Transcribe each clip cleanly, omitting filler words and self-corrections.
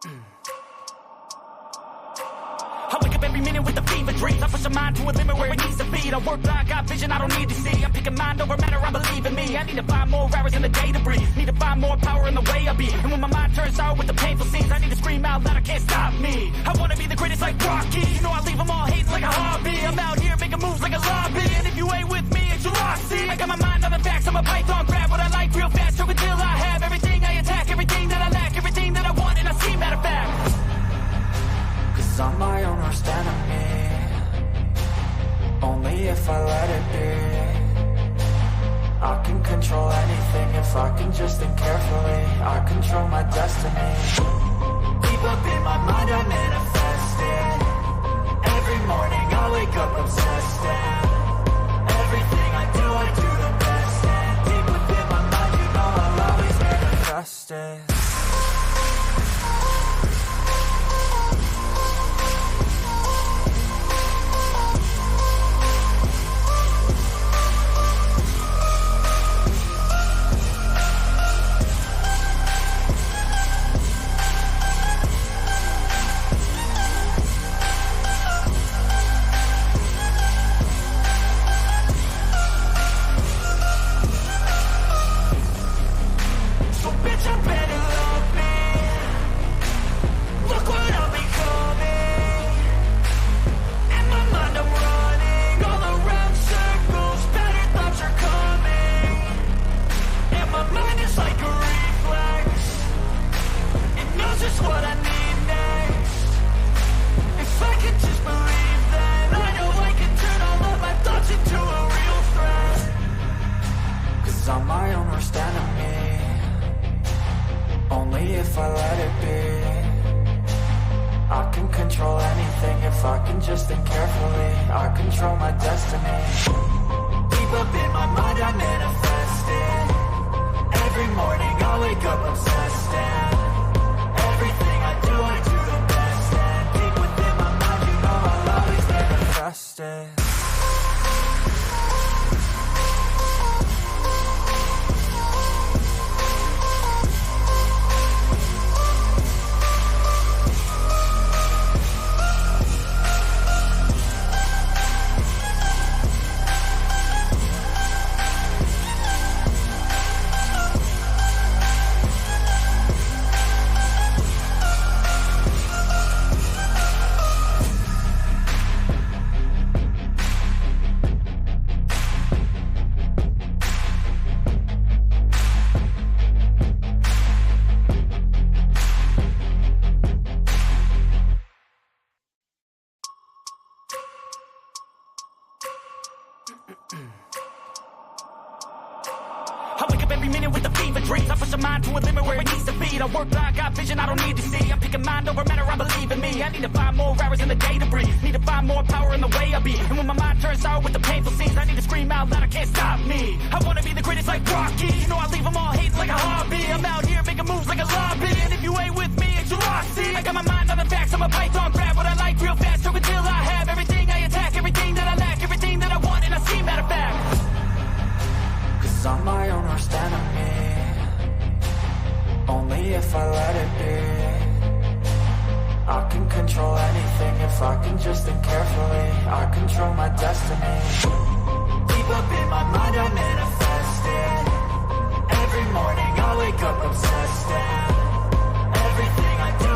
I wake up every minute with the fever dreams. I push my mind to a limit where it needs to be. I work blind, got vision I don't need to see. I'm picking mind over matter, I believe in me. I need to find more hours in the day to breathe. Need to find more power in the way I be. And when my mind turns out with the painful scenes, I need to scream out loud, I can't stop me. I wanna be the greatest like Rocky. You know I leave them all hating like a hobby. I'm out here making moves like a lobby. And if you ain't with me, it's your loss. See, I got my mind on the facts, I'm a python. Grab what I like real fast, so until I have everything I attack, everything that I lack, everything that I want, and I see matter of fact. Cause I'm my own worst enemy. Only if I let it be. I can control anything if I can just think carefully. I control my destiny. Deep up in my mind I manifest it. Every morning I wake up obsessed, and everything I do the best. And deep within my mind you know I'll always manifest it. I wake up every minute with the fever dreams. I push my mind to a limit where it needs to be. I work blind, got vision I don't need to see. I'm picking mind over matter, I believe in me. I need to find more hours in the day to breathe. Need to find more power in the way I be. And when my mind turns out with the painful scenes, I need to scream out loud, I can't stop me. I wanna be the greatest like Rocky. You know I leave them all hating like a hobby. I'm out here making moves like a lobby. And if you ain't with me, it's your loss. See, I got my mind on the facts, I'm a python. Grab what I like real fast, so until I have everything I attack, everything that I lack, everything that I want, and I see matter of fact. Cause I'm my own worst enemy. Only if I let it be. I can control anything if I can just think carefully. I control my destiny. Deep up in my mind I manifest it. Every morning I wake up obsessed, and everything I do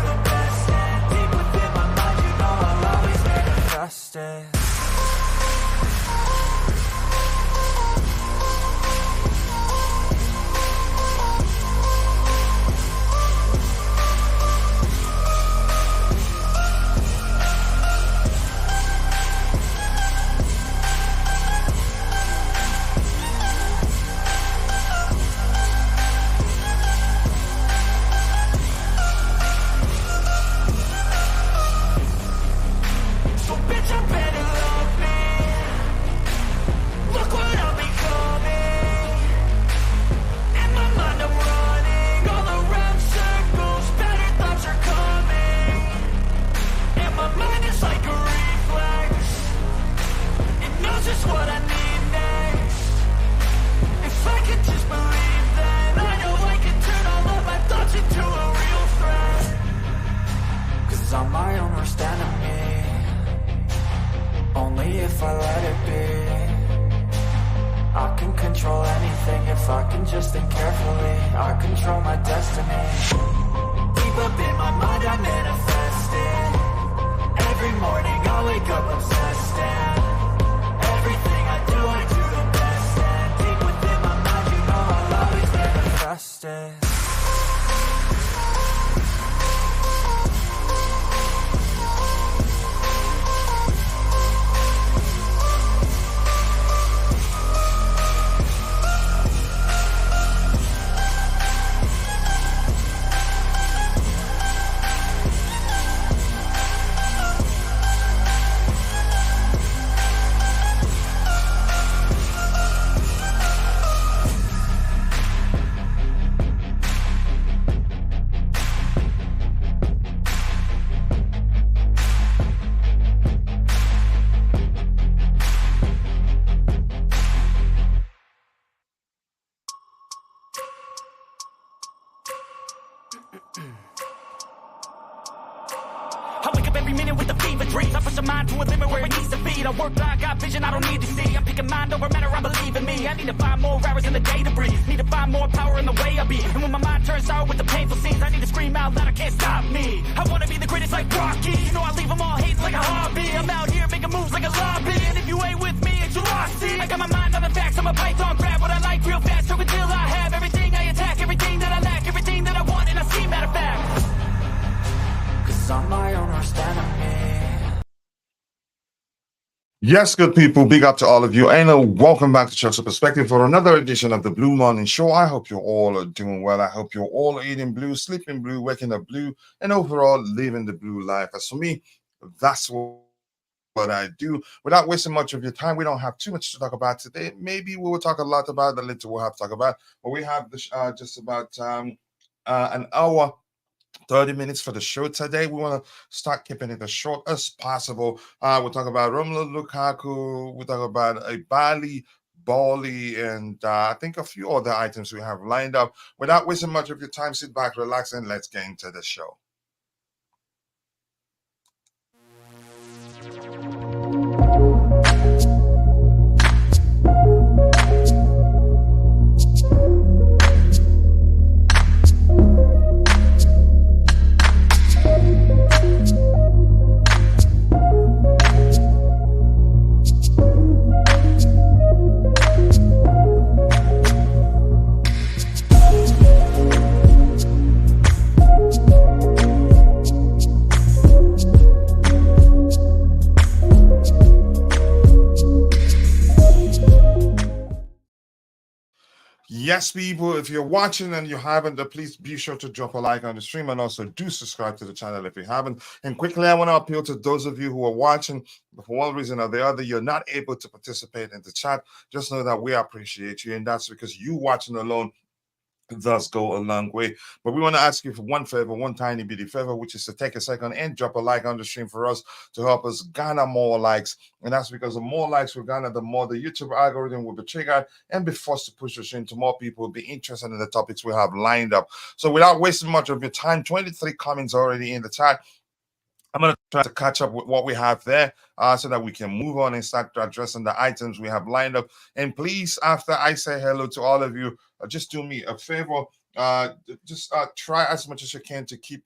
the best. And deep within my mind you know I'll always manifest it. can just think carefully. I control my destiny. Deep up in my mind I manifest it. Every morning I wake up obsessed, and everything I do the best. And deep within my mind, you know I'll always manifest it. I wake up every minute with the fever dreams. I push my mind to a limit where it needs to feed. I work blind, got vision I don't need to see. I'm picking mind over matter, I believe in me. I need to find more hours in the day to breathe. Need to find more power in the way I be. And when my mind turns sour with the painful scenes, I need to scream out loud, I can't stop me. I wanna be the greatest like Rocky. You know I leave them all hating like a hobby. I'm out here making moves like a lobby. And if you ain't with me, it's your loss. See, I got my mind on the facts, I'm a python, grab what I like real fast. So until I have everything I attack, everything that I lack, everything that I want, and I see, matter of fact. I'm my own worst enemy. Yes, good people, big up to all of you, and welcome back to Chelsea Perspective for another edition of the Blue Morning Show. I hope you all are doing well. I hope you're all eating blue, sleeping blue, waking up blue, and overall living the blue life. As for me, that's what I do. Without wasting much of your time, we don't have too much to talk about today. Maybe we will talk a lot about the little we'll have to talk about, but we have this, just about an hour 30 minutes for the show today. We want to start keeping it as short as possible. We'll talk about Romelu Lukaku. We'll talk about Eghbali, Boehly, and I think a few other items we have lined up. Without wasting much of your time, sit back, relax, and let's get into the show. Yes, people, if you're watching and you haven't, please be sure to drop a like on the stream, and also do subscribe to the channel if you haven't. And quickly, I want to appeal to those of you who are watching, but for one reason or the other, you're not able to participate in the chat. Just know that we appreciate you, and that's because you watching alone does go a long way. But we want to ask you for one favor, one tiny bitty favor, which is to take a second and drop a like on the stream for us to help us garner more likes. And that's because the more likes we garner, the more the YouTube algorithm will be triggered and be forced to push the stream to more people who will be interested in the topics we have lined up. So without wasting much of your time, 23 comments already in the chat. I'm going to try to catch up with what we have there so that we can move on and start addressing the items we have lined up. And please, after I say hello to all of you, just do me a favor. Just try as much as you can to keep,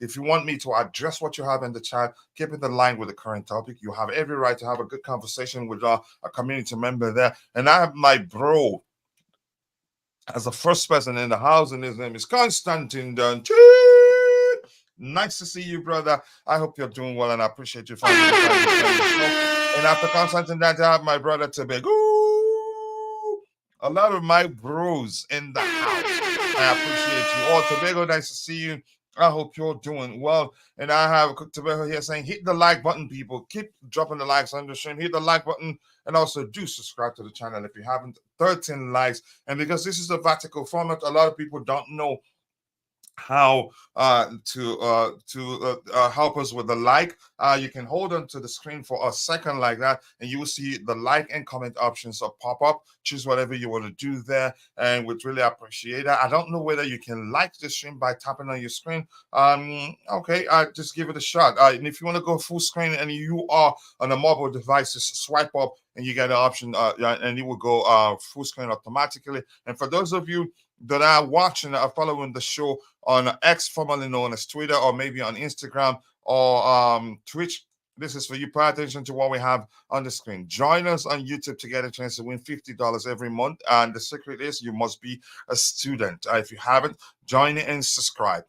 if you want me to address what you have in the chat, keep it in line with the current topic. You have every right to have a good conversation with a community member there. And I have my bro as the first person in the house, and his name is Constantine Dunn. Nice to see you, brother. I hope you're doing well, and I appreciate you finding the time to join the show. And after Constantine, I have my brother Tebago. A lot of my bros in the house. I appreciate you all. Tebago, nice to see you. I hope you're doing well. And I have Tebago here saying, hit the like button, people. Keep dropping the likes on the stream. Hit the like button, and also do subscribe to the channel if you haven't. 13 likes. And because this is a vertical format, a lot of people don't know how to help us with the like. You can hold on to the screen for a second like that, and you will see the like and comment options pop up. Choose whatever you want to do there, and we'd really appreciate that. I don't know whether you can like the stream by tapping on your screen. Okay, just give it a shot. And if you want to go full screen and you are on a mobile device, just swipe up and you get an option, and it will go full screen automatically. And for those of you that are watching, are following the show on X, formerly known as Twitter, or maybe on Instagram or Twitch, this is for you. Pay attention to what we have on the screen. Join us on YouTube to get a chance to win $50 every month. And the secret is you must be a student. If you haven't, join it and subscribe.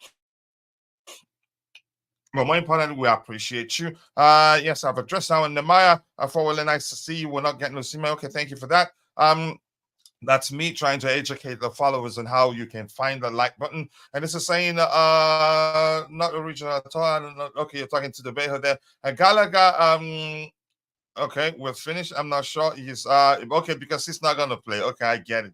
But more importantly, we appreciate you. Yes, I've addressed now. And Nemaya, really nice to see you. We're not getting Osimhen. Okay, thank you for that. That's me trying to educate the followers on how you can find the like button. And this is saying, not original at all. Okay, you're talking to the Beho there. Gallagher, okay, we're finished. I'm not sure. He's okay, because he's not gonna play. Okay, I get it.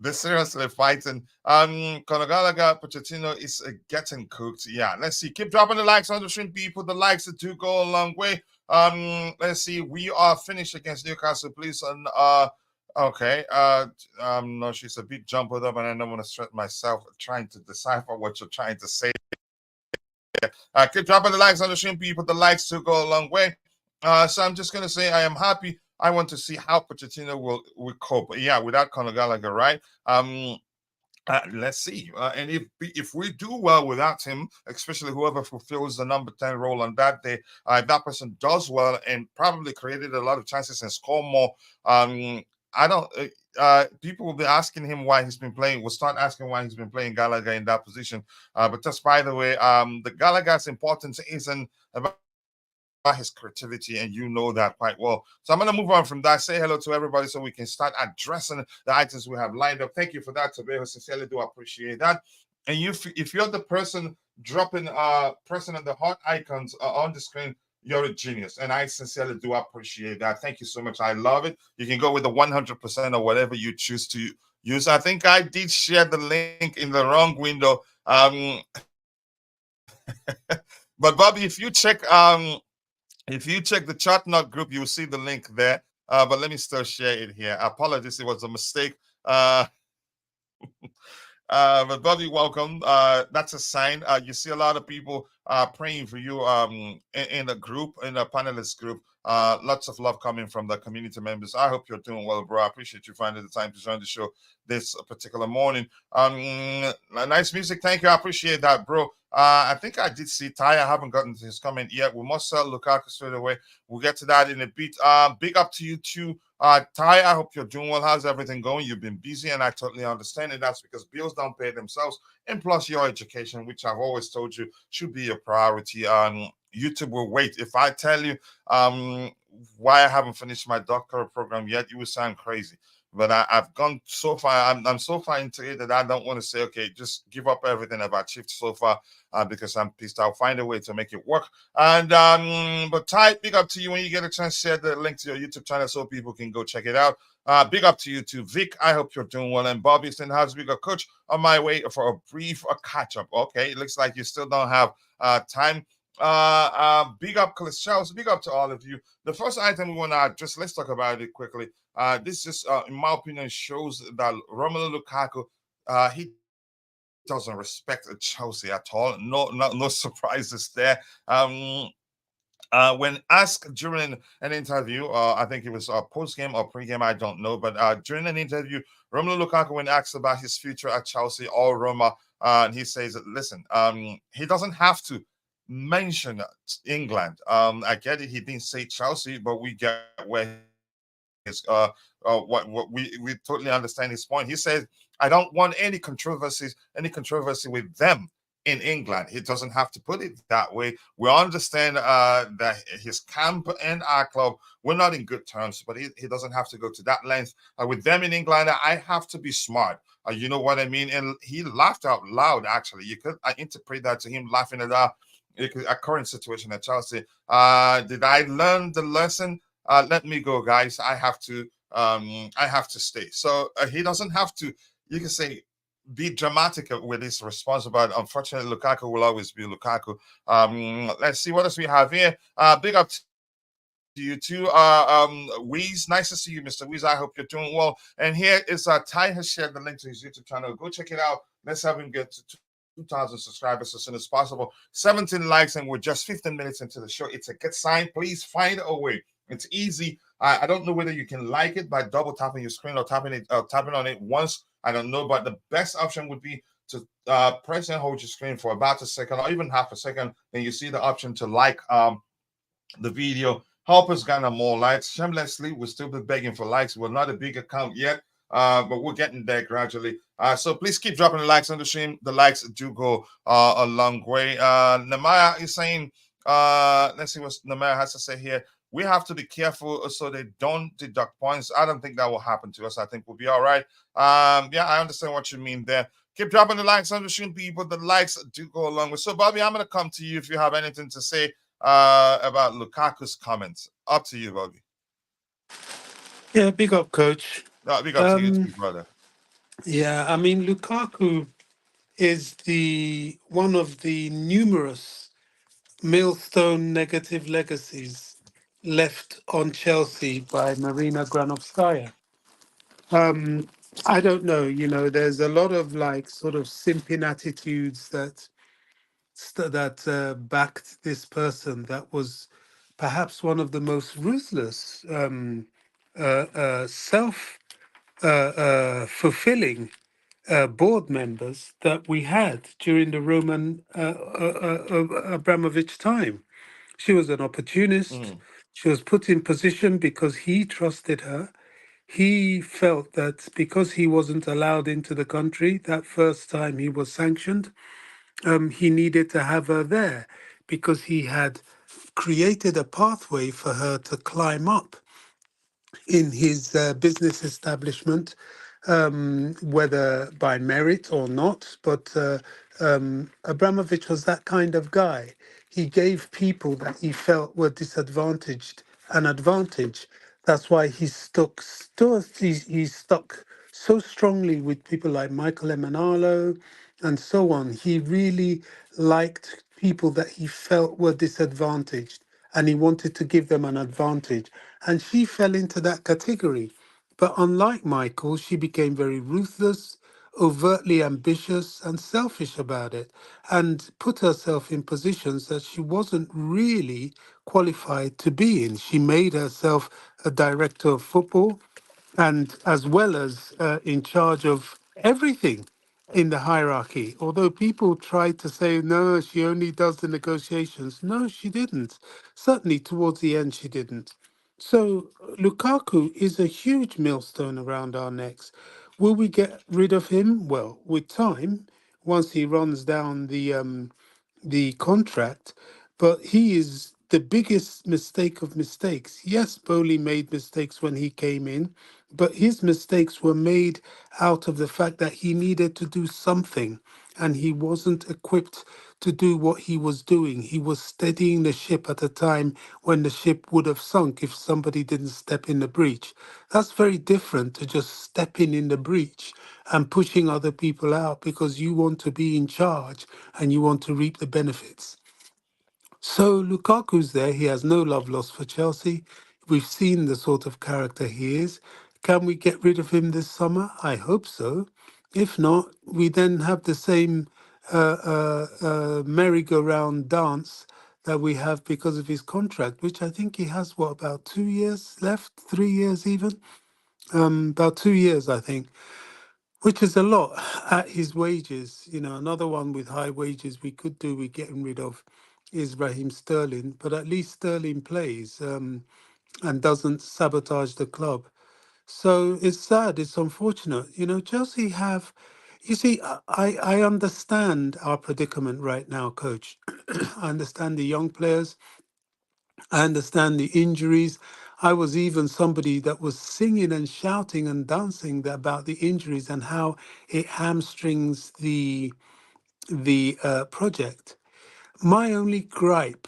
They're seriously fighting. Conor Gallagher, Pochettino is getting cooked. Yeah, let's see. Keep dropping the likes on the stream, people. The likes that do go a long way. Let's see. We are finished against Newcastle, please. And okay. No, she's a bit jumbled up, and I don't want to stress myself trying to decipher what you're trying to say. Keep dropping the likes on the stream, people. The likes do go a long way. So I'm just gonna say I am happy. I want to see how Pochettino will cope. Yeah, without Conor Gallagher, right? Let's see. And if we do well without him, especially whoever fulfills the number 10 role on that day, if that person does well and probably created a lot of chances and score more, I don't. People will be asking him why he's been playing. We'll start asking why he's been playing Gallagher in that position. But just by the way, the Gallagher's importance isn't about his creativity, and you know that quite well. So I'm going to move on from that. Say hello to everybody so we can start addressing the items we have lined up. Thank you for that, Tebago. Sincerely do appreciate that. And if you're the person dropping, pressing on the heart icons on the screen, you're a genius, and I sincerely do appreciate that. Thank you so much. I love it. You can go with the 100% or whatever you choose to use. I think I did share the link in the wrong window. But Bobby, if you check the Chat Nut group, you'll see the link there. But let me still share it here. Apologies, it was a mistake. But Bobby, welcome. That's a sign. You see a lot of people praying for you in the group, in the panelist group. Lots of love coming from the community members. I hope you're doing well, bro. I appreciate you finding the time to join the show this particular morning. Nice music. Thank you. I appreciate that, bro. I think I did see Ty. I haven't gotten to his comment yet. We must sell Lukaku straight away. We'll get to that in a bit. Big up to you too. Ty, I hope you're doing well. How's everything going? You've been busy, and I totally understand it. That's because bills don't pay themselves. And plus your education, which I've always told you should be a priority. YouTube will wait. If I tell you why I haven't finished my doctoral program yet, you will sound crazy. But I've gone so far. I'm so far into it that I don't want to say, okay, just give up everything I've achieved so far because I'm pissed. I'll find a way to make it work. And but Ty, big up to you. When you get a chance, share the link to your YouTube channel so people can go check it out. Big up to you too, Vic. I hope you're doing well. And Bobby Stenhouse, we got Coach on my way for a brief catch up. Okay, it looks like you still don't have time. Big up, Coolest Chels. Big up to all of you. The first item we want to address, let's talk about it quickly. This just, in my opinion, shows that Romelu Lukaku, he doesn't respect Chelsea at all. No surprises there. When asked during an interview, I think it was a post-game or pre-game, I don't know, but during an interview, Romelu Lukaku, when asked about his future at Chelsea or Roma, and he says, listen, he doesn't have to mention England. I get it, he didn't say Chelsea, but we get where his what we totally understand his point. He says, I don't want any controversy with them in England. He doesn't have to put it that way. We understand that his camp and our club, we're not in good terms, but he doesn't have to go to that length. With them in England, I have to be smart. You know what I mean? And he laughed out loud, actually. You could interpret that to him laughing at a current situation at Chelsea. Did I learn the lesson? Let me go, guys. I have to stay. So he doesn't have to, you can say, be dramatic with his response, but unfortunately, Lukaku will always be Lukaku. Let's see what else we have here. Big up to you too, Weez. Nice to see you, Mr. Weez. I hope you're doing well. And here is Ty has shared the link to his YouTube channel. Go check it out. Let's have him get to 2,000 subscribers as soon as possible. 17 likes, and we're just 15 minutes into the show. It's a good sign. Please find a way. It's easy. I don't know whether you can like it by double tapping your screen or tapping on it once. I don't know, but the best option would be to press and hold your screen for about a second or even half a second. Then you see the option to like the video. Help us garner more likes. Shamelessly, we'll still be begging for likes. We're not a big account yet, but we're getting there gradually. So please keep dropping the likes on the stream. The likes do go a long way. Namaya is saying, let's see what Namaya has to say here. We have to be careful so they don't deduct points. I don't think that will happen to us. I think we'll be all right. Yeah, I understand what you mean there. Keep dropping the likes on the stream, people. The likes do go along with. So, Bobby, I'm going to come to you if you have anything to say about Lukaku's comments. Up to you, Bobby. Yeah, big up, coach. Big up to you too, brother. Yeah, I mean, Lukaku is one of the numerous millstone negative legacies left on Chelsea by Marina Granovskaya. I don't know, there's a lot of like sort of simping attitudes that backed this person that was perhaps one of the most ruthless, self fulfilling board members that we had during the Roman Abramovich time. She was an opportunist. She was put in position because he trusted her. He felt that because he wasn't allowed into the country that first time he was sanctioned, he needed to have her there because he had created a pathway for her to climb up in his business establishment, whether by merit or not. But Abramovich was that kind of guy. He gave people that he felt were disadvantaged an advantage. That's why he stuck so strongly with people like Michael Emenalo and so on. He really liked people that he felt were disadvantaged and he wanted to give them an advantage. And she fell into that category. But unlike Michael, she became very ruthless, overtly ambitious, and selfish about it, and put herself in positions that she wasn't really qualified to be in. She made herself a director of football and as well as in charge of everything in the hierarchy. Although people tried to say, no, she only does the negotiations. No, she didn't. Certainly towards the end, she didn't. So Lukaku is a huge millstone around our necks. Will we get rid of him? Well, with time, once he runs down the contract, but he is the biggest mistake of mistakes. Yes, Bowley made mistakes when he came in, but his mistakes were made out of the fact that he needed to do something and he wasn't equipped to do what he was doing. He was steadying the ship at a time when the ship would have sunk if somebody didn't step in the breach. That's very different to just stepping in the breach and pushing other people out because you want to be in charge and you want to reap the benefits. So Lukaku's there. He has no love lost for Chelsea. We've seen the sort of character he is. Can we get rid of him this summer? I hope so. If not, we then have the same merry-go-round dance that we have because of his contract, which I think he has, about 2 years left, 3 years even? About 2 years, I think, which is a lot at his wages. Another one with high wages we could do with getting rid of is Raheem Sterling, but at least Sterling plays and doesn't sabotage the club. So it's sad, it's unfortunate. Chelsea have, you see, I understand our predicament right now, coach. I understand the young players. I understand the injuries. I was even somebody that was singing and shouting and dancing about the injuries and how it hamstrings the project. My only gripe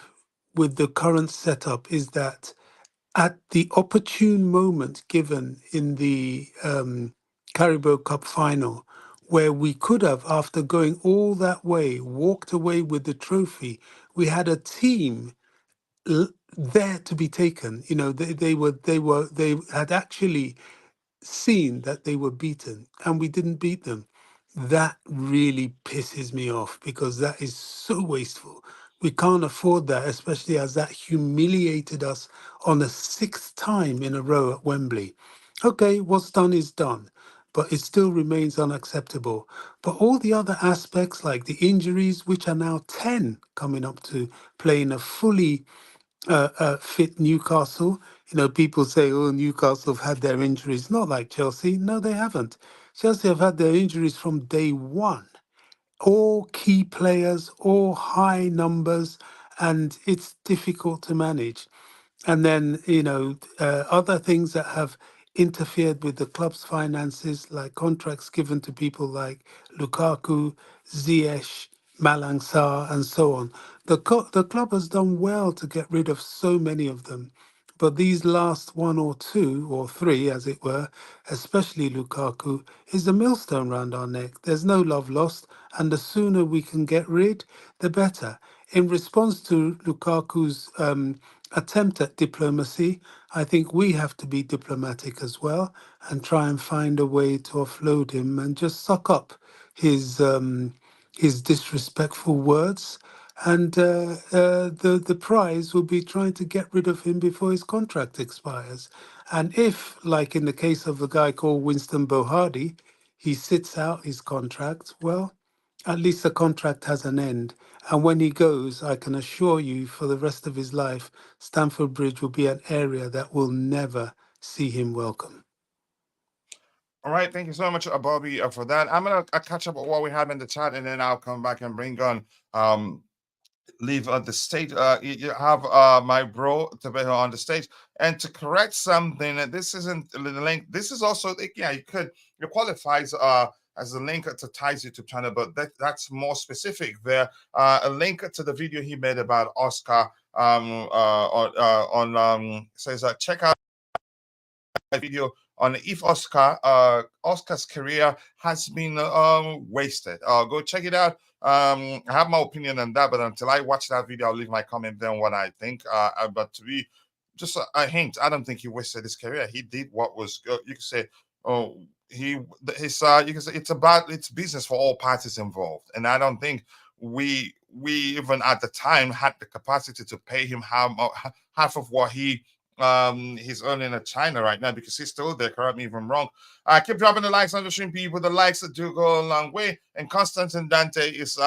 with the current setup is that at the opportune moment given in the Carabao Cup final, where we could have, after going all that way, walked away with the trophy, we had a team there to be taken. They had actually seen that they were beaten, and we didn't beat them. That really pisses me off because that is so wasteful. We can't afford that, especially as that humiliated us on a sixth time in a row at Wembley. Okay, what's done is done, but it still remains unacceptable. But all the other aspects, like the injuries, which are now 10 coming up to playing a fully fit Newcastle. You know, people say, oh, Newcastle have had their injuries. Not like Chelsea. No, they haven't. Chelsea have had their injuries from day one. All key players, all high numbers, and it's difficult to manage. And then, you know, other things that have interfered with the club's finances, like contracts given to people like Lukaku, Ziyech, Malang Sarr, and so on. The club has done well to get rid of so many of them. But these last one or two or three, as it were, especially Lukaku, is a millstone round our neck. There's no love lost, and the sooner we can get rid, the better. In response to Lukaku's attempt at diplomacy, I think we have to be diplomatic as well and try and find a way to offload him and just suck up his disrespectful words. And the prize will be trying to get rid of him before his contract expires. And if, like in the case of a guy called Winston Bohadi, he sits out his contract, well, at least the contract has an end. And when he goes, I can assure you for the rest of his life, Stamford Bridge will be an area that will never see him welcome. All right, thank you so much, Bobby, for that. I'm gonna catch up with what we have in the chat, and then I'll come back and bring on leave the stage. You have my bro Tebago on the stage, and to correct something, this isn't the link. This is also yeah, it qualifies as a link to Ty's YouTube channel, but that's more specific. There, a link to the video he made about Oscar on says check out video on if Oscar's career has been wasted. Go check it out. I have my opinion on that, but until I watch that video, I'll leave my comment there on what I think. But to be just a hint, I don't think he wasted his career. He did what was you could say. Oh, you can say it's business for all parties involved, and I don't think we even at the time had the capacity to pay him half of what he's earning in China right now, because he's still there. Correct me if I'm wrong. Keep dropping the likes on the stream, people. The likes that do go a long way. And Constantine Dante is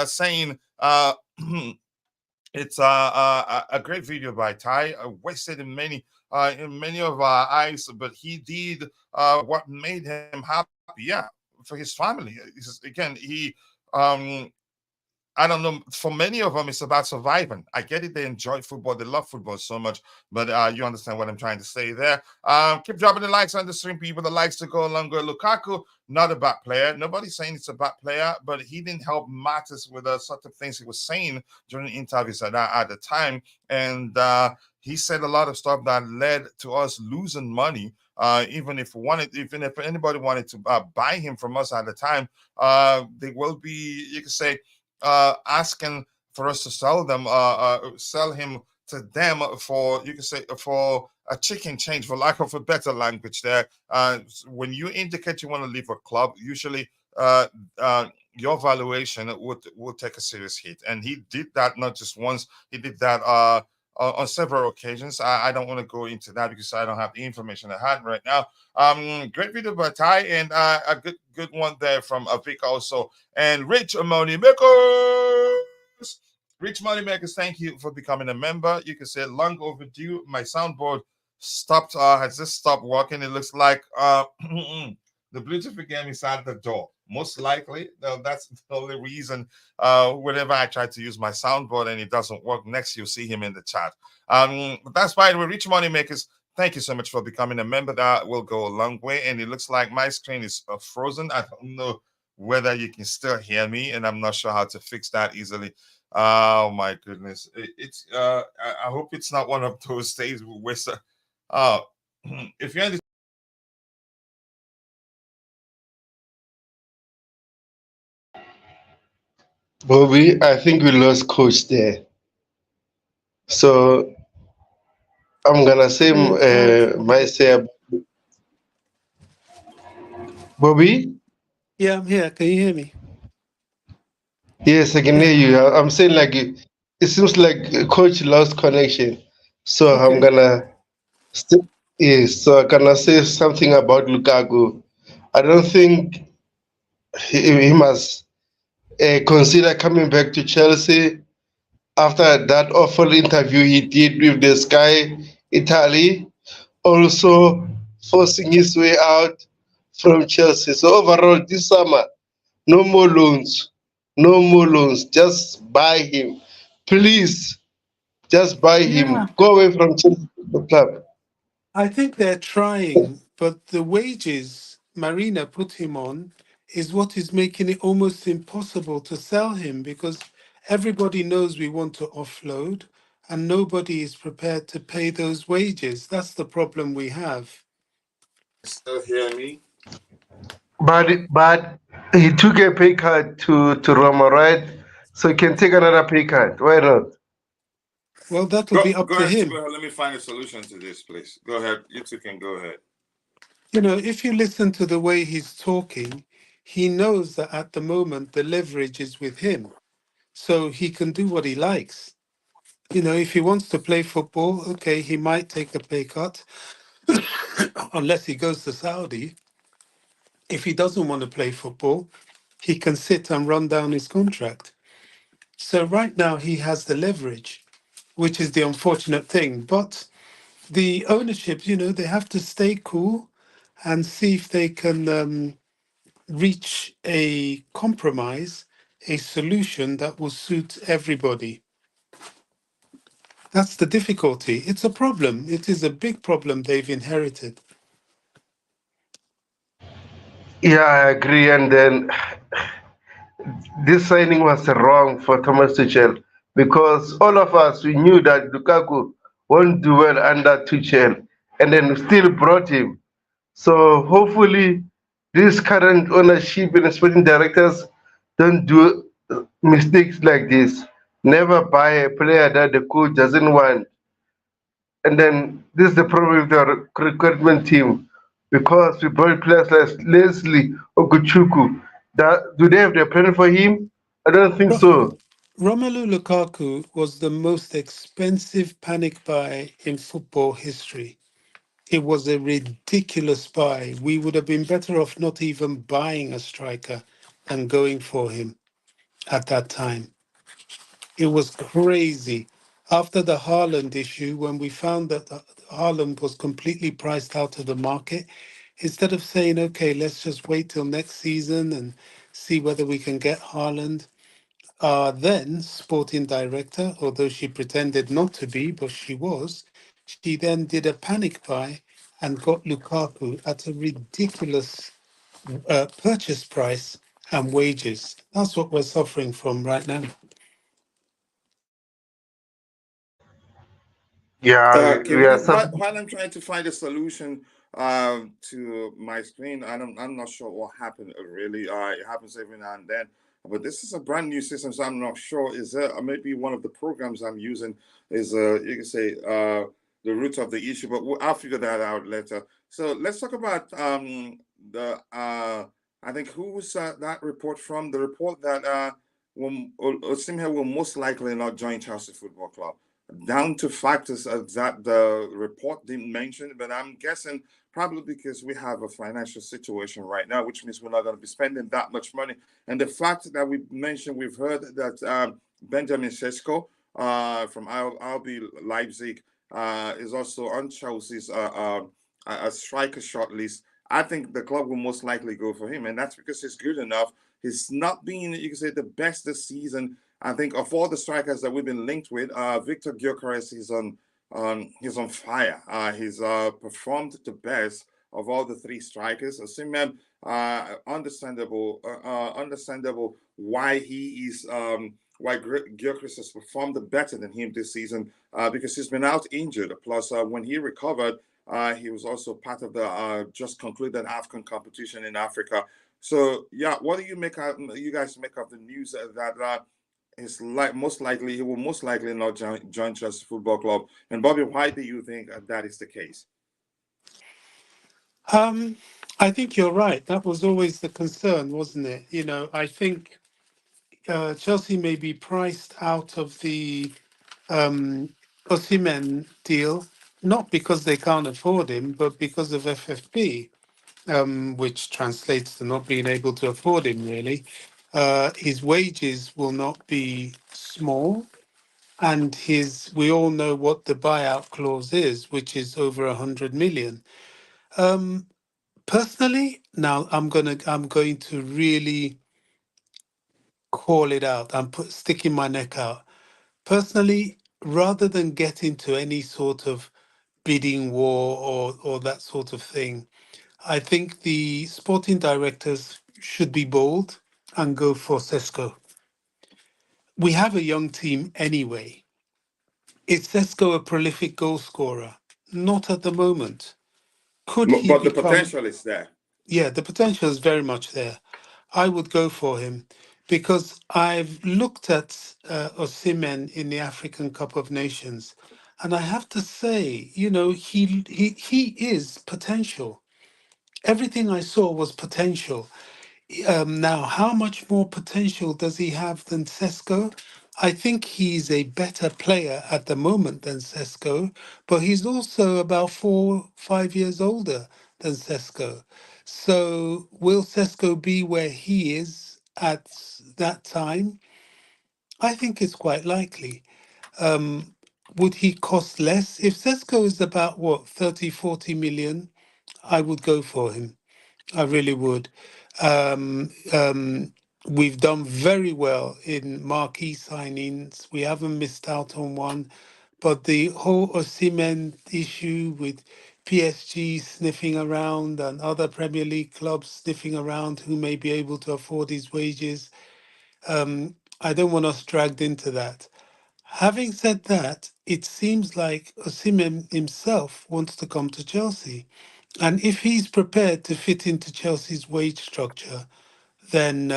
saying it's a great video by Ty. Wasted in many of our eyes, but he did what made him happy. Yeah, for his family. Again, he I don't know. For many of them, it's about surviving. I get it. They enjoy football. They love football so much. But you understand what I'm trying to say there. Keep dropping the likes on the stream, people. The likes to go longer. Lukaku, not a bad player. Nobody's saying it's a bad player, but he didn't help matters with the sort of things he was saying during interviews at the time. And he said a lot of stuff that led to us losing money. Even if anybody wanted to buy him from us at the time, they will be, you could say, asking for us to sell him to them for, you can say, for a chicken change, for lack of a better language there. When you indicate you want to leave a club, usually your valuation would take a serious hit. And he did that not just once, he did that on several occasions. I don't want to go into that because I don't have the information I had right now. Great video by Ty, and a good one there from Vic also. And Rich Moneymakers. Rich Moneymakers, thank you for becoming a member. You can say long overdue. My soundboard has just stopped working. It looks like the Bluetooth game is at the door. Most likely, that's the only reason. Whenever I try to use my soundboard and it doesn't work, next you'll see him in the chat. But that's fine. With Rich Moneymakers, thank you so much for becoming a member. That will go a long way. And it looks like my screen is frozen. I don't know whether you can still hear me, and I'm not sure how to fix that easily. Oh my goodness! I hope it's not one of those days where if you're in the Bobby, I think we lost coach there. So I'm gonna say Bobby. Yeah, I'm here. Can you hear me? Yes, I can Yeah. hear you. I'm saying like it seems like coach lost connection. So I'm Okay. gonna yes, so I'm gonna say something about Lukaku. I don't think he must consider coming back to Chelsea after that awful interview he did with the Sky Italy, also forcing his way out from Chelsea. So overall, this summer, no more loans, no more loans. Just buy him, please. Just buy Yeah. him. Go away from Chelsea Football Club. I think they're trying, but the wages Marina put him on is what is making it almost impossible to sell him because everybody knows we want to offload and nobody is prepared to pay those wages. That's the problem we have. Still hear me? But he took a pay cut to Roma, right? So he can take another pay cut. Why not? Well, that will be up Go to ahead, him. Tobago. Let me find a solution to this, please. Go ahead. You two can go ahead. You know, if you listen to the way he's talking, he knows that at the moment the leverage is with him. So he can do what he likes. You know, if he wants to play football, okay, he might take a pay cut unless he goes to Saudi. If he doesn't want to play football, he can sit and run down his contract. So right now he has the leverage, which is the unfortunate thing. But the ownership, you know, they have to stay cool and see if they can reach a compromise, a solution that will suit everybody. That's the difficulty. It's a problem. It is a big problem they've inherited. Yeah, I agree. And then this signing was wrong for Thomas Tuchel because all of us we knew that Lukaku won't do well under Tuchel, and then we still brought him. So hopefully, this current ownership and sporting directors don't do mistakes like this. Never buy a player that the coach doesn't want. And then this is the problem with the recruitment team because we brought players like Leslie Okuchuku. That do they have their plan for him? I don't think Ro- so. Romelu Lukaku was the most expensive panic buy in football history. It was a ridiculous buy. We would have been better off not even buying a striker and going for him at that time. It was crazy. After the Haaland issue, when we found that Haaland was completely priced out of the market, instead of saying, okay, let's just wait till next season and see whether we can get Haaland, our then sporting director, although she pretended not to be, but she was, she then did a panic buy and got Lukaku at a ridiculous purchase price and wages. That's what we're suffering from right now. Yeah, Okay, we are while I'm trying to find a solution to my screen, I'm not sure what happened really. It happens every now and then, but this is a brand new system, so I'm not sure. Is there maybe one of the programs I'm using is you can say the root of the issue, but I'll figure that out later. So let's talk about the I think who was that report from? The report that Osimhen will most likely not join Chelsea Football Club down to factors that the report didn't mention, but I'm guessing probably because we have a financial situation right now, which means we're not going to be spending that much money. And the fact that we mentioned, we've heard that Benjamin Sesko from RB Leipzig is also on Chelsea's a striker shortlist. I think the club will most likely go for him, and that's because he's good enough. He's not being, you can say, the best this season. I think of all the strikers that we've been linked with, Victor Gyökeres he's on fire. He's performed the best of all the three strikers. Osimhen, understandable why he is why Gyökeres has performed better than him this season because he's been out injured. Plus, when he recovered, he was also part of the just concluded AFCON competition in Africa. So, yeah, what do you guys make of the news that is most likely he will most likely not join Chelsea Football Club? And Bobby, why do you think that is the case? I think you're right. That was always the concern, wasn't it? You know, I think Chelsea may be priced out of the Osimhen deal, not because they can't afford him, but because of FFP, which translates to not being able to afford him, really. His wages will not be small, and we all know what the buyout clause is, which is over 100 million. Personally, now I'm going to really call it out. I'm sticking my neck out. Personally, rather than get into any sort of bidding war or that sort of thing, I think the sporting directors should be bold and go for Sesko. We have a young team anyway. Is Sesko a prolific goal scorer? Not at the moment. Could he But the become? potential is there. Yeah, the potential is very much there. I would go for him because I've looked at Osimhen in the African Cup of Nations, and I have to say, you know, he is potential. Everything I saw was potential. Now, how much more potential does he have than Sesko? I think he's a better player at the moment than Sesko, but he's also about 5 years older than Sesko. So, will Sesko be where he is at that time? I think it's quite likely. Would he cost less? If Sesko is about what, 30, 40 million, I would go for him. I really would. Um, um, we've done very well in marquee signings. We haven't missed out on one. But the whole Osimhen issue with PSG sniffing around and other Premier League clubs sniffing around who may be able to afford his wages, I don't want us dragged into that. Having said that, it seems like Osimhen himself wants to come to Chelsea. And if he's prepared to fit into Chelsea's wage structure, then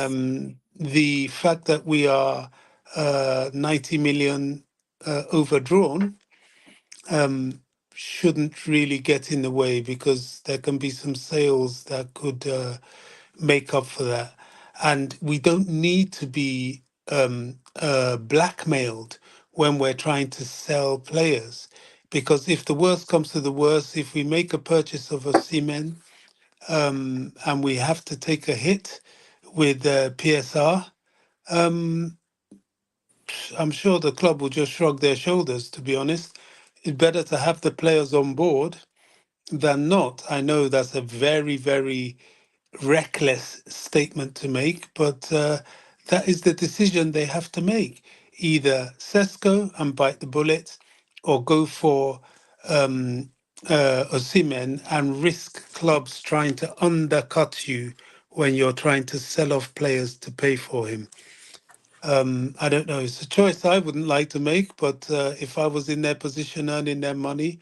the fact that we are 90 million overdrawn shouldn't really get in the way because there can be some sales that could make up for that. And we don't need to be blackmailed when we're trying to sell players. Because if the worst comes to the worst, if we make a purchase of a Osimhen and we have to take a hit with PSR, I'm sure the club will just shrug their shoulders, to be honest. It's better to have the players on board than not. I know that's a very, very reckless statement to make, but that is the decision they have to make. Either Sesko and bite the bullet or go for Osimhen and risk clubs trying to undercut you when you're trying to sell off players to pay for him. I don't know. It's a choice I wouldn't like to make, but if I was in their position earning their money,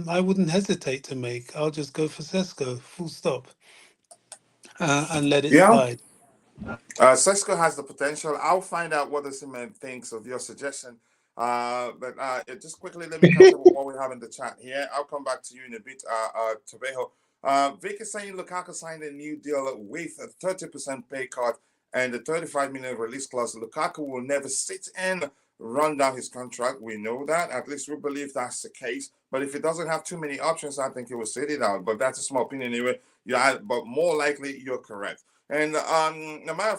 I wouldn't hesitate to make. I'll just go for Sesko, full stop, and let it Yeah. slide. Sesko has the potential. I'll find out what the cement thinks of your suggestion. But just quickly, let me catch up with what we have in the chat here. I'll come back to you in a bit, Tebago. Vic is saying Lukaku signed a new deal with a 30% pay cut and a 35 million release clause. Lukaku will never sit and run down his contract. We know that. At least we believe that's the case. But if he doesn't have too many options, I think he will sit it out. But that's a small opinion anyway. Yeah, but more likely you're correct. And no matter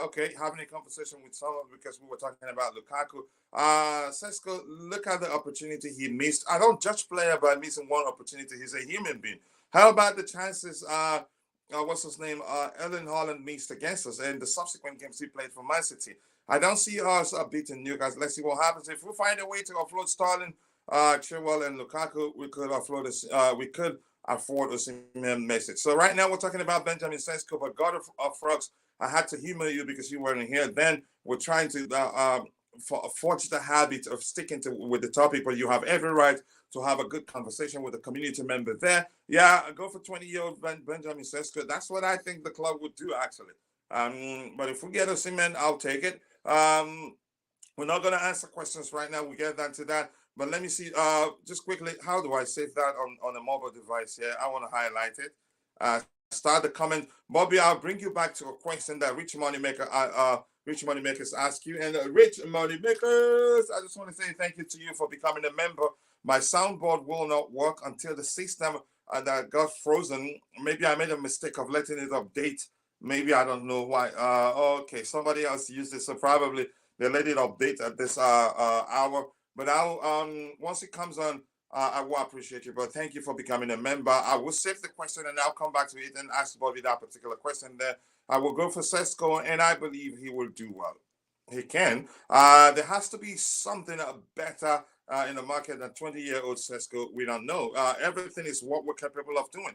okay, having a conversation with someone because we were talking about Lukaku. Sesko, look at the opportunity he missed. I don't judge player by missing one opportunity. He's a human being. How about the chances? What's his name? Erling Haaland missed against us, and the subsequent games he played for Man City. I don't see us beating Newcastle. Let's see what happens if we find a way to offload Sterling, Chilwell, and Lukaku. We could offload this. We could afford Osimhen message. So right now we're talking about Benjamin Sesko, but God of Frogs, I had to humor you because you weren't here. Then we're trying to forge the habit of sticking with the topic, but you have every right to have a good conversation with a community member there. Yeah, go for 20-year-old Benjamin Sesko. That's what I think the club would do, actually. But if we get Osimhen, I'll take it. We're not going to answer questions right now. We get down to that. But let me see. Just quickly, how do I save that on a mobile device here? I want to highlight it. Start the comment. Bobby, I'll bring you back to a question that Rich Moneymakers ask you. And Rich Moneymakers, I just want to say thank you to you for becoming a member. My soundboard will not work until the system that got frozen. Maybe I made a mistake of letting it update. Maybe I don't know why. Okay, somebody else used it, so probably they let it update at this hour. But I'll once it comes on, I will appreciate you. But thank you for becoming a member. I will save the question and I'll come back to it and ask Bobby that particular question there. I will go for Sesko, and I believe he will do well. He can. There has to be something better in the market than 20-year-old Sesko. We don't know. Everything is what we're capable of doing.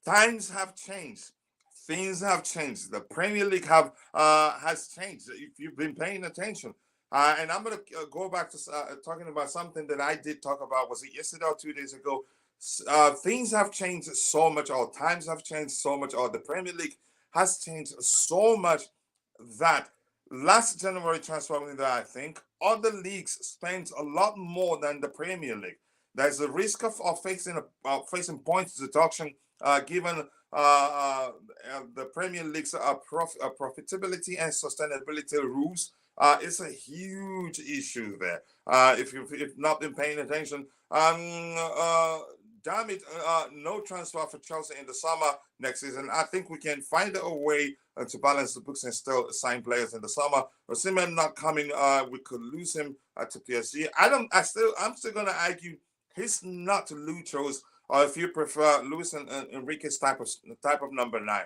Times have changed. Things have changed. The Premier League has changed. If you've been paying attention. And I'm going to go back to talking about something that I did talk about. Was it yesterday or 2 days ago? Things have changed so much. Our times have changed so much. Or the Premier League has changed so much that last January transfer window, I think, other leagues spent a lot more than the Premier League. There's a risk of facing points deduction given the Premier League's profitability and sustainability rules. It's a huge issue there. If you've not been paying attention, damn it, no transfer for Chelsea in the summer next season. I think we can find a way to balance the books and still sign players in the summer. Osimhen not coming, we could lose him to PSG. I'm still gonna argue he's not Lucho's, or if you prefer, Luis and Enrique's type of number 9.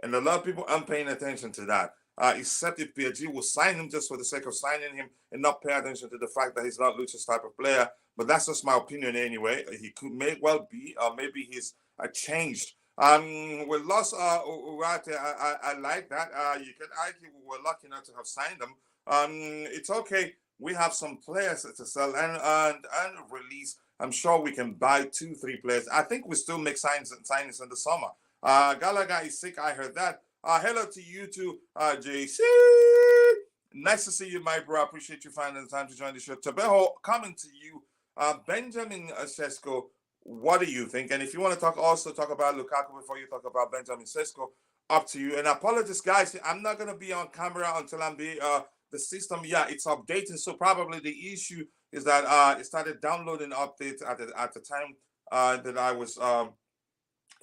And a lot of people aren't paying attention to that. Except if PSG will sign him just for the sake of signing him and not pay attention to the fact that he's not Lucha's type of player. But that's just my opinion anyway. He may well be, or maybe he's changed. We lost Urate. I like that. You can argue we were lucky not to have signed them. It's okay. We have some players to sell and release. I'm sure we can buy 2-3 players. I think we still make signings in the summer. Gallagher is sick. I heard that. Hello to you too, JC. Nice to see you, my bro. I appreciate you finding the time to join the show. Tebago, coming to you. Benjamin Sesko, what do you think? And if you want to talk about Lukaku before you talk about Benjamin Sesko, up to you. And apologies, guys. I'm not going to be on camera until I'm the system. Yeah, it's updating. So probably the issue is that it started downloading updates at the time that I was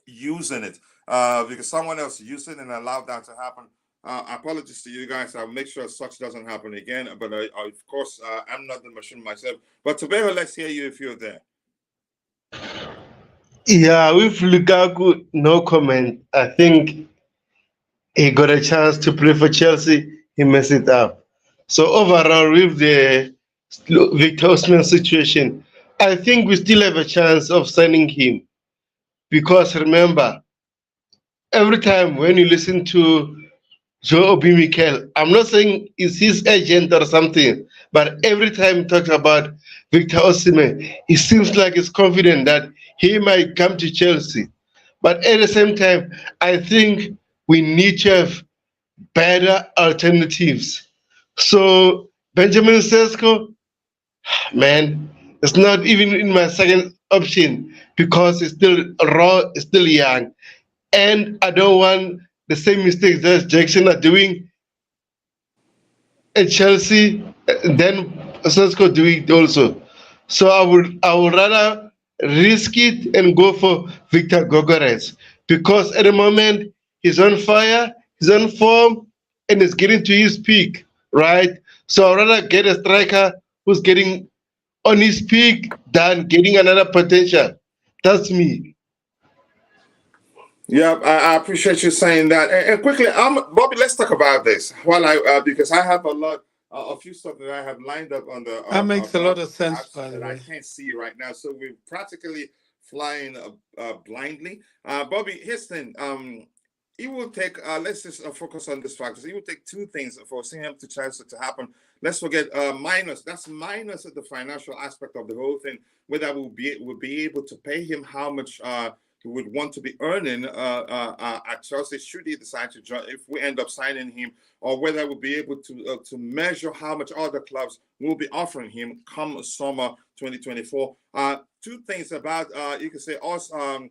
using it. Because someone else used it and allowed that to happen. Apologies to you guys. I'll make sure such doesn't happen again. But of course, I'm not the machine myself. But Tobago, let's hear you if you're there. Yeah, with Lukaku, no comment. I think he got a chance to play for Chelsea. He messed it up. So overall, with the Victor Osimhen situation, I think we still have a chance of signing him. Because remember, every time when you listen to Joe Obi Mikel, I'm not saying it's his agent or something, but every time he talks about Victor Osimhen, he seems like he's confident that he might come to Chelsea. But at the same time, I think we need to have better alternatives. So Benjamin Sesko, man, it's not even in my second option because he's still raw, still young. And I don't want the same mistakes that Jackson are doing at Chelsea, then Sesko doing it also. So I would rather risk it and go for Victor Gogores because at the moment he's on fire, he's on form, and he's getting to his peak, right? So I'd rather get a striker who's getting on his peak than getting another potential. That's me. Yeah, I appreciate you saying that. And quickly, Bobby, let's talk about this. Because I have a few stuff that I have lined up on the. That makes a lot of sense, by the way. I can't see right now, so we're practically flying blindly. Bobby, here's the thing. It will take. Let's just focus on this fact. It will take 2 things for him to Chelsea to happen. Let's forget minus. That's minus the financial aspect of the whole thing. Whether we'll be able to pay him how much. he would want to be earning at Chelsea should he decide to join, if we end up signing him, or whether we'll be able to measure how much other clubs will be offering him come summer 2024. Two things about, you can say, us, I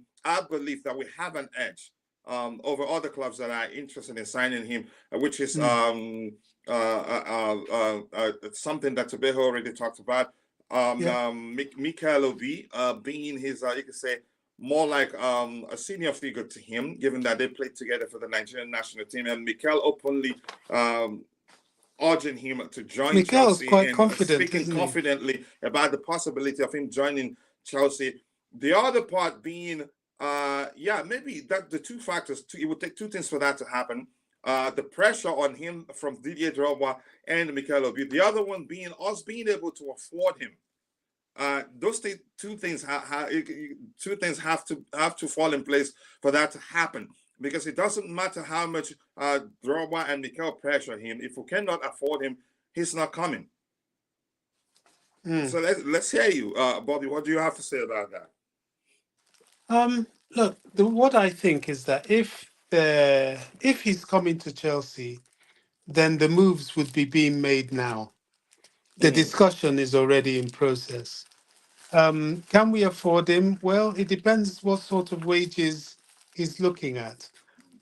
believe that we have an edge over other clubs that are interested in signing him, which is something that Tebogo already talked about. Mikel Obi being his, you can say, more like a senior figure to him, given that they played together for the Nigerian national team, and Mikel openly urging him to join Mikel's Chelsea, quite and confident, speaking confidently about the possibility of him joining Chelsea. The other part being, maybe that the two factors, it would take two things for that to happen. The pressure on him from Didier Drogba and Mikel Obi. The other one being us being able to afford him. Those two things have to fall in place for that to happen, because it doesn't matter how much Drogba and Mikel pressure him. If we cannot afford him, he's not coming. So let's hear you, Bobby. What do you have to say about that? Look, what I think is that if he's coming to Chelsea, then the moves would be being made now. The discussion is already in process. Can we afford him? Well, it depends what sort of wages he's looking at.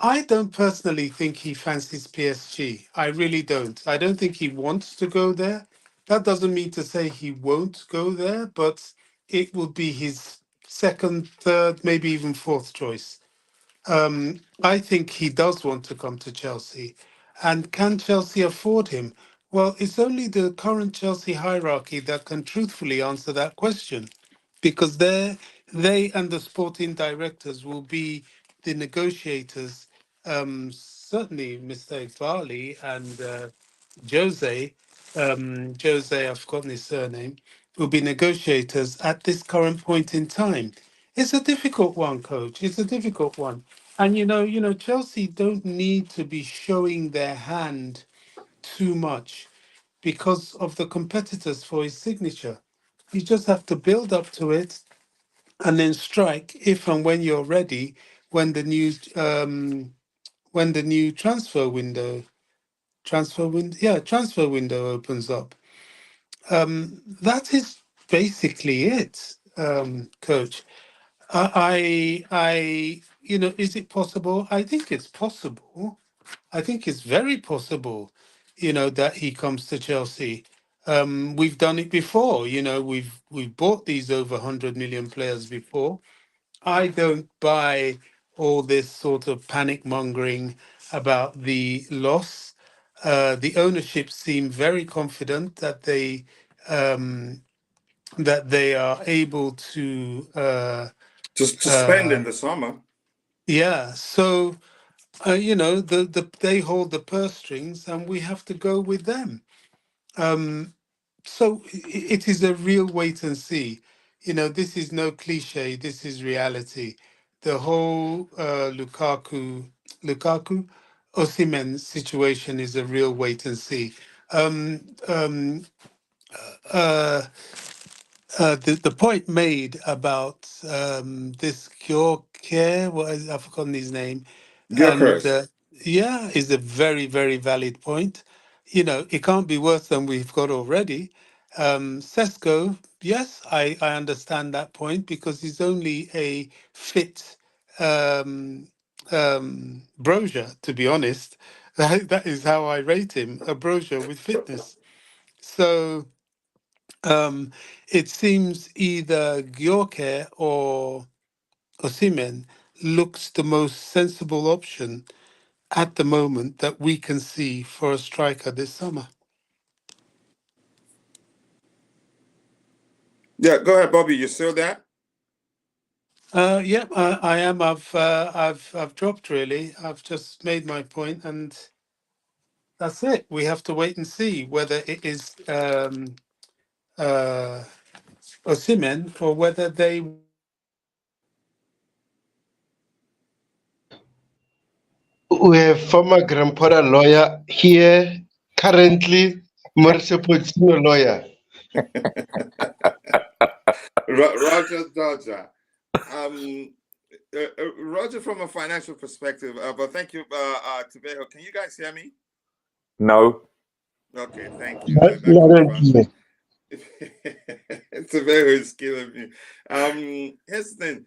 I don't personally think he fancies PSG. I really don't. I don't think he wants to go there. That doesn't mean to say he won't go there, but it will be his second, third, maybe even fourth choice. I think he does want to come to Chelsea. And can Chelsea afford him? Well, it's only the current Chelsea hierarchy that can truthfully answer that question, because they and the sporting directors will be the negotiators. Certainly, Mr. Eghbali and Jose, I've forgotten his surname, will be negotiators at this current point in time. It's a difficult one, coach. It's a difficult one. And Chelsea don't need to be showing their hand too much because of the competitors for his signature. You just have to build up to it and then strike if and when you're ready, when the new transfer window opens up. That is basically it, coach. Is it possible? I think it's possible. I think it's very possible, that he comes to Chelsea. We've done it before. We've bought these over 100 million players before. I don't buy all this sort of panic mongering about the loss. The ownership seem very confident that they are able to spend in the summer. Yeah, so they hold the purse strings, and we have to go with them. So it is a real wait and see. This is no cliche. This is reality. The whole Lukaku Osimhen situation is a real wait and see. The point made about this Gyökeres, I've forgotten his name, and is a very, very valid point. It can't be worse than we've got already. Sesko, yes, I understand that point, because he's only a fit brochure, to be honest. That is how I rate him, a brochure with fitness. So it seems either Gyökeres or Osimhen looks the most sensible option at the moment that we can see for a striker this summer. Yeah, go ahead, Bobby. You still there? Yeah, I am. I've dropped, really. I've just made my point, and that's it. We have to wait and see whether it is Osimhen or whether they. We have former grandpa lawyer here, currently Mauricio Pochettino lawyer. Roger Dodger. Roger, from a financial perspective, but thank you, Tebago. Can you guys hear me? No. Okay, thank you. That confirms. Tebago is killing me. Here's the thing.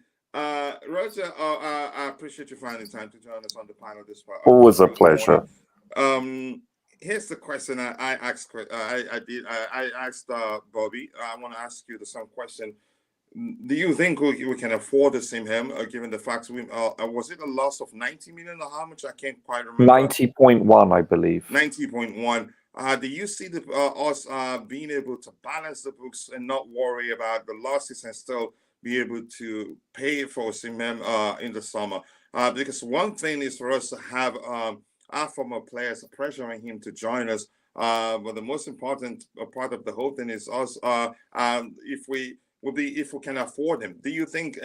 Roger, I appreciate you finding time to join us on the panel this part. Always a pleasure. Here's the question I asked. I asked Bobby. I want to ask you the same question. Do you think we can afford to see him, given the fact was it a loss of 90 million or how much? I can't quite remember. 90.1, I believe. 90.1. Do you see us being able to balance the books and not worry about the losses and still be able to pay for Osimhen in the summer? Because one thing is for us to have our former players pressuring him to join us, but the most important part of the whole thing is us if we can afford him. Do you think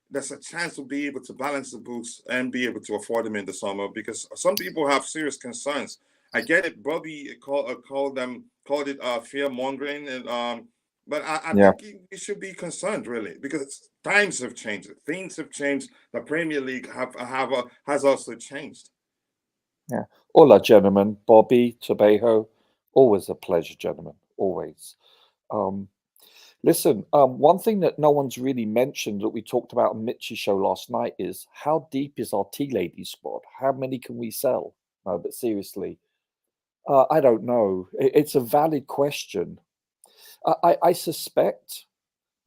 there's a chance we'll be able to balance the books and be able to afford him in the summer? Because some people have serious concerns. I get it. Bobby called it fear mongering, and but I think we should be concerned really, because times have changed, things have changed. The Premier League has also changed. Yeah. Hola, gentlemen. Bobby, Tebago, always a pleasure, gentlemen. Always. Listen, one thing that no one's really mentioned that we talked about on Mitch's show last night is how deep is our tea lady squad? How many can we sell? No, but seriously, I don't know. It's a valid question. I suspect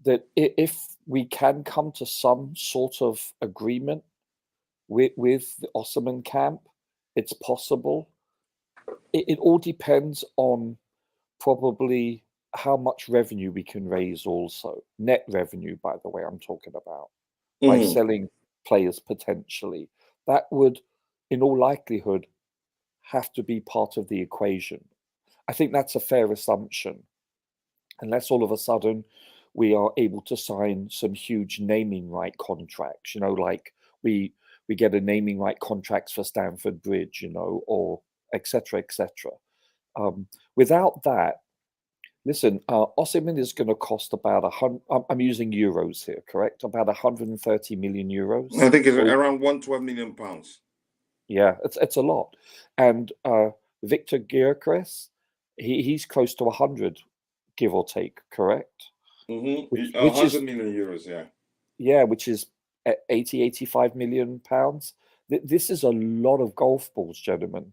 that if we can come to some sort of agreement with the Osimhen camp, it's possible. It all depends on probably how much revenue we can raise also. Net revenue, by the way, I'm talking about. By selling players potentially. That would, in all likelihood, have to be part of the equation. I think that's a fair assumption. Unless all of a sudden we are able to sign some huge naming right contracts, like we get a naming right contracts for Stamford Bridge, or etc. Without that, listen, Osimhen is going to cost about I'm using euros here, correct? About 130 million euros. I think it's around 112 million pounds. Yeah, it's a lot. And Victor Gyökeres, he's close to 100, give or take, correct? Which 100 million euros, yeah. Yeah, which is 85 million pounds. This is a lot of golf balls, gentlemen.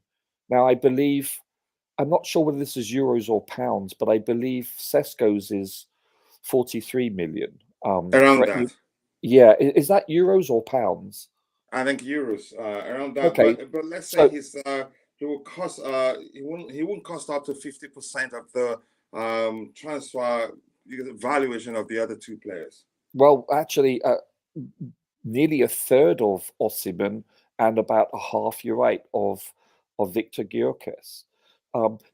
Now, I believe, I'm not sure whether this is euros or pounds, but I believe Sesko's is 43 million. Around that. Yeah, is that euros or pounds? I think euros, around that. Okay. But let's say he will cost he won't cost up to 50% of the transfer valuation of the other two players. Well, actually, nearly a third of Osimhen and about a half, you're right, of Victor Gyökeres.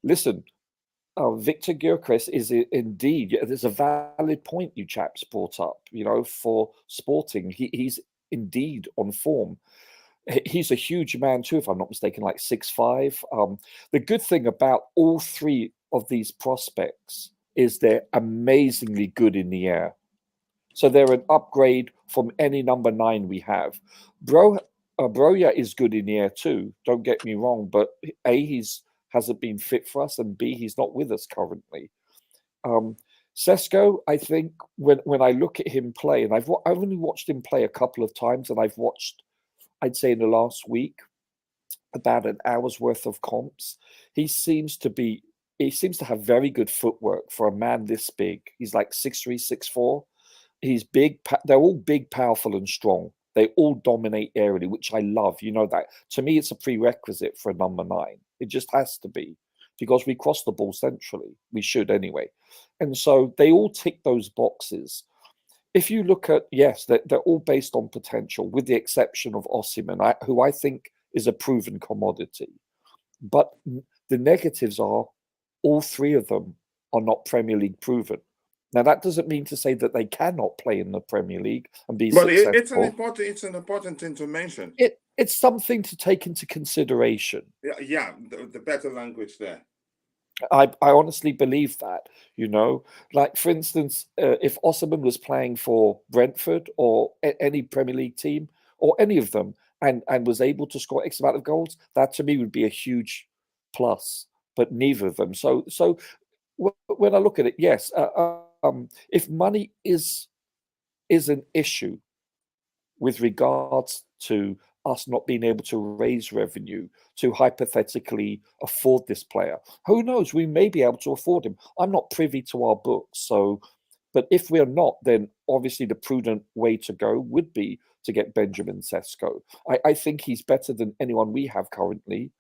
Listen, Victor Gyökeres is indeed, there's a valid point you chaps brought up, for Sporting. He's indeed on form. He's a huge man too, if I'm not mistaken, like 6'5". The good thing about all three of these prospects is they're amazingly good in the air. So they're an upgrade from any number 9 we have. Broja is good in the air too, don't get me wrong, but A, he hasn't been fit for us, and B, he's not with us currently. Sesko, I think when I look at him play, and I've only watched him play a couple of times, and I've watched, I'd say in the last week, about an hour's worth of comps. He seems to have very good footwork for a man this big. He's like 6'3", 6'4". He's big. They're all big, powerful, and strong. They all dominate aerially, which I love. That to me, it's a prerequisite for a number 9. It just has to be, because we cross the ball centrally. We should anyway. And so they all tick those boxes. If you look at, yes, they're all based on potential, with the exception of Osimhen, who I think is a proven commodity. But the negatives are all three of them are not Premier League proven. Now, that doesn't mean to say that they cannot play in the Premier League and be successful. But it's an important thing to mention. It's something to take into consideration. Yeah, the better language there. I honestly believe that, like for instance, if Osimhen was playing for Brentford or any Premier League team or any of them and was able to score X amount of goals, that to me would be a huge plus, but neither of them. So when I look at it, yes, if money is an issue with regards to us not being able to raise revenue to hypothetically afford this player. Who knows? We may be able to afford him. I'm not privy to our books. So, but if we're not, then obviously the prudent way to go would be to get Benjamin Sesko. I think he's better than anyone we have currently.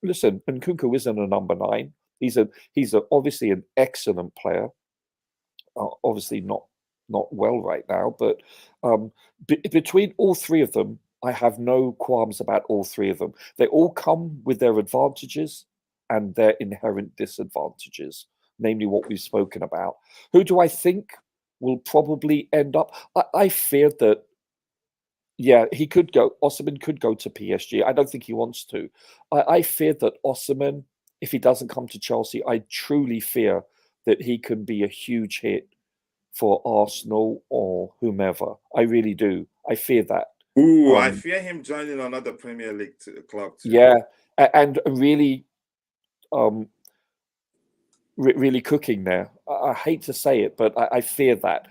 Listen, Nkunku isn't a number 9. He's obviously an excellent player. Obviously not well right now, but between all three of them, I have no qualms about all three of them. They all come with their advantages and their inherent disadvantages, namely what we've spoken about. Who do I think will probably end up? I fear that, yeah, Osimhen could go to PSG. I don't think he wants to. I fear that Osimhen, if he doesn't come to Chelsea, I truly fear that he can be a huge hit for Arsenal or whomever. I really do. I fear that. Ooh, I fear him joining another Premier League club too. Yeah, and really, really cooking there. I hate to say it, but I fear that.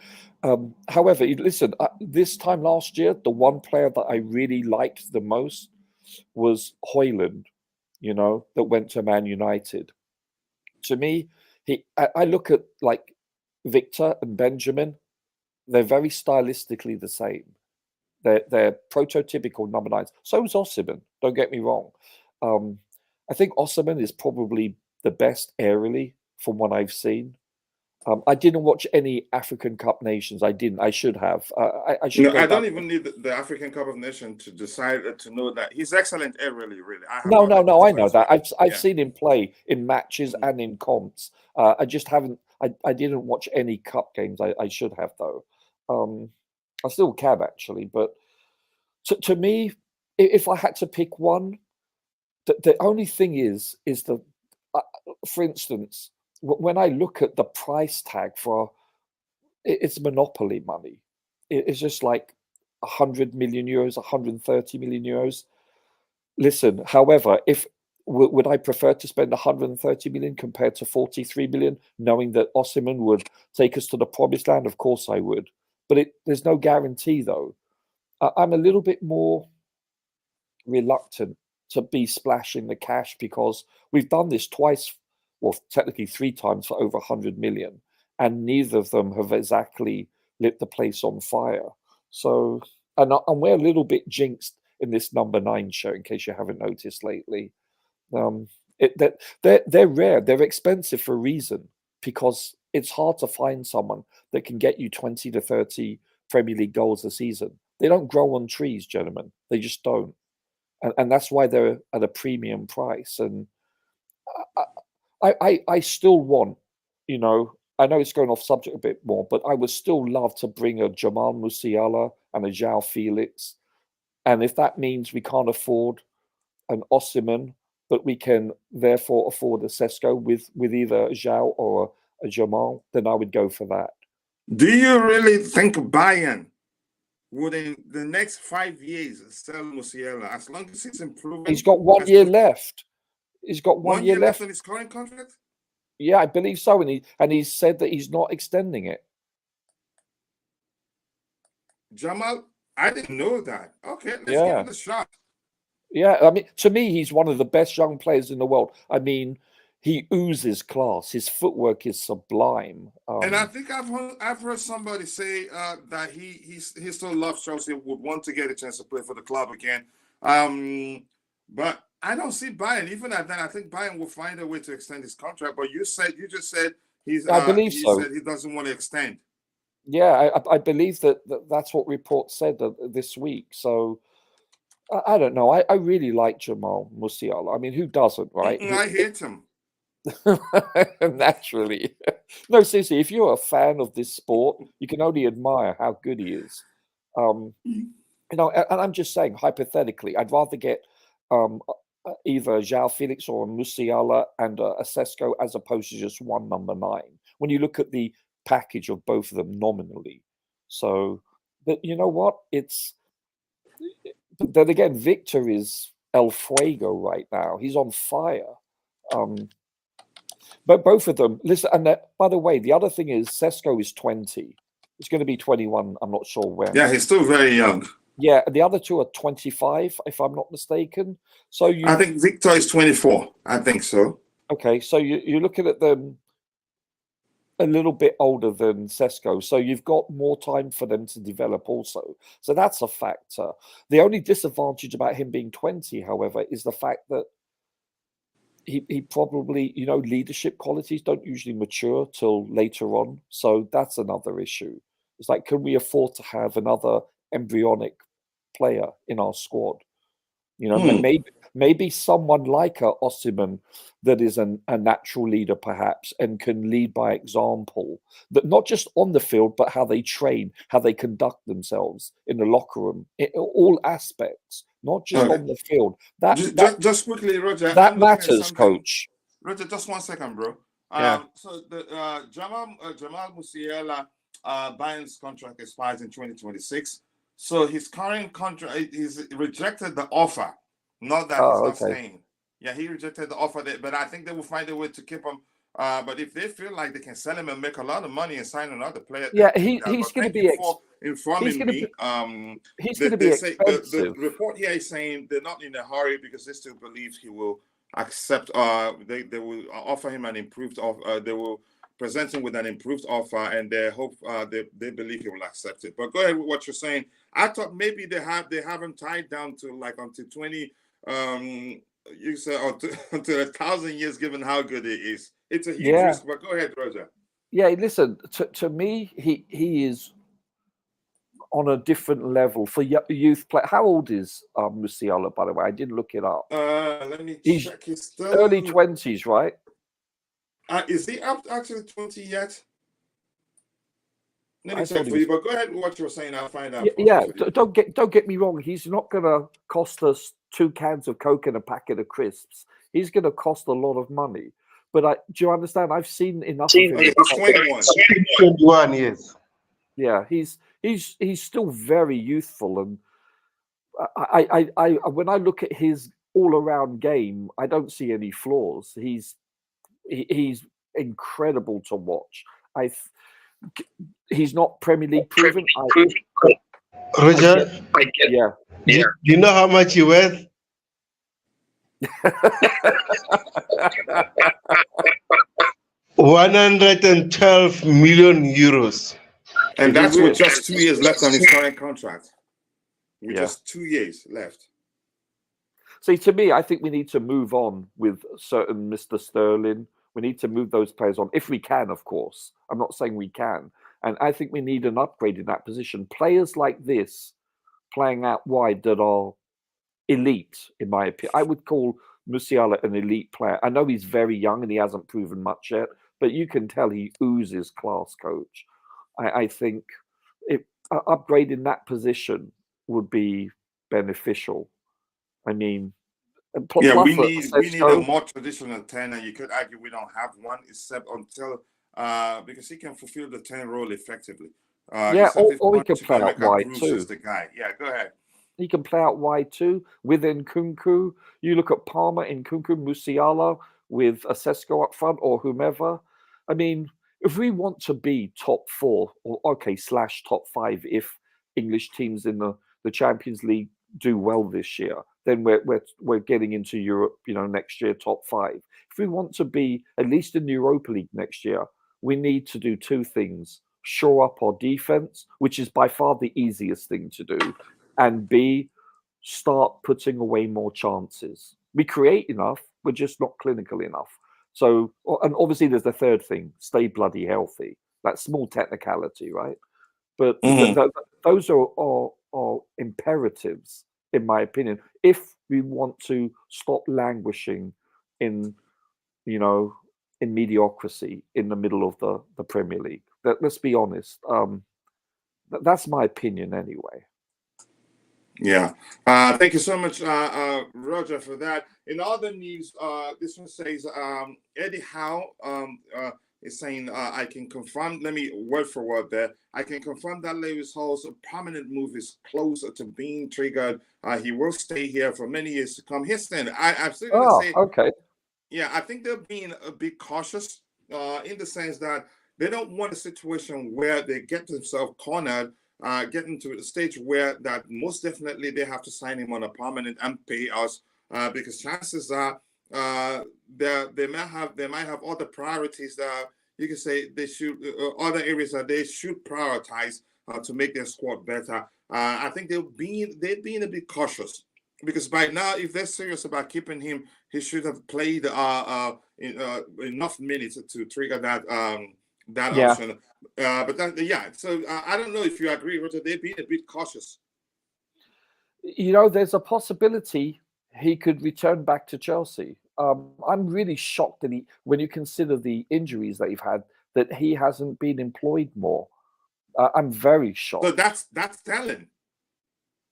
However, listen, this time last year, the one player that I really liked the most was Højlund, that went to Man United. To me, I look at like Victor and Benjamin, they're very stylistically the same. They're prototypical number 9s. So is Osimhen, don't get me wrong. I think Osimhen is probably the best aerially from what I've seen. I didn't watch any African Cup Nations. I didn't. I should have. I should. No, I don't even need the African Cup of Nations to decide to know that he's excellent aerially. Really, no. I know that. I've seen him play in matches and in comps. I just haven't. I didn't watch any cup games. I should have though. I still can actually, but to me, if I had to pick one, the only thing is the, for instance, when I look at the price tag for it's monopoly money. It's just like 100 million euros, 130 million euros. Listen, however, would I prefer to spend 130 million compared to 43 million, knowing that Osimhen would take us to the promised land? Of course I would. But there's no guarantee, though. I'm a little bit more reluctant to be splashing the cash because we've done this twice, well, technically 3 times for over 100 million, and neither of them have exactly lit the place on fire. So, and we're a little bit jinxed in this number 9 show, in case you haven't noticed lately. They're rare. They're expensive for a reason, because it's hard to find someone that can get you 20 to 30 Premier League goals a season. They don't grow on trees, gentlemen. They just don't. And that's why they're at a premium price. And I still want, I know it's going off subject a bit more, but I would still love to bring a Jamal Musiala and a João Felix. And if that means we can't afford an Osimhen, but we can therefore afford a Sesko with either a João or a Jamal, then I would go for that. Do you really think Bayern would in the next 5 years sell Musiala as long as he's improving? He's got 1 year left. He's got 1 year left on his current contract? Yeah, I believe so. And he said that he's not extending it. Jamal, I didn't know that. Okay, let's give it a shot. Yeah, I mean, to me, he's one of the best young players in the world. I mean, he oozes class. His footwork is sublime. And I think I've heard somebody say that he still loves Chelsea, would want to get a chance to play for the club again. But I don't see Bayern. Even at that, I think Bayern will find a way to extend his contract. But you just said he's. I believe so. Said he doesn't want to extend. Yeah, I believe that's what reports said this week. So I don't know. I really like Jamal Musiala. I mean, who doesn't, right? I hate him. Naturally. No, seriously, if you're a fan of this sport, you can only admire how good he is. And I'm just saying, hypothetically, I'd rather get either João Felix or a Musiala and a Sesko, as opposed to just one number 9. When you look at the package of both of them nominally, so but you know what? But then again, Victor is El Fuego right now. He's on fire. But both of them, listen, and by the way, the other thing is Sesko is 20. He's going to be 21. I'm not sure when. Yeah, he's still very young. Yeah, the other two are 25, if I'm not mistaken. So I think Victor is 24. I think so. Okay, so you're looking at them a little bit older than Sesko, so you've got more time for them to develop also. So that's a factor. The only disadvantage about him being 20, however, is the fact that he probably, leadership qualities don't usually mature till later on. So that's another issue. It's like, can we afford to have another embryonic player in our squad? Maybe someone like a Osimhen that is a natural leader, perhaps, and can lead by example. That not just on the field, but how they train, how they conduct themselves in the locker room, in all aspects, not just on the field. Just quickly, Roger. That matters, Coach. Roger, just 1 second, bro. Yeah. So the Jamal Musiala Bayern's contract expires in 2026. So his current contract, he's rejected the offer. Not that he's not staying. Yeah, he rejected the offer, but I think they will find a way to keep him. But if they feel like they can sell him and make a lot of money and sign another player, he's going to be informing me. He's going to be expensive. The report here is saying they're not in a hurry because they still believe he will accept. They will offer him an improved offer. They will present him with an improved offer, and they hope they believe he will accept it. But go ahead with what you're saying. I thought maybe they have him tied down to like until 20. You said until 1,000 years, given how good he is. It's a huge risk. But go ahead, Roger. Yeah, listen. To me, he is on a different level for youth play. How old is Musiala, by the way? I didn't look it up. Let me check. He's still early 20s, right? Is he up actually 20 yet? Let me check for you, but go ahead with what you're saying. I'll find out. Yeah, don't get me wrong. He's not going to cost us 2 cans of Coke and a packet of crisps. He's going to cost a lot of money. But do you understand? I've seen enough of him. He's 21. 21 years. Yeah, he's still very youthful, and I when I look at his all-around game, I don't see any flaws. He's incredible to watch. He's not Premier League proven. Roger, yeah. Do you know how much he worth? €112 million. And that's with just 2 years left on his current contract. With just 2 years left. See, to me, I think we need to move on with certain Mr. Sterling. We need to move those players on, if we can, of course. I'm not saying we can. And I think we need an upgrade in that position. Players like this, playing out wide, that are elite, in my opinion. I would call Musiala an elite player. I know he's very young and he hasn't proven much yet, but you can tell he oozes class, Coach. I think upgrading that position would be beneficial. I mean, we need a more traditional 10, and you could argue we don't have one, except until because he can fulfill the 10 role effectively. Or he can play out wide too. The guy. Yeah, go ahead. He can play out wide too with Nkunku. You look at Palmer, Nkunku, Musiala with a Sesko up front or whomever. I mean, if we want to be top 4 or / top 5, if English teams in the Champions League do well this year, then we're getting into Europe, next year, top 5. If we want to be at least in the Europa League next year, we need to do 2 things: shore up our defense, which is by far the easiest thing to do, and B, start putting away more chances. We create enough, we're just not clinical enough. So, and obviously there's the third thing: stay bloody healthy. That small technicality, right? But those are imperatives, in my opinion, if we want to stop languishing in mediocrity in the middle of the Premier League. Let's be honest. That's my opinion anyway. Yeah. Thank you so much, Roger, for that. In other news, this one says Eddie Howe is saying, I can confirm, let me word for word there. I can confirm that Lewis Hall's permanent move is closer to being triggered. He will stay here for many years to come. Houston, I'm still going to Oh, say, okay. yeah, I think they're being a bit cautious in the sense that they don't want a situation where they get themselves cornered, getting to the stage where that most definitely they have to sign him on a permanent and pay us because chances are they might have other priorities that you can say they should other areas that they should prioritize to make their squad better. I think they're being a bit cautious because by now, if they're serious about keeping him, he should have played enough minutes to trigger that Yeah. option. But that, yeah, so I don't know if you agree, Roger. They've been a bit cautious. You know, there's a possibility he could return back to Chelsea. I'm really shocked that when you consider the injuries that he's had, that he hasn't been employed more. I'm very shocked. So that's telling.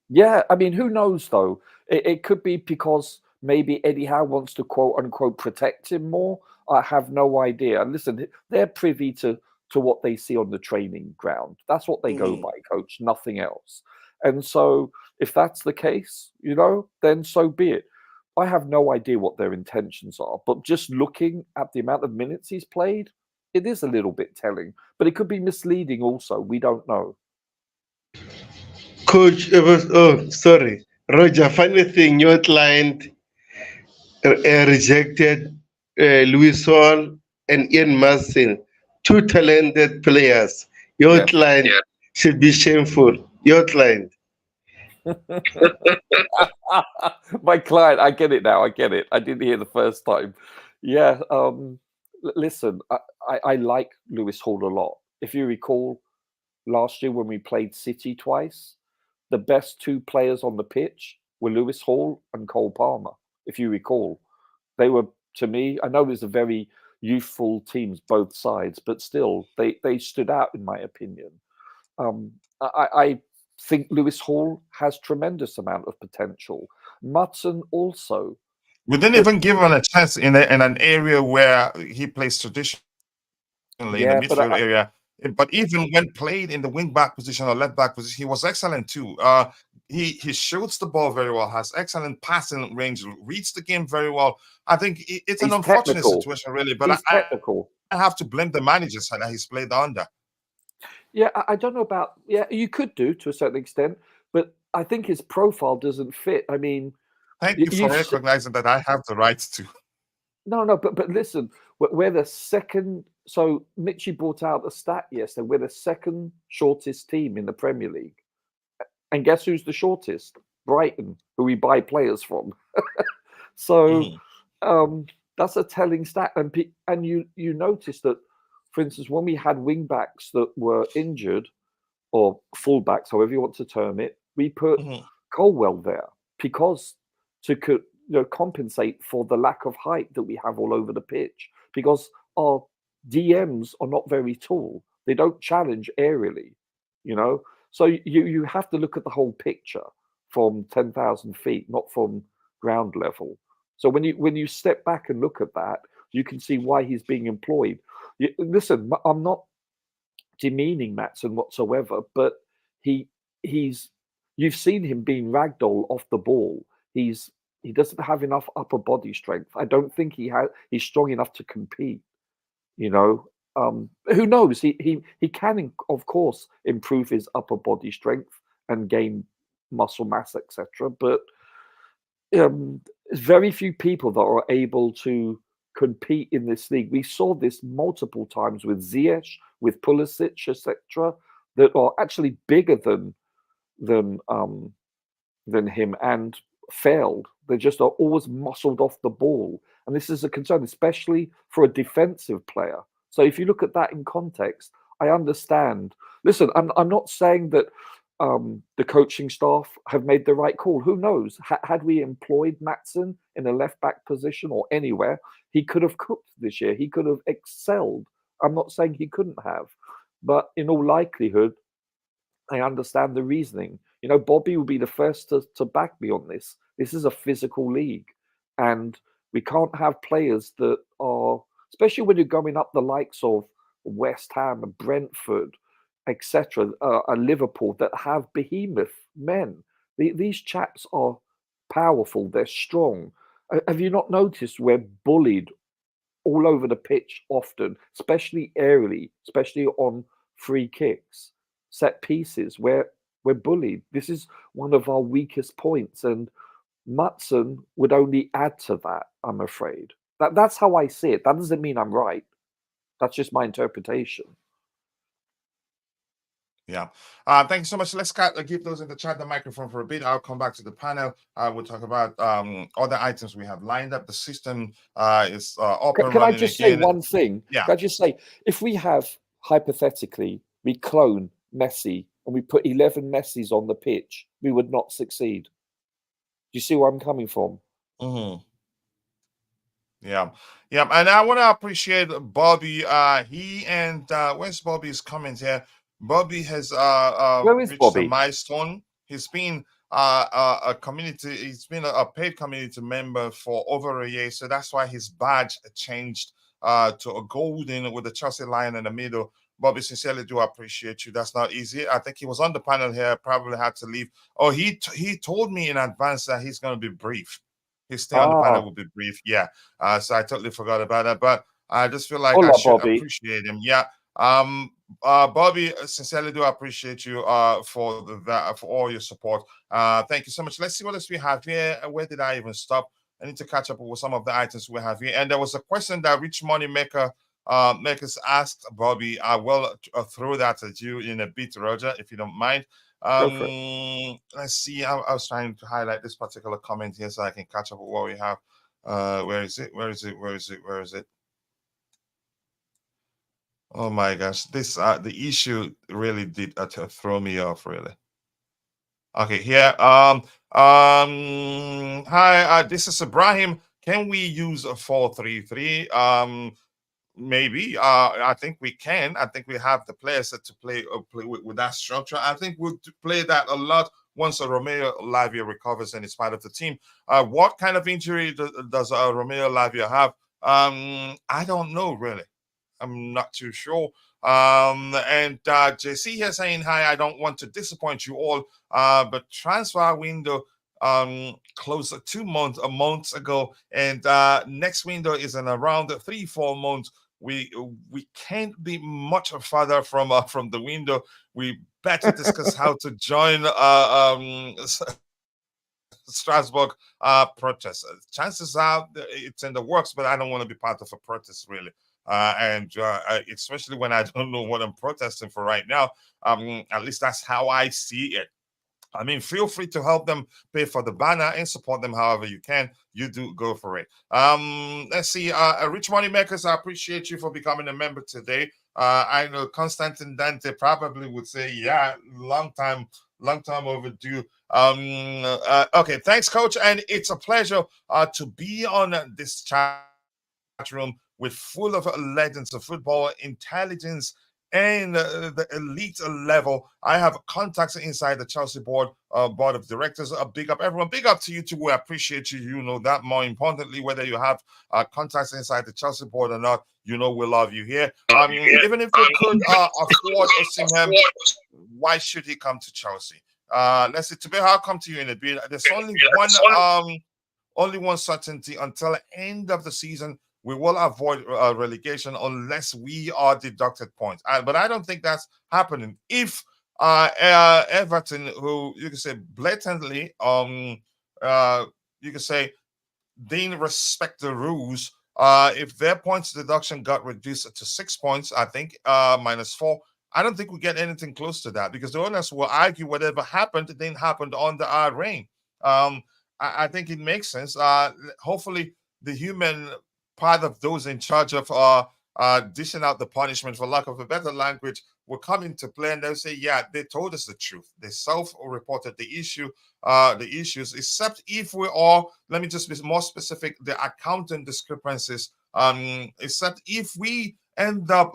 Yeah, I mean, who knows though? It could be because maybe Eddie Howe wants to quote unquote protect him more. I have no idea. And listen, they're privy to what they see on the training ground. That's what they go by, coach, nothing else. And so if that's the case, you know, then so be it. I have no idea what their intentions are, but just looking at the amount of minutes he's played, it is a little bit telling, but it could be misleading also. We don't know. Coach, sorry, Roger. Funny thing, your client rejected Louis Hall and Ian Martin, two talented players. Your client should be shameful. Your client. My client, I get it now. I get it. I didn't hear the first time. Yeah. Listen, I like Lewis Hall a lot. If you recall, last year when we played City twice, the best two players on the pitch were Lewis Hall and Cole Palmer. If you recall, they were, to me, I know it was a very youthful teams, both sides, but still, they stood out in my opinion. I think Lewis Hall has tremendous amount of potential. Mutton also. We didn't even give him a chance in an area where he plays traditionally in the midfield area. But even when played in the wing back position or left back position, he was excellent too. He shoots the ball very well, has excellent passing range, reads the game very well. I think it's an unfortunate situation, really. But I have to blame the managers that he's played under. Yeah, I don't know about. Yeah, you could do to a certain extent, but I think his profile doesn't fit. I mean, thank you for recognizing that I have the right to. No, but listen, we're the second. So Mitchie brought out a stat yesterday. We're the second shortest team in the Premier League, and guess who's the shortest? Brighton, who we buy players from. So that's a telling stat, and you notice that, for instance, when we had wing backs that were injured, or fullbacks, however you want to term it, we put Colwell there because to compensate for the lack of height that we have all over the pitch, because our DMs are not very tall. They don't challenge aerially, you know. So you have to look at the whole picture from 10,000 feet, not from ground level. So when you step back and look at that, you can see why he's being employed. Listen, I'm not demeaning Matson whatsoever, but you've seen him being ragdoll off the ball. He doesn't have enough upper body strength. I don't think he's strong enough to compete. You know, who knows? He can, of course, improve his upper body strength and gain muscle mass, etc. But there's very few people that are able to compete in this league. We saw this multiple times with Ziyech, with Pulisic, etc., that are actually bigger than him and failed. They just are always muscled off the ball, and this is a concern, especially for a defensive player. So if you look at that in context, I understand. Listen, I'm not saying that the coaching staff have made the right call. Who knows? Had we employed Matson in a left back position or anywhere, he could have cooked this year. He could have excelled. I'm not saying he couldn't have, but in all likelihood, I understand the reasoning. You know, Bobby will be the first to back me on this. This is a physical league, and we can't have players that are, especially when you're going up the likes of West Ham and Brentford, etc., and Liverpool, that have behemoth men. These chaps are powerful. They're strong. Have you not noticed we're bullied all over the pitch often, especially aerially, especially on free kicks, set pieces, where we're bullied? This is one of our weakest points, and Mutson would only add to that, I'm afraid. That's how I see it. That doesn't mean I'm right. That's just my interpretation. Yeah. Thank you so much. Let's give those in the chat the microphone for a bit. I'll come back to the panel. We'll talk about other items we have lined up. The system is up and Can I running just again. say one thing? Yeah. Can I just say, if we have, hypothetically, we clone Messi and we put 11 Messis on the pitch, we would not succeed. Do you see where I'm coming from? Mm-hmm. Yeah. Yeah. And I want to appreciate Bobby. He and where's Bobby's comment here? Bobby has Where is reached Bobby? a milestone. He's been a community, he's been a paid community member for over a year. So that's why his badge changed to a golden with the Chelsea lion in the middle. Bobby, sincerely do appreciate you. That's not easy. I think he was on the panel here, probably had to leave. Oh, he told me in advance that he's going to be brief. His stay on the panel will be brief. Yeah. So I totally forgot about that. But I just feel like I should appreciate him. Yeah. Bobby, sincerely do appreciate you for that, for all your support. Thank you so much. Let's see what else we have here. Where did I even stop? I need to catch up with some of the items we have here. And there was a question that Rich Money Maker makers asked Bobby. I will throw that at you in a bit, Roger, if you don't mind. Let's see. I was trying to highlight this particular comment here so I can catch up with what we have. Where is it? Where is it? Where is it? Where is it? Oh my gosh, this the issue really did throw me off, really. Okay, here. Hi, this is Ibrahim. Can we use a 4-3-3? Maybe. I think we can. I think we have the players to play with that structure. I think we'll play that a lot once Romeo Lavia recovers and is part of the team. What kind of injury does Romeo Lavia have? I don't know, really. I'm not too sure. And JC here saying, hi, I don't want to disappoint you all, but transfer window closed 2 months ago, and next window is in around 3-4 months. We can't be much further from the window. We better discuss how to join Strasbourg protest. Chances are it's in the works, but I don't want to be part of a protest, really. And especially when I don't know what I'm protesting for right now. At least that's how I see it. I mean, feel free to help them pay for the banner and support them however you can. You do go for it. Let's see. Rich Money Makers, I appreciate you for becoming a member today. I know Constantine Dante probably would say, yeah, long time overdue. Okay, thanks, Coach. And it's a pleasure to be on this chat room with full of legends of football, intelligence, and the elite level. I have contacts inside the Chelsea board of directors. Big up everyone. Big up to you too. We appreciate you. You know that. More importantly, whether you have contacts inside the Chelsea board or not, you know we love you here. Even if we could afford Osimhen, why should he come to Chelsea? Let's see. Today, I'll come to you in a bit. There's only one certainty until the end of the season. We will avoid relegation unless we are deducted points. But I don't think that's happening. If Everton, who you can say blatantly, you can say didn't respect the rules, if their points deduction got reduced to 6 points, I think -4, I don't think we get anything close to that, because the owners will argue whatever happened didn't happen under our reign. I think it makes sense. Hopefully, the human part of those in charge of dishing out the punishment, for lack of a better language, will come into play, and they'll say, yeah, they told us the truth. They self-reported the issues, except if we are, let me just be more specific, the accounting discrepancies, except if we end up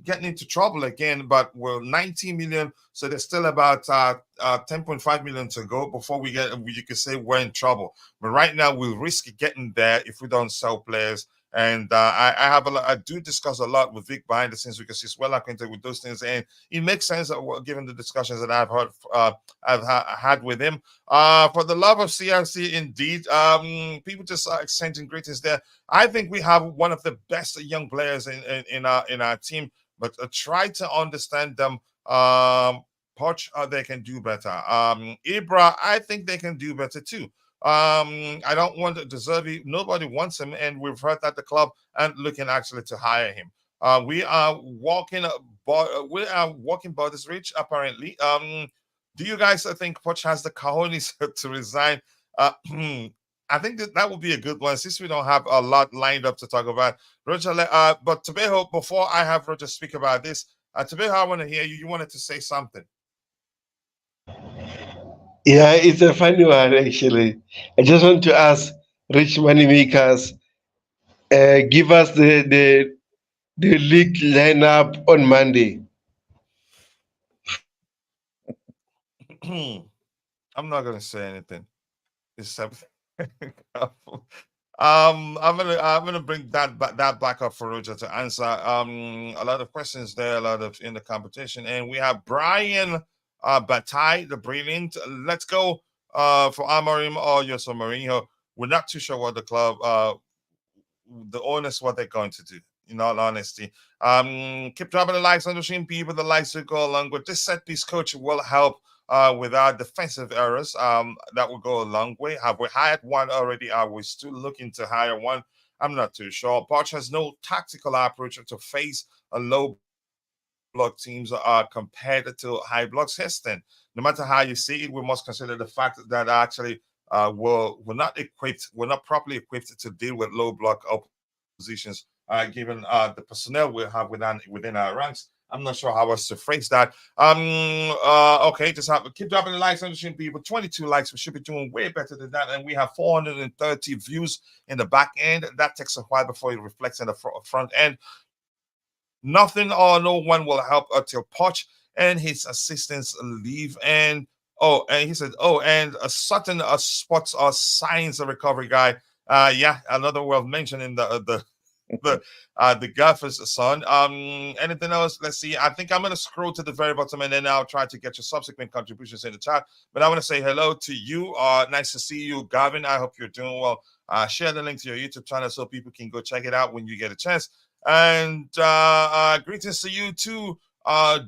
getting into trouble again. But we're 19 million, so there's still about 10.5 million to go before you could say we're in trouble. But right now we'll risk getting there if we don't sell players. And I do discuss a lot with Vic behind the scenes because he's well acquainted with those things, and it makes sense given the discussions that I've heard, had with him. For the love of CRC, indeed, people just are exchanging greetings there. I think we have one of the best young players in our team, but try to understand them. Poch, they can do better. Ibra, I think they can do better too. I don't want to deserve it. Nobody wants him, and we've heard that the club and looking actually to hire him. We are walking borders reach apparently. Do you guys think Poch has the cojones to resign? I think that would be a good one since we don't have a lot lined up to talk about. Roger, but Tobago, before I have Roger speak about this, Tobago, I want to hear you. You wanted to say something. Yeah, it's a funny one actually. I just want to ask Rich Moneymakers, give us the league lineup on Monday. I'm not gonna say anything except I'm gonna bring that back up for Roger to answer. A lot of questions there, a lot of in the competition, and we have Brian Batai, the brilliant. Let's go for Amorim or Jose Mourinho. We're not too sure what the club, the owners, what they're going to do. In all honesty, keep dropping the likes on the stream, people. The likes will go along with this set piece. Coach will help with our defensive errors. That will go a long way. Have we hired one already? Are we still looking to hire one? I'm not too sure. Poch has no tactical approach to face a low block teams compared to high blocks. Heston, no matter how you see it, we must consider the fact that actually we're not equipped, we're not properly equipped to deal with low block positions, given the personnel we have within our ranks. I'm not sure how else to phrase that. Okay, just keep dropping the likes on the stream, people. 22 likes. We should be doing way better than that. And we have 430 views in the back end. That takes a while before it reflects in the front end. Nothing or no one will help until Poch and his assistants leave. And he said, and a certain spots or signs of recovery guy. Yeah, another worth mentioning the gaffer's son. Anything else? Let's see. I think I'm gonna scroll to the very bottom and then I'll try to get your subsequent contributions in the chat. But I want to say hello to you. Nice to see you, Gavin. I hope you're doing well. Share the link to your YouTube channel so people can go check it out when you get a chance. And greetings to you too,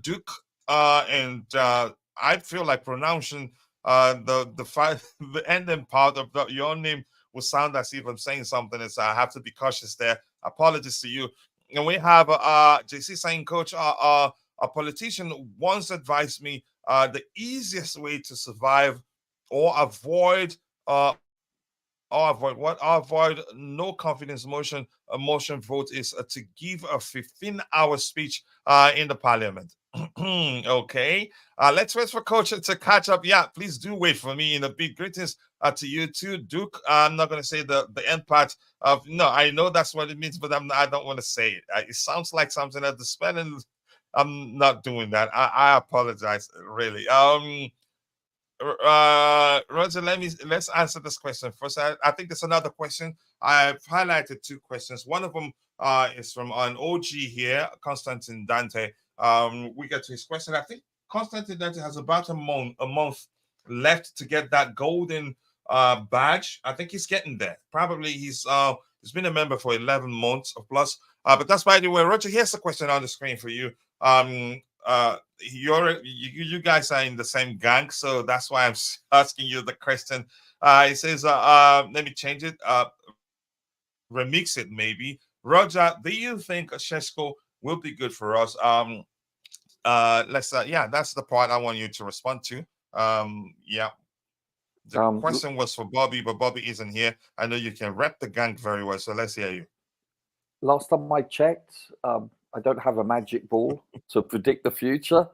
Duke. And I feel like pronouncing the ending part of your name will sound as if I'm saying something, and so I have to be cautious there. Apologies to you. And we have JC saying, Coach, a politician once advised me the easiest way to survive or avoid avoid no confidence motion vote is to give a 15-hour speech in the parliament. Okay, let's wait for Coach to catch up. Yeah, please do wait for me in a big greetings to you too, Duke. I'm not going to say the end part of no. I know that's what it means, but I don't want to say it. It sounds like something at the spelling. I'm not doing that. I apologize, really. Roger, let's answer this question first. I think there's another question. I've highlighted two questions. One of them is from an OG here, Constantine Dante. We get to his question. I think Constantine Dante has about a month left to get that golden badge. I think he's getting there. Probably he's been a member for 11 months or plus. But that's by the way, Roger. Here's the question on the screen for you. You guys are in the same gang, so that's why I'm asking you the question. It says, let me change it, remix it maybe. Roger, do you think Shesko will be good for us? Let's yeah, that's the part I want you to respond to. Yeah. The question was for Bobby, but Bobby isn't here. I know you can rep the gang very well, so let's hear you. Last time I checked, I don't have a magic ball to predict the future,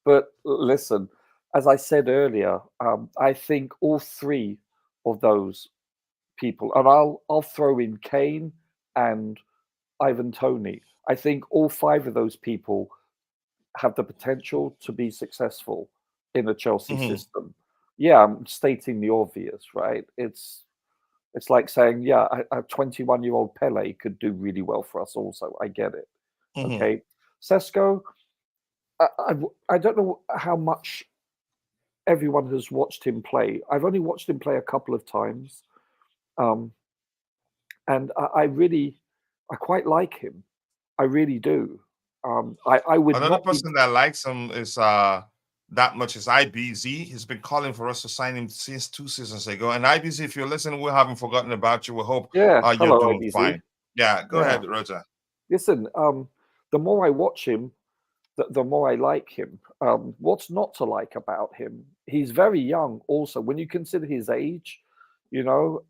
but listen, as I said earlier, I think all three of those people, and I'll throw in Kane and Ivan Toney. I think all 5 of those people have the potential to be successful in a Chelsea system. Yeah, I'm stating the obvious, right? It's like saying, yeah, a 21-year-old Pele could do really well for us also. I get it. Okay. Sesko, I don't know how much everyone has watched him play. I've only watched him play a couple of times. And I quite like him. I really do. I would Another not be. person that likes him is that much is IBZ. He's been calling for us to sign him since 2 seasons ago. And IBZ, if you're listening, we haven't forgotten about you. We hope Yeah, you're hello, doing IBZ. fine. Yeah, go Yeah. ahead, Roger. Listen, the more I watch him, the more I like him. What's not to like about him? He's very young also. When you consider his age, you know,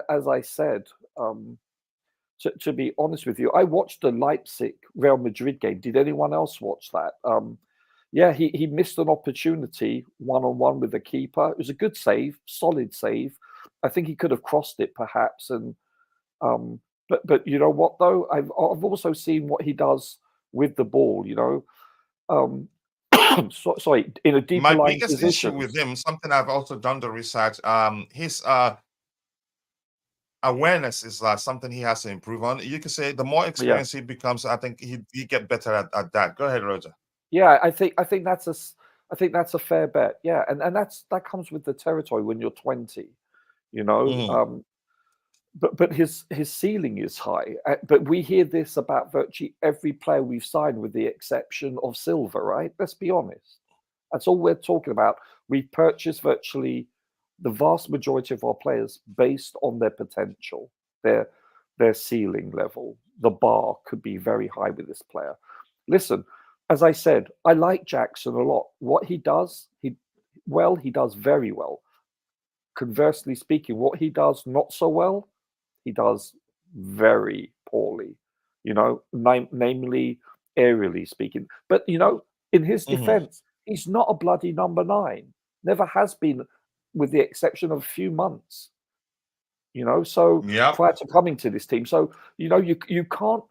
as I said, to be honest with you, I watched the Leipzig Real Madrid game. Did anyone else watch that? Yeah, he missed an opportunity one-on-one with the keeper. It was a good save, solid save. I think he could have crossed it perhaps. And but you know what though? I've also seen what he does with the ball. You know, sorry, in a deeper My line biggest position. issue with him, something I've also done the research, his awareness is something he has to improve on. You can say the more experienced he becomes, I think he get better at that. Go ahead, Roger. Yeah, I think that's a fair bet. Yeah, and that comes with the territory when you're 20, you know. But his ceiling is high. But we hear this about virtually every player we've signed, with the exception of Silva, right? Let's be honest. That's all we're talking about. We've purchased virtually the vast majority of our players based on their potential, their ceiling level. The bar could be very high with this player. Listen, as I said, I like Jackson a lot. What he does, he does very well. Conversely speaking, what he does not so well, he does very poorly, you know, namely aerially speaking. But, you know, in his defense, he's not a bloody number 9. Never has been, with the exception of a few months, you know, so prior to coming to this team. So, you know, you can't,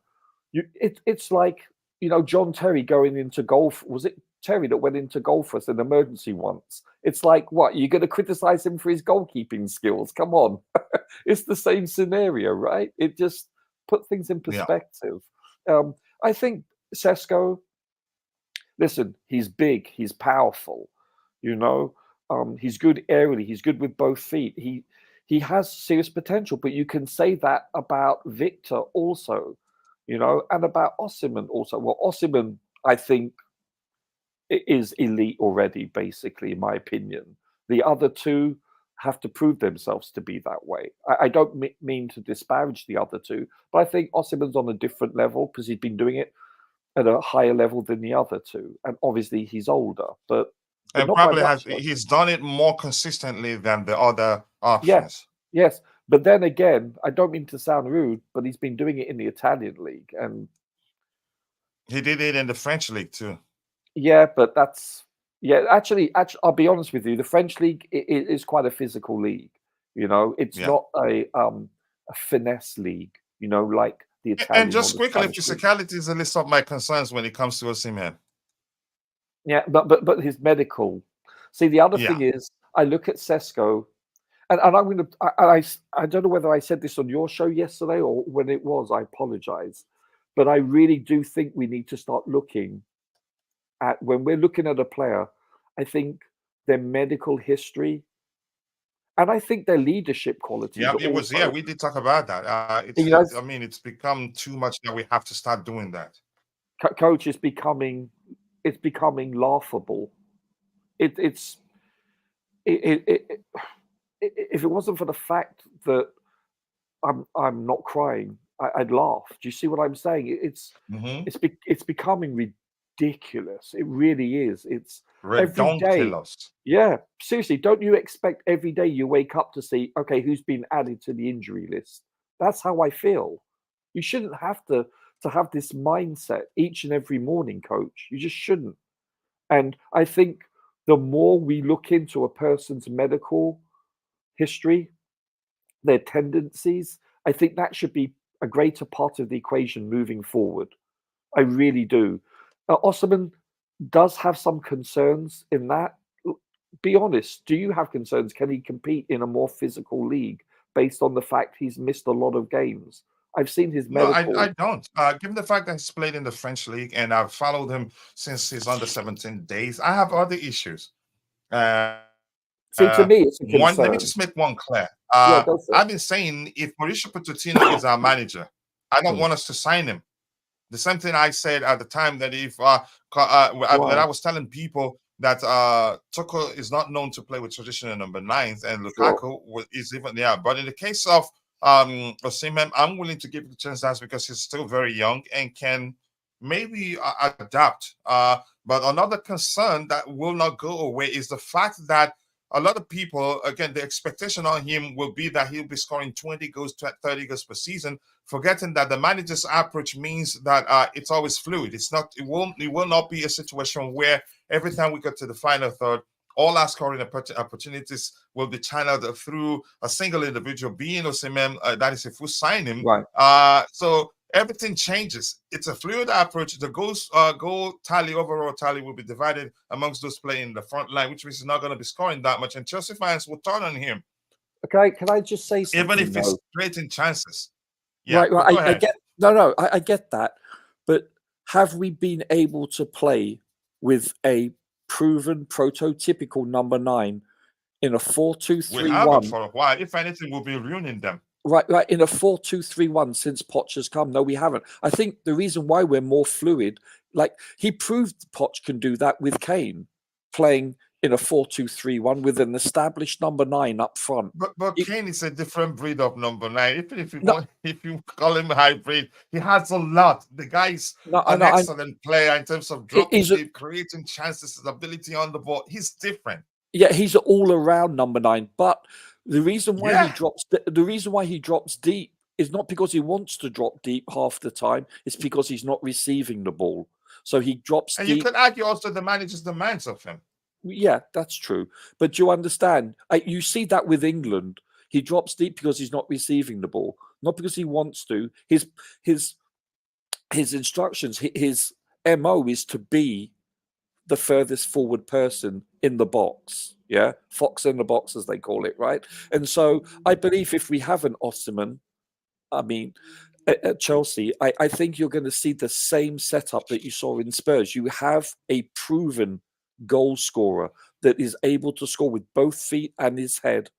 it's like, you know, John Terry going into golf. Was it Terry that went into golf for us in emergency once? It's like, what, you're going to criticize him for his goalkeeping skills? Come on. It's the same scenario, right? It just put things in perspective. I think Sesko, listen, he's big, he's powerful, you know, he's good aerially, he's good with both feet. He has serious potential, but you can say that about Victor also, you know, and about Osimhen also. Well, Osimhen, I think, is elite already, basically, in my opinion. The other two have to prove themselves to be that way. I don't mean to disparage the other two, but I think Osimhen's on a different level because he's been doing it at a higher level than the other two. And obviously he's older, but and not probably by much. He's done it more consistently than the other options. Yes. But then again, I don't mean to sound rude, but he's been doing it in the Italian league, and he did it in the French league too. Yeah, but that's actually, I'll be honest with you. The French league is quite a physical league. You know, it's not a finesse league. You know, like the Italian. And just quickly, physicality is a list of my concerns when it comes to Osimhen. Yeah, but his medical. See, the other thing is, I look at Sesko, and I'm going to. I don't know whether I said this on your show yesterday or when it was. I apologize, but I really do think we need to start looking at, when we're looking at a player, I think their medical history, and I think their leadership qualities. Yeah, it was. We did talk about that. I mean, it's become too much that we have to start doing that. Coach is becoming laughable. If it wasn't for the fact that I'm not crying, I'd laugh. Do you see what I'm saying? It's becoming ridiculous. It really is. It's every day. Yeah, seriously. Don't you expect every day you wake up to see, okay, who's been added to the injury list? That's how I feel. You shouldn't have to have this mindset each and every morning, coach. You just shouldn't. And I think the more we look into a person's medical history, their tendencies, I think that should be a greater part of the equation moving forward. I really do. Osimhen does have some concerns in that. Be honest, do you have concerns? Can he compete in a more physical league based on the fact he's missed a lot of games? I've seen his No, medical. I don't. Given the fact that he's played in the French league and I've followed him since his under 17 days, I have other issues. See, to me, it's a one. Let me concern. just make one clear. Yeah, go for it. I've been saying if Mauricio Pochettino is our manager, I don't want us to sign him. The same thing I said at the time that if that I was telling people that Tuchel is not known to play with traditional number 9s and Lukaku is even But in the case of Osimhen, I'm willing to give it a chance. That's because he's still very young and can maybe adapt. But another concern that will not go away is the fact that a lot of people, again, the expectation on him will be that he'll be scoring 20 goals, 30 goals per season, forgetting that the manager's approach means that it's always fluid. It will not be a situation where every time we get to the final third, all our scoring opportunities will be channeled through a single individual, being Osimhen. That is if we sign him. Right. So everything changes. It's a fluid approach. The goal tally, overall tally, will be divided amongst those playing in the front line, which means he's not going to be scoring that much. And Chelsea fans will turn on him. Okay, can I just say something? Even if it's creating chances. Yeah, right. I get I get that. But have we been able to play with a proven prototypical number 9 in a 4-2-3-1? We haven't for a while. If anything, we'll be ruining them. Right, in a 4-2-3-1 since Poch has come. No, we haven't. I think the reason why we're more fluid, like he proved Poch can do that with Kane, playing in a 4-2-3-1 with an established number 9 up front. But Kane is a different breed of number 9. Even if you call him hybrid, he has a lot. The guy's an excellent player in terms of dropping deep, creating chances, his ability on the ball. He's different. Yeah, he's an all-around number 9. But the reason why he drops deep is not because he wants to drop deep half the time. It's because he's not receiving the ball. So he drops deep. And you could argue also the manager's demands of him. Yeah, that's true. But you understand, you see that with England. He drops deep because he's not receiving the ball, not because he wants to. His instructions, his MO is to be the furthest forward person in the box. Yeah, fox in the box, as they call it, right? And so I believe if we have an Osimhen, at Chelsea, I think you're going to see the same setup that you saw in Spurs. You have a proven goal scorer that is able to score with both feet and his head,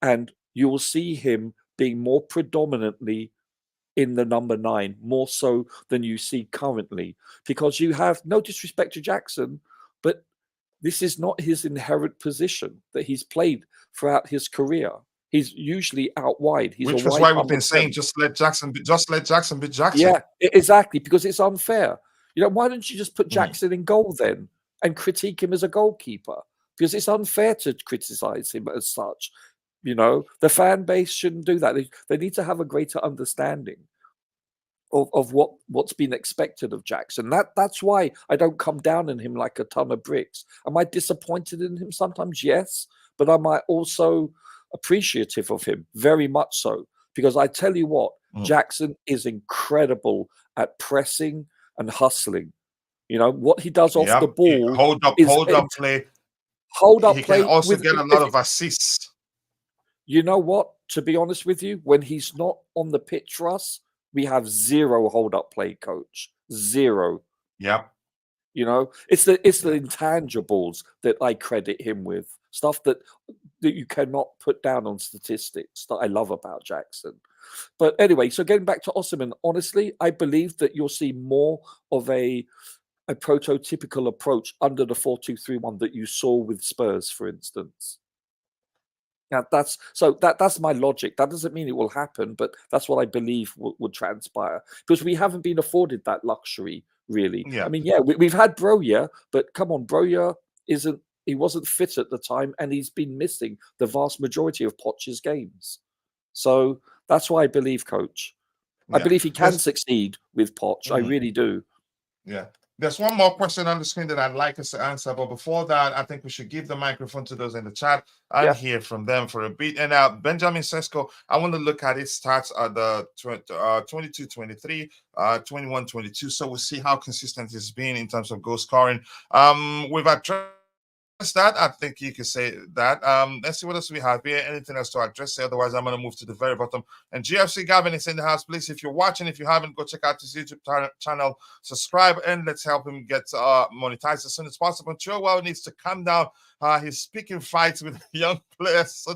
and you will see him being more predominantly in the number 9, more so than you see currently, because you have, no disrespect to Jackson, but this is not his inherent position that he's played throughout his career. He's usually out wide. Which is why we've been saying just let Jackson be Jackson. Yeah, exactly, because it's unfair. Why don't you just put Jackson in goal then and critique him as a goalkeeper? Because it's unfair to criticize him as such. The fan base shouldn't do that. They need to have a greater understanding of what's been expected of Jackson. That's why I don't come down on him like a ton of bricks. Am I disappointed in him sometimes? Yes, but am I also appreciative of him? Very much so, because I tell you what, Jackson is incredible at pressing and hustling. What he does off the ball, hold up play. He can also get a lot of assists. You know what? To be honest with you, when he's not on the pitch for us, we have zero hold-up play, coach. Zero. Yep. It's the intangibles that I credit him with. Stuff that you cannot put down on statistics that I love about Jackson. But anyway, so getting back to Osimhen, honestly, I believe that you'll see more of a prototypical approach under the 4-2-3-1 that you saw with Spurs, for instance. Now that's my logic. That doesn't mean it will happen, but that's what I believe would transpire, because we haven't been afforded that luxury, really. Yeah. We've had Broja, but come on, Broja wasn't fit at the time, and he's been missing the vast majority of Poch's games. So that's why I believe, coach. I believe he can succeed with Poch. I really do. Yeah. There's one more question on the screen that I'd like us to answer, but before that, I think we should give the microphone to those in the chat and hear from them for a bit. And Benjamin Sesko, I want to look at his stats at the 22-23, 21-22. So we'll see how consistent he's been in terms of goal scoring. We've addressed that. I think you could say that. Let's see what else we have here. Anything else to address? Otherwise, I'm going to move to the very bottom. And GFC Gavin is in the house. Please, if you're watching, if you haven't, go check out his YouTube channel, subscribe, and let's help him get monetized as soon as possible. Chilwell needs to calm down. He's picking fights with young players.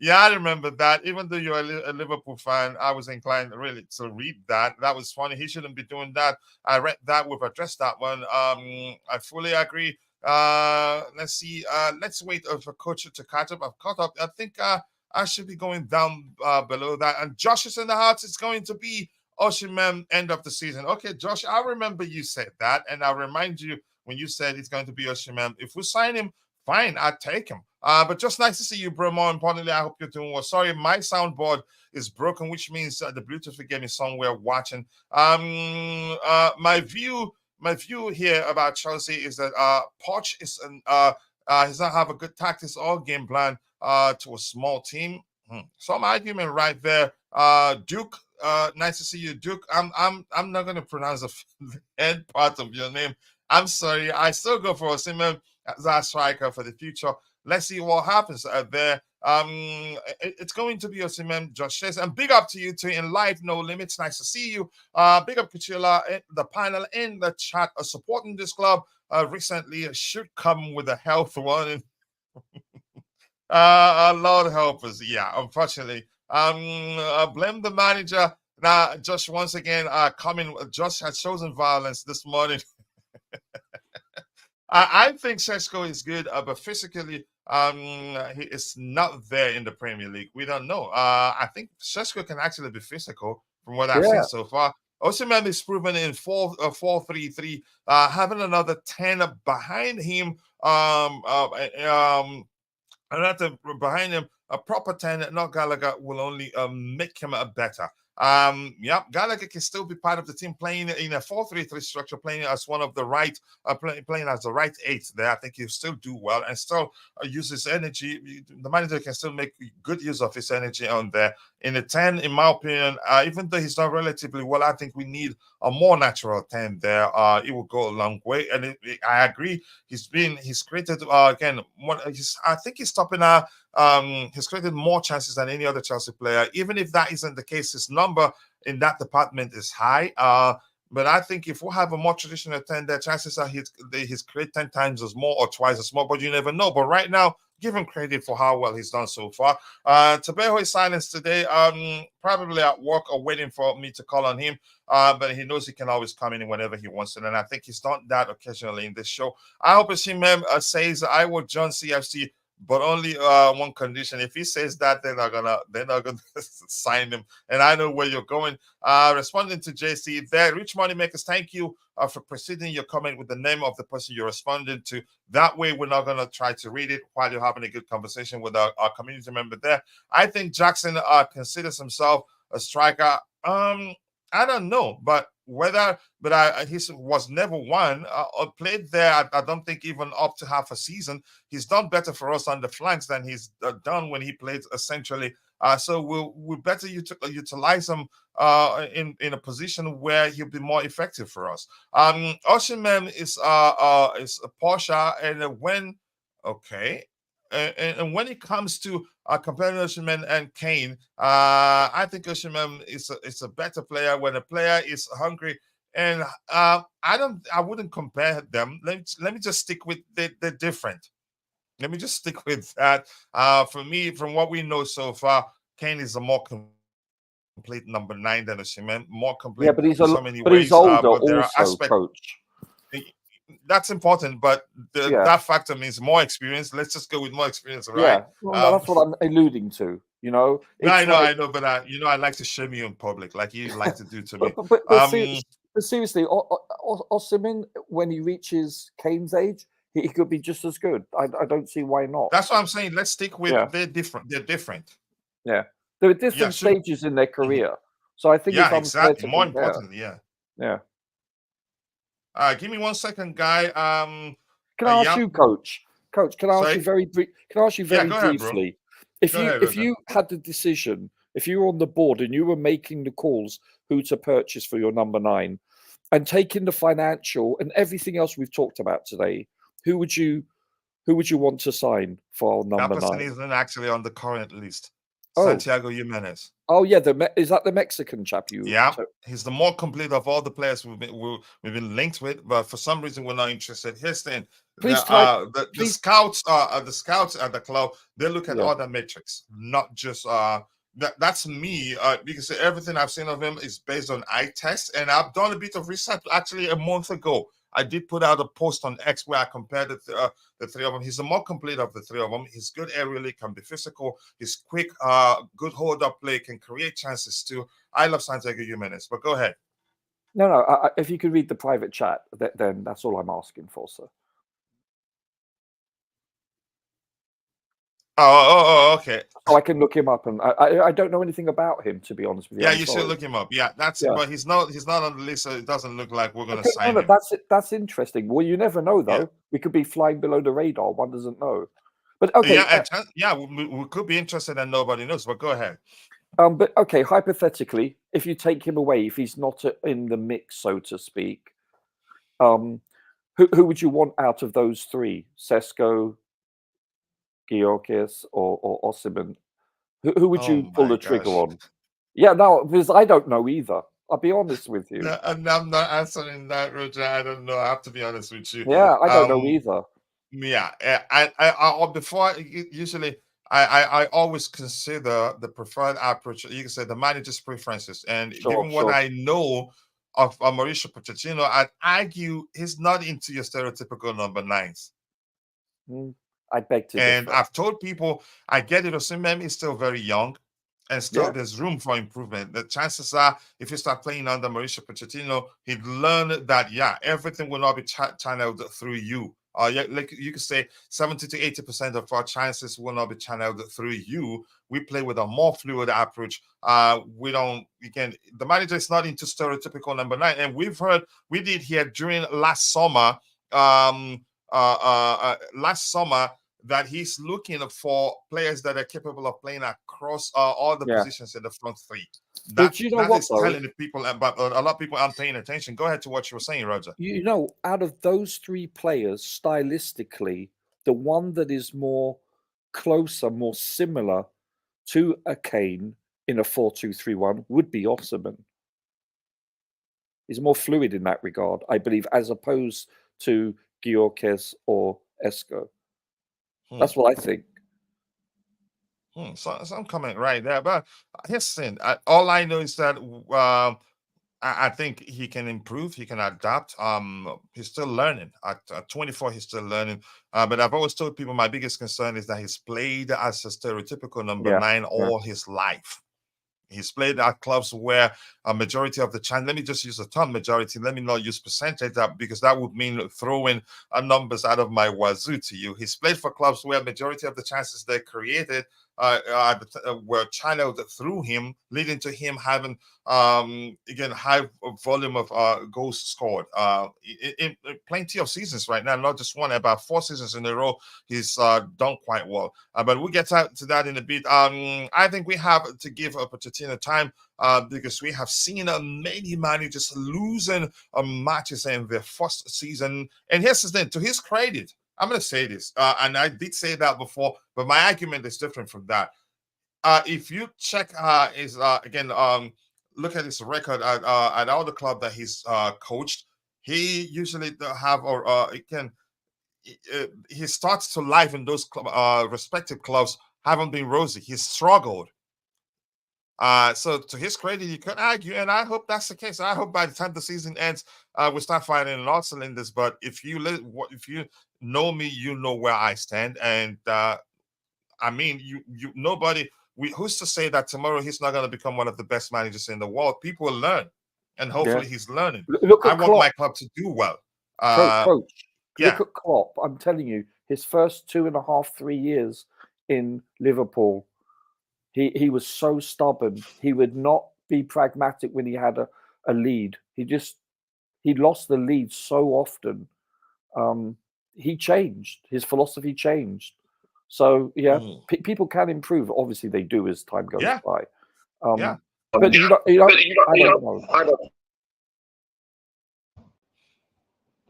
I remember that. Even though you're a Liverpool fan, I was inclined really to read that. That was funny. He shouldn't be doing that. I read that. We've addressed that one. I fully agree. Let's see. Let's wait for coach to catch up. I've caught up. I think I should be going down below that. And Josh is in the house. It's going to be Osimhen end of the season. Okay, Josh, I remember you said that, and I'll remind you when you said it's going to be Osimhen. If we sign him, fine, I'd take him. But just nice to see you, bro. More importantly, I hope you're doing well. Sorry, my soundboard is broken, which means the Bluetooth will get me somewhere watching. My view here about Chelsea is that Poch is does not have a good tactics or game plan to a small team. Some argument right there. Duke, nice to see you, Duke. I'm not going to pronounce the end part of your name. I'm sorry. I still go for Osimhen as our striker for the future. Let's see what happens there. It's going to be Osimhen, Josh says. And big up to you too in live, no limits. Nice to see you. Big up Kuchila, the panel in the chat, supporting this club recently. Should come with a health warning. Lord help us. Yeah, unfortunately. Blame the manager. Now, Josh, once again, Josh has chosen violence this morning. I think Sesko is good, but physically, he is not there in the Premier League. We don't know. I think Sesko can actually be physical from what I've seen so far. Osimhen is proven in 4-3-3, having another 10 behind him. Another behind him, a proper 10, not Gallagher, will only make him better. Gallagher can still be part of the team playing in a 4-3-3 structure, playing as one of the right, playing as the right 8 there. I think he'll still do well and still use his energy. The manager can still make good use of his energy on there. In a 10, in my opinion, even though he's done relatively well, I think we need a more natural 10 there. It will go a long way. And I agree. He's created again. I think he's topping our. He's created more chances than any other Chelsea player. Even if that isn't the case, his number in that department is high. But I think if we have a more traditional 10, the chances are he's created 10 times as more or twice as more, but you never know. But right now, give him credit for how well he's done so far. Tebogo is silenced today, probably at work or waiting for me to call on him. But he knows he can always come in whenever he wants to. And I think he's done that occasionally in this show. I hope Osimhen says, I will join CFC, but only one condition. If he says that, they're not gonna sign him. And I know where you're going. Responding to JC there, Rich Moneymakers, thank you for preceding your comment with the name of the person you're responding to. That way, we're not gonna try to read it while you're having a good conversation with our community member there. I think Jackson considers himself a striker. I don't know, but he was never one. Played there, I don't think even up to half a season. He's done better for us on the flanks than he's done when he played centrally. So we'll better utilize him in a position where he'll be more effective for us. Osimhen is a Porsche, and when it comes to comparing Osimhen and Kane, I think Osimhen is a better player when a player is hungry. And I wouldn't compare them. Let me just stick with the different. Let me just stick with that. For me, from what we know so far, Kane is a more complete number 9 than Osimhen. More complete. Yeah, but he's so many ways. He's older but there also, are aspects, coach. That's important, but that factor means more experience. Let's just go with more experience, right? Yeah, well, that's what I'm alluding to. You know, I know, but I like to shame you in public, like you like to do to me. But seriously, Osimhen, when he reaches Kane's age, he could be just as good. I don't see why not. That's what I'm saying. Let's stick with they're different. They're different. Yeah, there are different stages in their career. So I think exactly. More importantly, yeah. Give me 1 second, guy. Can I ask Yeah. you, Coach? Coach, can I ask Sorry. you very Yeah, go ahead, bro. briefly? Go ahead, If Roger. you had the decision, if you were on the board and you were making the calls who to purchase for your number 9, and taking the financial and everything else we've talked about today, who would you want to sign for That number person 9? isn't actually on the current list. Oh. Santiago Jimenez. Oh yeah, is that the Mexican chap you? Yeah, he's the more complete of all the players we've been linked with, but for some reason we're not interested. Here's the thing: Please the scouts at the club, they look at Yeah. all the metrics, not just that's me. Because everything I've seen of him is based on eye test, and I've done a bit of research. Actually, a month ago, I did put out a post on X where I compared the three of them. He's the more complete of the three of them. He's good aerially, can be physical. He's quick, good hold up play, can create chances too. I love Santiago Jimenez, but go ahead. No. If you could read the private chat, then that's all I'm asking for, sir. Okay. So I can look him up, and I don't know anything about him, to be honest with you. Yeah, I'm you sorry. should look him up. Yeah, that's it. But he's not on the list, so it doesn't look like we're going to sign him. That's interesting. Well, you never know, though. Yeah. We could be flying below the radar. One doesn't know. But okay. We could be interested and nobody knows. But go ahead. But okay, hypothetically, if you take him away, if he's not in the mix, so to speak, who would you want out of those 3? Sesko, Gyökeres, or Osimhen? Who would you pull the trigger on? Yeah, no, because I don't know either. I'll be honest with you. No, I'm not answering that, Roger. I don't know. I have to be honest with you. Yeah, I don't know either. Yeah, I before usually I always consider the preferred approach. You can say the manager's preferences, and given what I know of Mauricio Pochettino, I'd argue he's not into your stereotypical number 9s. I beg to And differ. I've told people, I get it. Osimhen is still very young, and still there's room for improvement. The chances are, if you start playing under Mauricio Pochettino, he'd learn that everything will not be channeled through you. Like you could say, 70 to 80% of our chances will not be channeled through you. We play with a more fluid approach. The manager is not into stereotypical number 9, and we did here during last summer. Last summer, that he's looking for players that are capable of playing across all the positions in the front 3. But you know what, is telling the people, but a lot of people aren't paying attention. Go ahead to what you were saying, Roger. You know, out of those 3 players, stylistically, the one that is more closer, more similar to a Kane in a 4-2-3-1 would be Osimhen. He's more fluid in that regard, I believe, as opposed to Gyökeres or Sesko. That's what I think. So I'm coming right there, but here's the thing. All I know is that I think he can improve. He can adapt. He's still learning. At 24, he's still learning. But I've always told people my biggest concern is that he's played as a stereotypical number 9 all his life. He's played at clubs where a majority of the chance, let me just use the term majority, let me not use percentage, because that would mean throwing numbers out of my wazoo to you. He's played for clubs where majority of the chances they created were channeled through him, leading to him having again high volume of goals scored in plenty of seasons right now, not just one. About 4 seasons in a row he's done quite well, but we'll get to that in a bit. I think we have to give Pochettino time because we have seen many managers losing matches in their first season. And here's the thing, to his credit, I'm going to say this, and I did say that before, but my argument is different from that. If you check his look at his record at all the club that he's coached, he usually have his starts to life in those respective clubs haven't been rosy. He's struggled. So to his credit, you could argue, and I hope that's the case. I hope by the time the season ends, we start firing in all cylinders. But if you know me, you know where I stand, and I mean, nobody. Who's to say that tomorrow he's not going to become one of the best managers in the world? People will learn, and hopefully he's learning. I want my club to do well. Coach, look at Klopp. I'm telling you, his first 2.5, 3 years in Liverpool, he was so stubborn. He would not be pragmatic when he had a lead. He he lost the lead so often. He changed. His philosophy changed. So yeah, people can improve. Obviously, they do as time goes by. But you know, I don't know.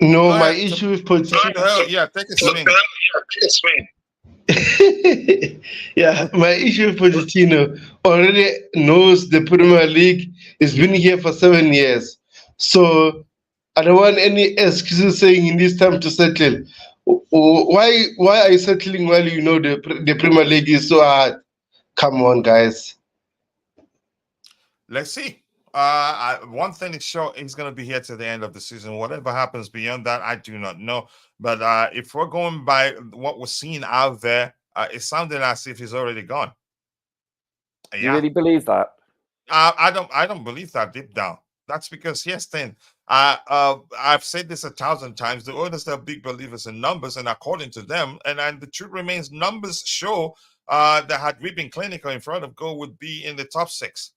No, my issue with Pochettino. Yeah, take a swing. Yeah, my issue with Pochettino already knows the Premier League. He's been here for 7 years. So I don't want any excuses saying he needs time to settle. Why are you settling while you know the Premier League is so hard? Come on, guys. Let's see. One thing is sure, he's going to be here to the end of the season. Whatever happens beyond that, I do not know. But if we're going by what we're seeing out there, it's sounding as if he's already gone. You really believe that? I don't believe that deep down. That's because here's the thing. I've said this 1,000 times. The owners are big believers in numbers, and according to them, and the truth remains, numbers show that had we been clinical in front of goal would be in the top 6.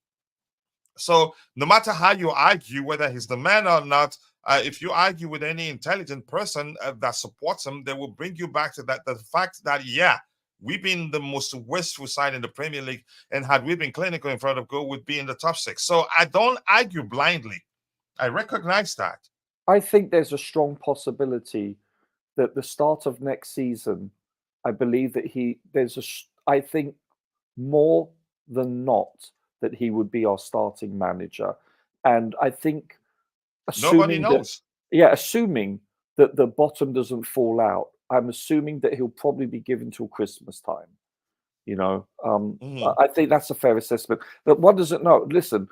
So no matter how you argue whether he's the man or not, if you argue with any intelligent person that supports him, they will bring you back to the fact that, yeah, we've been the most wasteful side in the Premier League, and had we been clinical in front of goal, would be in the top 6. So I don't argue blindly. I recognize that. I think there's a strong possibility that the start of next season, I believe that I think more than not, that he would be our starting manager. And I think nobody knows. Assuming that the bottom doesn't fall out, I'm assuming that he'll probably be given till Christmas time. You know, I think that's a fair assessment. But one doesn't know. Listen,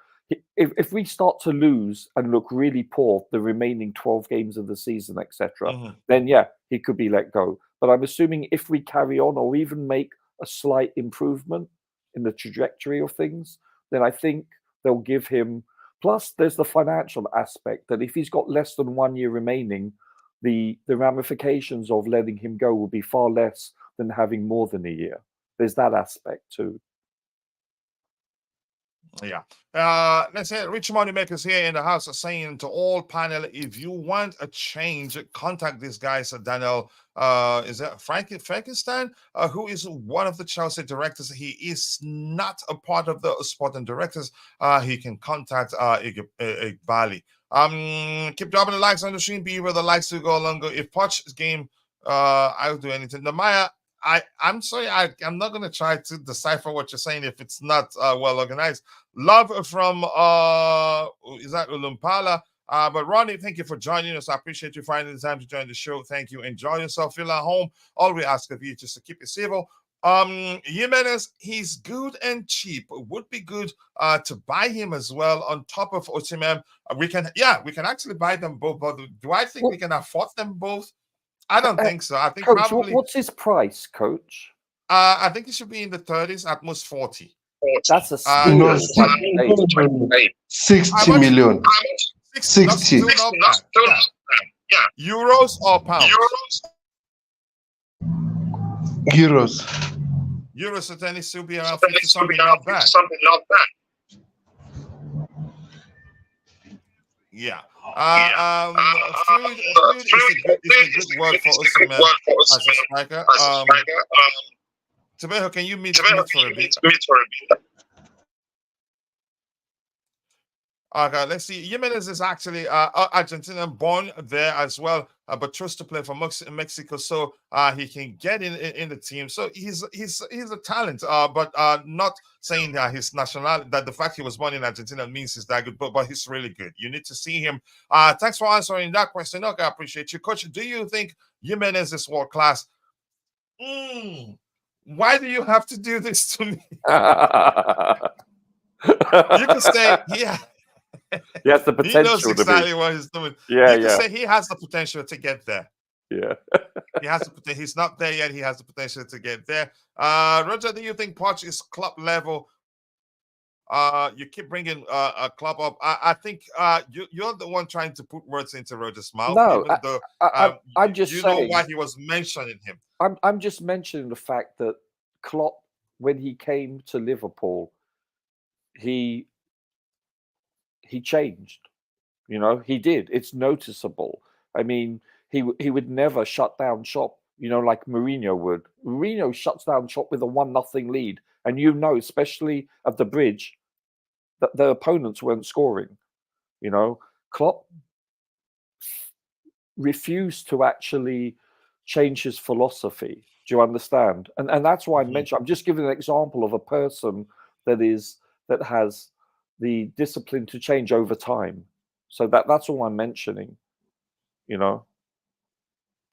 if we start to lose and look really poor the remaining 12 games of the season, etc., then yeah, he could be let go. But I'm assuming if we carry on or even make a slight improvement in the trajectory of things, then I think they'll give him. Plus, there's the financial aspect that if he's got less than 1 year remaining, the ramifications of letting him go will be far less than having more than a year. There's that aspect too. Yeah. Let's say Rich Moneymakers here in the house are saying to all panel, if you want a change, contact these guys. Daniel, is that Frankenstein, who is one of the Chelsea directors. He is not a part of the sporting directors. He can contact Eghbali. Keep dropping the likes on the stream. Be where the likes to go longer. If Poch's game, I'll do anything. Namaya, I'm sorry, I'm not going to try to decipher what you're saying if it's not well organized. Love from is that Ulumpala? But Ronnie, thank you for joining us. I appreciate you finding the time to join the show. Thank you. Enjoy yourself. Feel at home. All we ask of you is just to keep it civil. Jimenez, he's good and cheap. It would be good to buy him as well on top of Osimhen. We can actually buy them both. But do I think we can afford them both? I don't think so. I think Coach, probably. What's his price, Coach? I think it should be in the 30s, at most 40. That's a 60 million. 60. Euros or pounds? Euros. Euros at any still be around 50 something, not bad. Yeah. Food is a good word for Osimhen as a striker. Tebago, can you mute for a bit? Okay, let's see. Jimenez is actually Argentinian, born there as well, but chose to play for Mexico, so he can get in the team. So he's a talent, but not saying that his nationality, that the fact he was born in Argentina means he's that good, but he's really good. You need to see him. Thanks for answering that question. Okay, I appreciate you, Coach. Do you think Jimenez is world class? Why do you have to do this to me? You can say, yeah. He has the potential. He knows exactly what he's doing. Yeah, you can say he has the potential to get there. Yeah. He has the potential. He's not there yet. He has the potential to get there. Roger, do you think Poch is club level? You keep bringing a club up. I think you're the one trying to put words into Roger's mouth. No, even though, I'm just saying. Know why he was mentioning him. I'm just mentioning the fact that Klopp, when he came to Liverpool, he changed. You know, he did. It's noticeable. I mean, he would never shut down shop, you know, like Mourinho would. Mourinho shuts down shop with a 1-0 lead. And you know, especially at the bridge, that the opponents weren't scoring. You know, Klopp refused to actually change his philosophy. Do you understand? And that's why I mentioned, I'm just giving an example of a person that has the discipline to change over time. So that's all I'm mentioning. You know,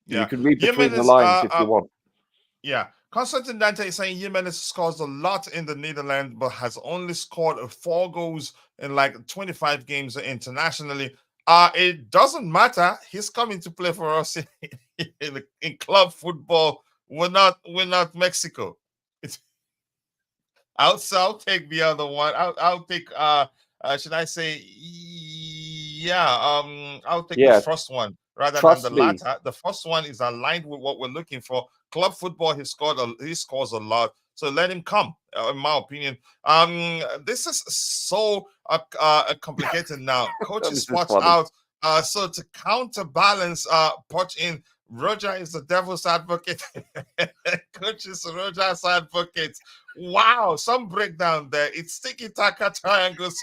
you can read between the lines if you want. Yeah, Constantine Dante is saying Jimenez scores a lot in the Netherlands, but has only scored 4 goals in like 25 games internationally. It doesn't matter. He's coming to play for us in club football. We're not Mexico. I'll take the other one. I'll take should I say I'll take the first one rather than the latter. The first one is aligned with what we're looking for. Club football, he scores a lot. So let him come, in my opinion. This is so complicated now. Coaches watch out. So to counterbalance, punch in. Roger is the devil's advocate. Coaches Roger's advocate. Wow, some breakdown there. It's tiki-taka triangles.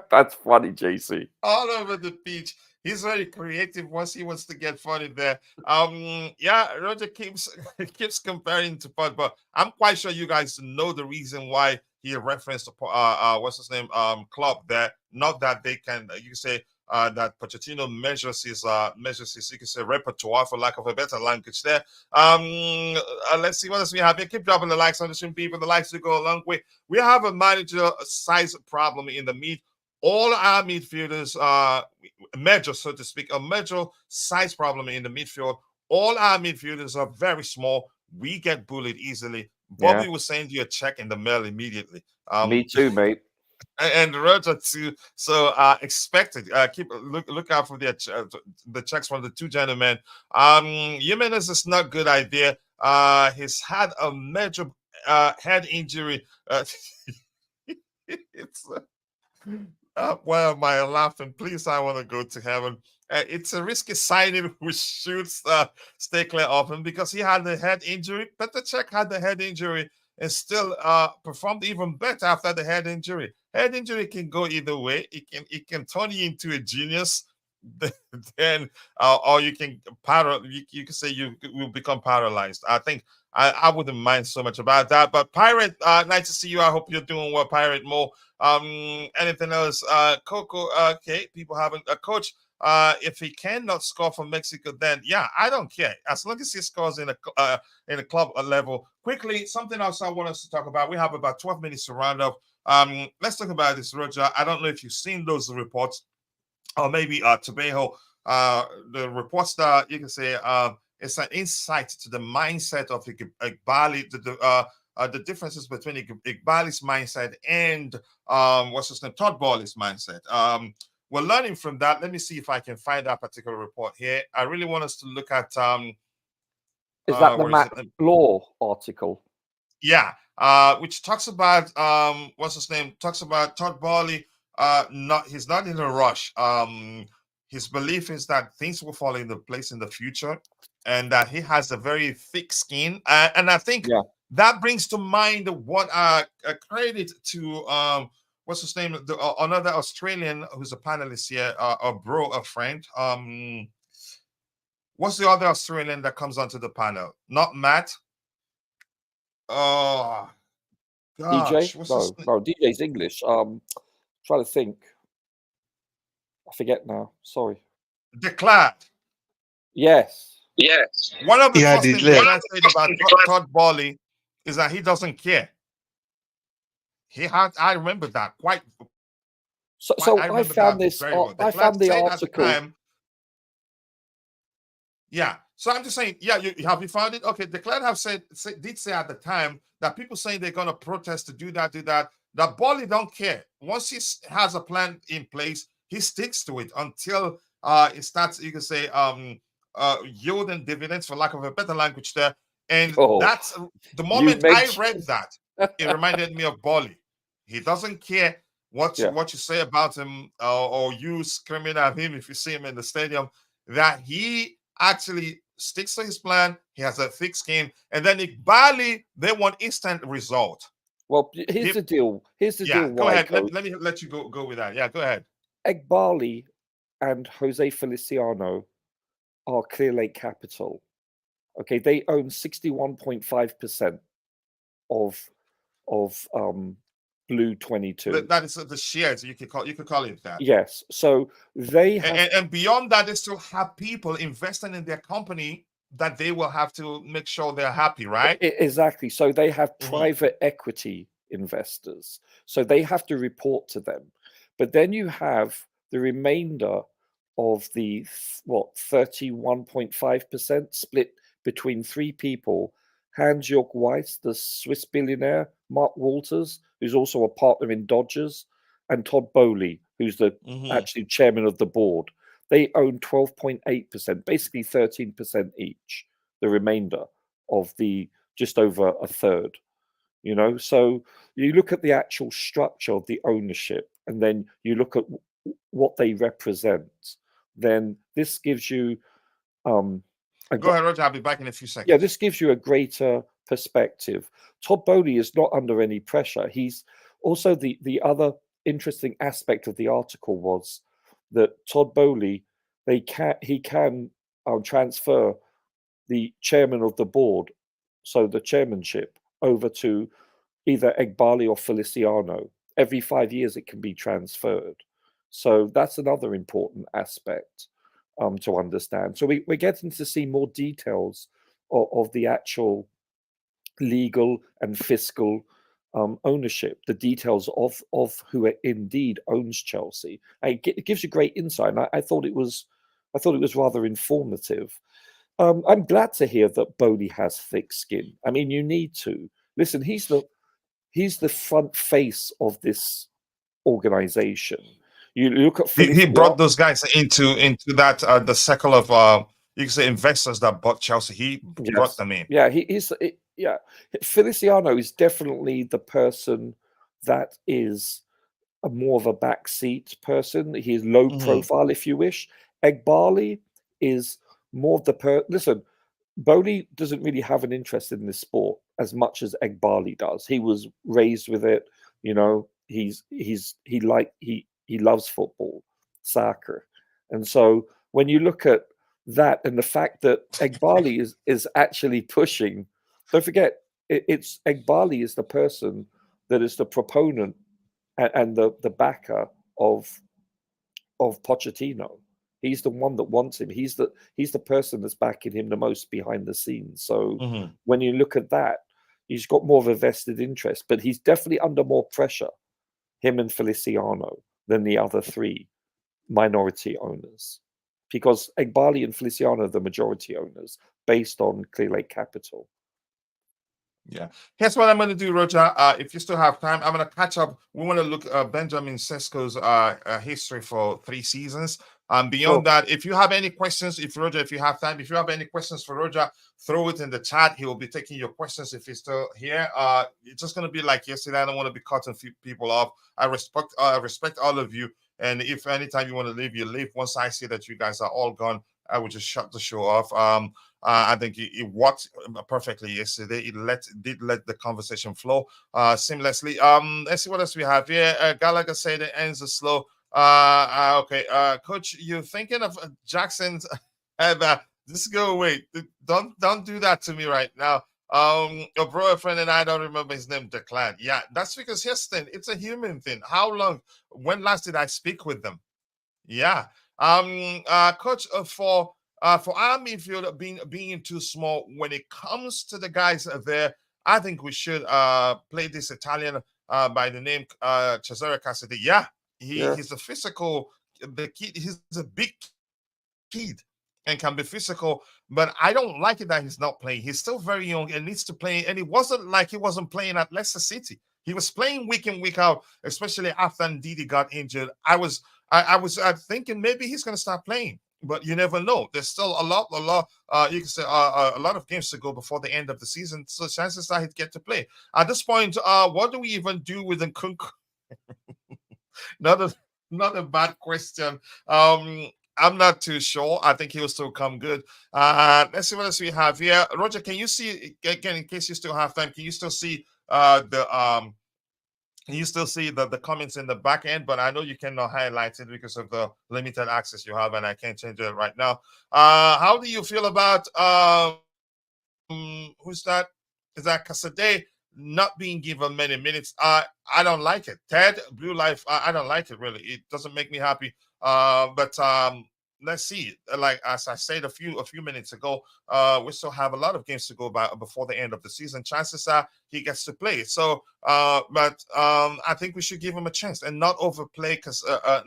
That's funny, JC. All over the pitch. He's very creative once he wants to get funny there. Yeah, Roger keeps comparing to Pod, but I'm quite sure you guys know the reason why he referenced what's his name, Klopp there. Not that they can, you say, that Pochettino measures his you can say repertoire, for lack of a better language there. Let's see what else we have here. Keep dropping the likes on the stream, people. The likes to go a long way. We have a manager size problem in the mid. All our midfielders major, so to speak, a major size problem in the midfield. All our midfielders are very small. We get bullied easily. Bobby will send you a check in the mail immediately. Me too, mate. And Roger too. So expect it. Keep look out for the checks from the two gentlemen. Jimenez is not a good idea. He's had a major head injury. It's why am I laughing? Please, I want to go to heaven. It's a risky signing. We should stay clear of him because he had a head injury. Petr Cech had the head injury and still performed even better after the head injury. Head injury can go either way. It can turn you into a genius, then or you can you can say you will become paralyzed. I think I wouldn't mind so much about that. But Pirate, nice to see you. I hope you're doing well, Pirate Mo. Anything else? Coco, okay, people haven't coach. If he cannot score for Mexico, then yeah, I don't care. As long as he scores in a club level. Quickly, something else I want us to talk about. We have about 12 minutes to round up. Let's talk about this, Roger. I don't know if you've seen those reports, or maybe Tebogo, the reports that you can say it's an insight to the mindset of Eghbali, the differences between Eghbali's mindset and what's his name, Todd Boehly's mindset. We're learning from that. Let me see if I can find that particular report here. I really want us to look at is that the Matt Law article? Yeah, which talks about what's his name? Talks about Todd Boehly. He's not in a rush. His belief is that things will fall into place in the future, and that he has a very thick skin. And I think that brings to mind what credit to what's his name? Another Australian who's a panelist here, a friend. What's the other Australian that comes onto the panel? Not Matt. Oh, gosh. DJ? No, DJ's English. Trying to think. I forget now. Sorry. Declared. Yes. One of the first things that I said about Todd Boehly is that he doesn't care. I remember that quite. So I found this. I found the article. Yeah. So I'm just saying, have you found it? Okay, Declan did say at the time that people saying they're going to protest to do that, that Boehly don't care. Once he has a plan in place, he sticks to it until it starts, you can say, yielding dividends, for lack of a better language there. And that's the moment I read that, it reminded me of Boehly. He doesn't care. what you say about him, or you screaming at him if you see him in the stadium, that he actually sticks to his plan. He has a thick skin, and then Eghbali, they want instant result. Well, here's the deal. Here's the deal. Go ahead. Let me let you go with that. Yeah, go ahead. Eghbali and Jose Feliciano are Clear Lake Capital. Okay, they own 61.5% of Blue 22. That is the shares. You could call it that. Yes. So they have, and beyond that, they still have people investing in their company that they will have to make sure they're happy, right? Exactly. So they have private equity investors. So they have to report to them. But then you have the remainder of the 31.5% split between three people: Hans-Jörg Weiss, the Swiss billionaire, Mark Walters, who's also a partner in Dodgers, and Todd Boehly, who's the actually chairman of the board. They own 12.8%, basically 13% each, the remainder of the just over a third. You know, so you look at the actual structure of the ownership, and then you look at what they represent, then this gives you go ahead, Roger. I'll be back in a few seconds. Yeah, this gives you a greater perspective. Todd Boehly is not under any pressure. He's also the other interesting aspect of the article was that Todd Boehly, he can transfer the chairman of the board, so the chairmanship, over to either Eghbali or Feliciano. Every 5 years it can be transferred. So that's another important aspect to understand. So we're getting to see more details of the actual legal and fiscal ownership, the details of who indeed owns Chelsea. It gives you great insight. And I thought it was rather informative. I'm glad to hear that Boehly has thick skin. I mean, you need to listen. He's the front face of this organization. You look at he brought those guys into that the circle of you can say investors that bought Chelsea. He brought them in. Yeah, Feliciano is definitely the person that is more of a backseat person. He is low profile, if you wish. Eghbali is more of the listen. Boehly doesn't really have an interest in this sport as much as Eghbali does. He was raised with it. You know, he loves football, soccer, and so when you look at that and the fact that Eghbali is actually pushing, don't forget it's Eghbali is the person that is the proponent and the backer of Pochettino. He's the one that wants him. He's the person that's backing him the most behind the scenes. So when you look at that, he's got more of a vested interest, but he's definitely under more pressure, him and Feliciano, than the other three minority owners, because Eghbali and Feliciano are the majority owners based on Clear Lake Capital. Yeah. Here's what I'm going to do, Roger. If you still have time, I'm going to catch up. We want to look at Benjamin Sesko's history for 3 seasons. Beyond that, if you have any questions, if you have time, if you have any questions for Roger, throw it in the chat. He will be taking your questions if he's still here. It's just going to be like yesterday. I don't want to be cutting people off. I respect all of you. And if anytime you want to leave, you leave. Once I see that you guys are all gone, I will just shut the show off. I think it worked perfectly yesterday. It did let the conversation flow seamlessly. Let's see what else we have here. Gallagher said it ends are slow. Okay, Coach, you're thinking of Jackson's. Just go away. Don't do that to me right now. Your boyfriend and I don't remember his name, Declan. Yeah, that's because here's the thing. It's a human thing. How long? When last did I speak with them? Yeah. Coach, for our midfield being too small, when it comes to the guys there, I think we should play this Italian by the name Cesare Cassidy. Yeah, he's a physical. The kid, he's a big kid and can be physical, but I don't like it that he's not playing. He's still very young and needs to play. And it wasn't like he wasn't playing at Leicester City. He was playing week in, week out, especially after Ndidi got injured. I was thinking maybe he's going to start playing, but you never know. There's still a lot. You can say a lot of games to go before the end of the season, so chances are he'd get to play. At this point, what do we even do with Nkunku? not a bad question. I'm not too sure. I think he'll still come good. Let's see what else we have here. Roger, can you see again, in case you still have time, can you still see the comments in the back end? But I know you cannot highlight it because of the limited access you have, and I can't change it right now. How do you feel about who's that? Is that Casadei not being given many minutes? I don't like it. Ted Blue Life, I don't like it really. It doesn't make me happy. But let's see. Like as I said a few minutes ago, we still have a lot of games to go by before the end of the season. Chances are he gets to play. So, but I think we should give him a chance and not overplay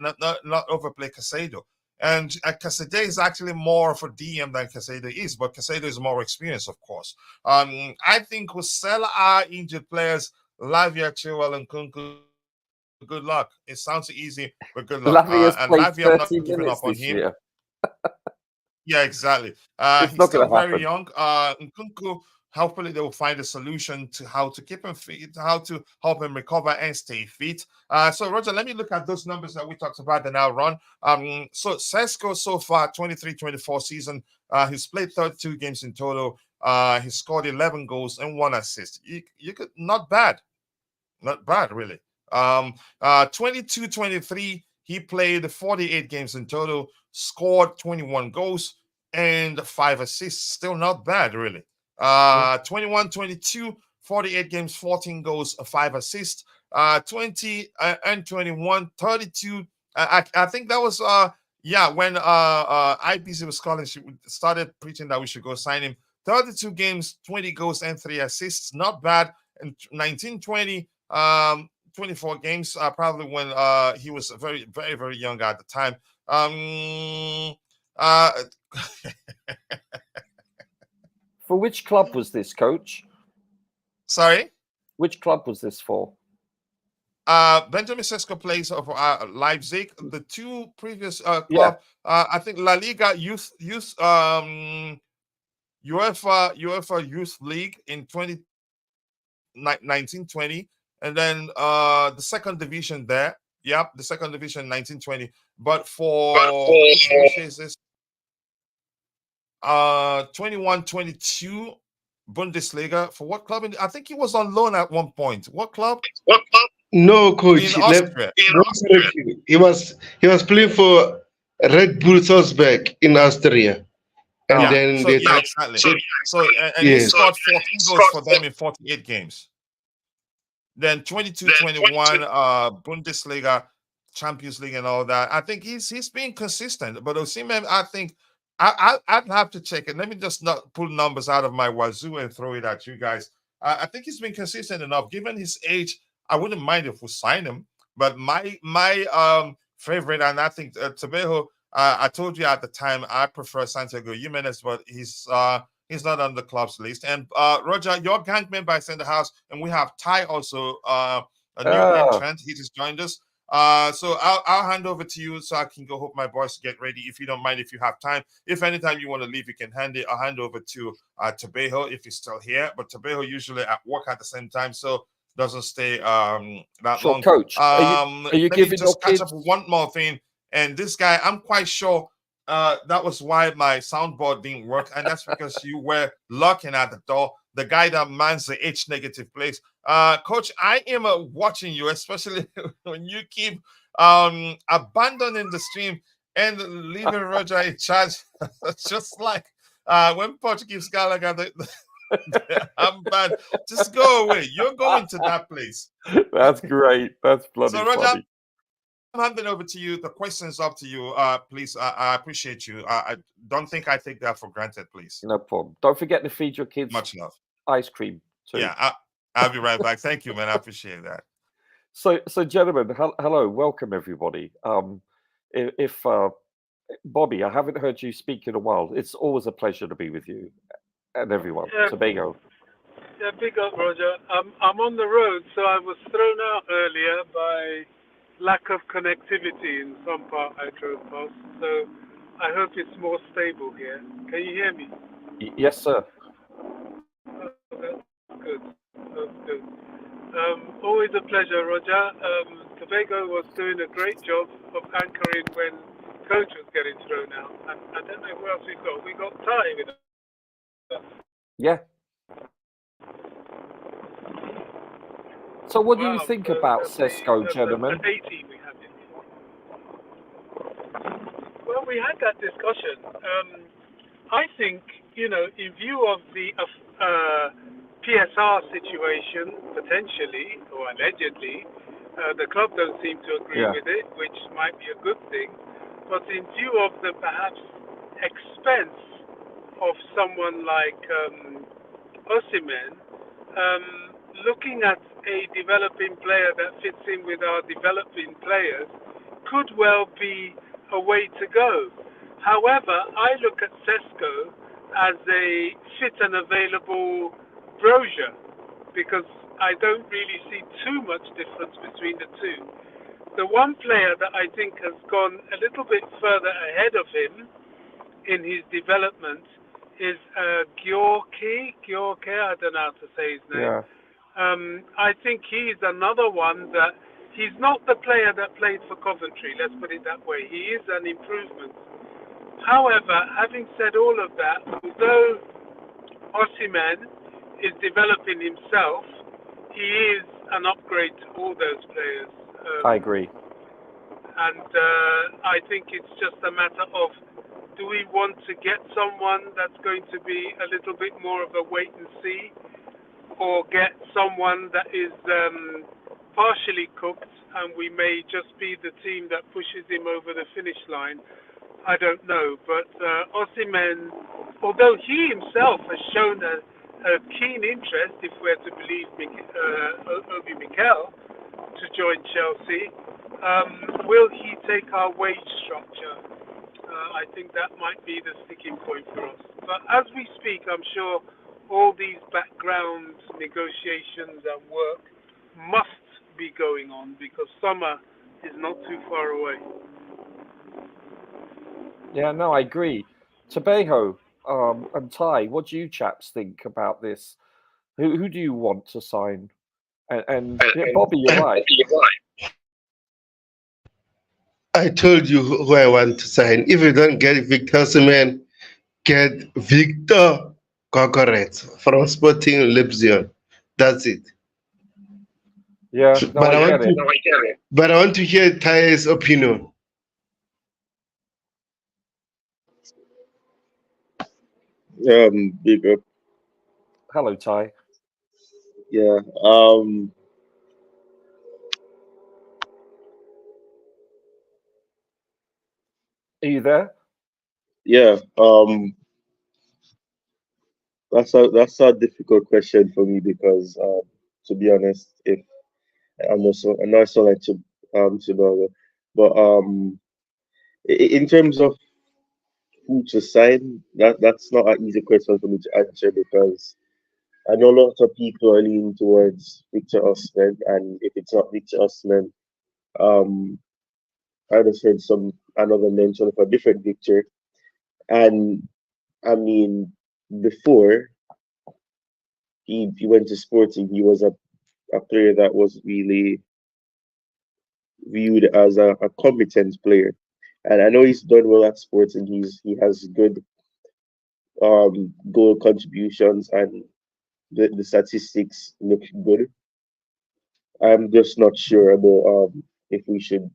not overplay Casado. And Casado is actually more of a DM than Casado is, but Casado is more experienced, of course. I think we'll sell our injured players, Lavia, Chilwell, and Kunku. Good luck. It sounds easy, but good luck. Lavia's And played Lavia, I'm not 30 giving minutes up on this him. year. Yeah, exactly. It's He's not still going to happen. very young. Nkunku, hopefully they will find a solution to how to keep him fit, how to help him recover and stay fit. So Roger, let me look at those numbers that we talked about and now run. So Sesko so far, 23-24 season. He's played 32 games in total. He scored 11 goals and 1 assist. You could not bad really. 22-23, he played 48 games in total, scored 21 goals and 5 assists. Still not bad, really. 21-22, 48 games, 14 goals, 5 assists. 20 and 21, 32. I think that was when IPC was calling, she started preaching that we should go sign him. 32 games, 20 goals and 3 assists. Not bad. And 19-20, 24 games, probably when he was very, very, very young at the time. For which club was this, coach? Sorry? Which club was this for? Benjamin Sesko plays for Leipzig. The two previous club, I think La Liga Youth UEFA Youth League in 1920, and then the second division there. Yep, the second division 1920. But for which is this 21-22 Bundesliga, for what club? I think he was on loan at one point. What club? No, coach. In Austria. He was playing for Red Bull Salzburg in Austria. And then exactly. He scored 14 goals for them in 48 games. Then 22-21 Bundesliga, Champions League, and all that. I think he's being consistent. But Osimhen, I think I'd have to check it. Let me just not pull numbers out of my wazoo and throw it at you guys. I think he's been consistent enough. Given his age, I wouldn't mind if we sign him. But my favorite, and I think Tebogo, I told you at the time I prefer Santiago Jimenez, but he's not on the club's list. And Roger, your gang member is in the house, and we have Ty also, a new entrant. He just joined us. So I'll hand over to you so I can go help my boys get ready. If you don't mind, if you have time, if anytime you want to leave, you can I'll hand over to Tobago if he's still here. But Tobago usually at work at the same time, so doesn't stay that long. Coach, are you giving just catch up with one more thing? And this guy, I'm quite sure that was why my soundboard didn't work, and that's because you were looking at the door. The guy that mans the H negative place. Coach, I am watching you, especially when you keep abandoning the stream and leaving Roger in charge. Just like when Portuguese Gallagher, I'm bad. Just go away. You're going to that place. That's great. That's bloody Roger, funny. I'm handing over to you. The question's up to you. Please, I appreciate you. I don't think I take that for granted, please. No problem. Don't forget to feed your kids much love. Ice cream too. Yeah, I'll be right back. Thank you, man. I appreciate that. So gentlemen, hello, welcome everybody. If Bobby, I haven't heard you speak in a while. It's always a pleasure to be with you and everyone. Tebago. Yeah, big up, Roger. I'm on the road, so I was thrown out earlier by lack of connectivity in some part I drove past. So I hope it's more stable here. Can you hear me? Yes, sir. That's good. That's good. Always a pleasure, Roger. Tebago was doing a great job of anchoring when coach was getting thrown out. And I don't know who else we've got. We got Ty with us. Yeah. So what do you Wow, think so about that's Sesko, gentlemen? the 18 we have in. Well, we had that discussion. I think, in view of the PSR situation, potentially, or allegedly, the club don't seem to agree with it, which might be a good thing. But in view of the perhaps expense of someone like Osimhen, looking at a developing player that fits in with our developing players could well be a way to go. However, I look at Sesko as a fit and available brochure because I don't really see too much difference between the two. The one player that I think has gone a little bit further ahead of him in his development is Gyorke, I don't know how to say his name. Yeah. I think he's another one that he's not the player that played for Coventry, let's put it that way. He is an improvement. However, having said all of that, although Osimhen is developing himself, he is an upgrade to all those players. I agree. And I think it's just a matter of, do we want to get someone that's going to be a little bit more of a wait and see, or get someone that is partially cooked and we may just be the team that pushes him over the finish line? I don't know. But Osimhen, although he himself has shown a keen interest, if we're to believe Obi Mikel, to join Chelsea, will he take our wage structure? I think that might be the sticking point for us. But as we speak, I'm sure all these background negotiations and work must be going on because summer is not too far away. Yeah, no, I agree. Tebago and Ty, what do you chaps think about this? Who do you want to sign? And Bobby, you're right. I told you who I want to sign. If you don't get Victor Osimhen, get Victor Kokoret from Sporting Leipzig. That's it. Yeah, no, but I get it. But I want to hear Ty's opinion. Big up. Hello, Ty. Yeah. Are you there? Yeah. That's a difficult question for me because, to be honest, if I know so like Tebago, but in terms of who to sign, that's not an easy question for me to answer because I know lots of people are leaning towards Victor Osimhen, and if it's not Victor Osimhen, I just heard another mention of a different Victor, and I mean before he went to Sporting, he was a player that was really viewed as a competent player, and I know he's done well at Sporting. He has good goal contributions and the statistics look good. I'm just not sure about if we should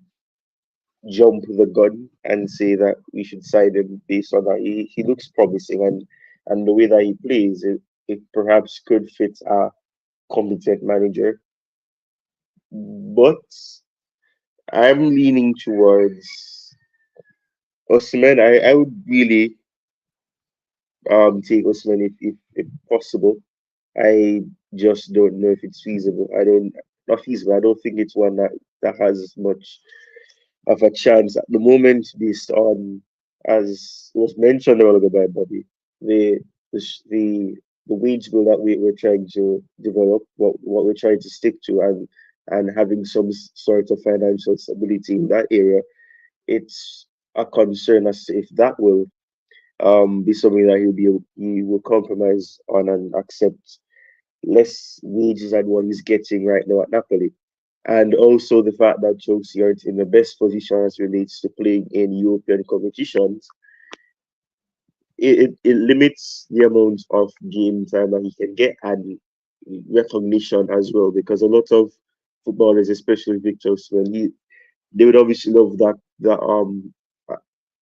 jump the gun and say that we should sign him based on that. He looks promising, and the way that he plays, it perhaps could fit a competent manager. But I'm leaning towards Osimhen. I would really take Osimhen if possible. I just don't know if it's feasible. Not feasible. I don't think it's one that has much of a chance at the moment, based on, as was mentioned earlier by Bobby, the the wage bill that we're trying to develop, what we're trying to stick to, and having some sort of financial stability in that area. It's a concern as to if that will be something that he will compromise on and accept less wages than what he's getting right now at Napoli. and also the fact that Chelsea aren't in the best position as relates to playing in European competitions, it limits the amount of game time that he can get and recognition as well. Because a lot of footballers, especially Victor Osimhen, they would obviously love that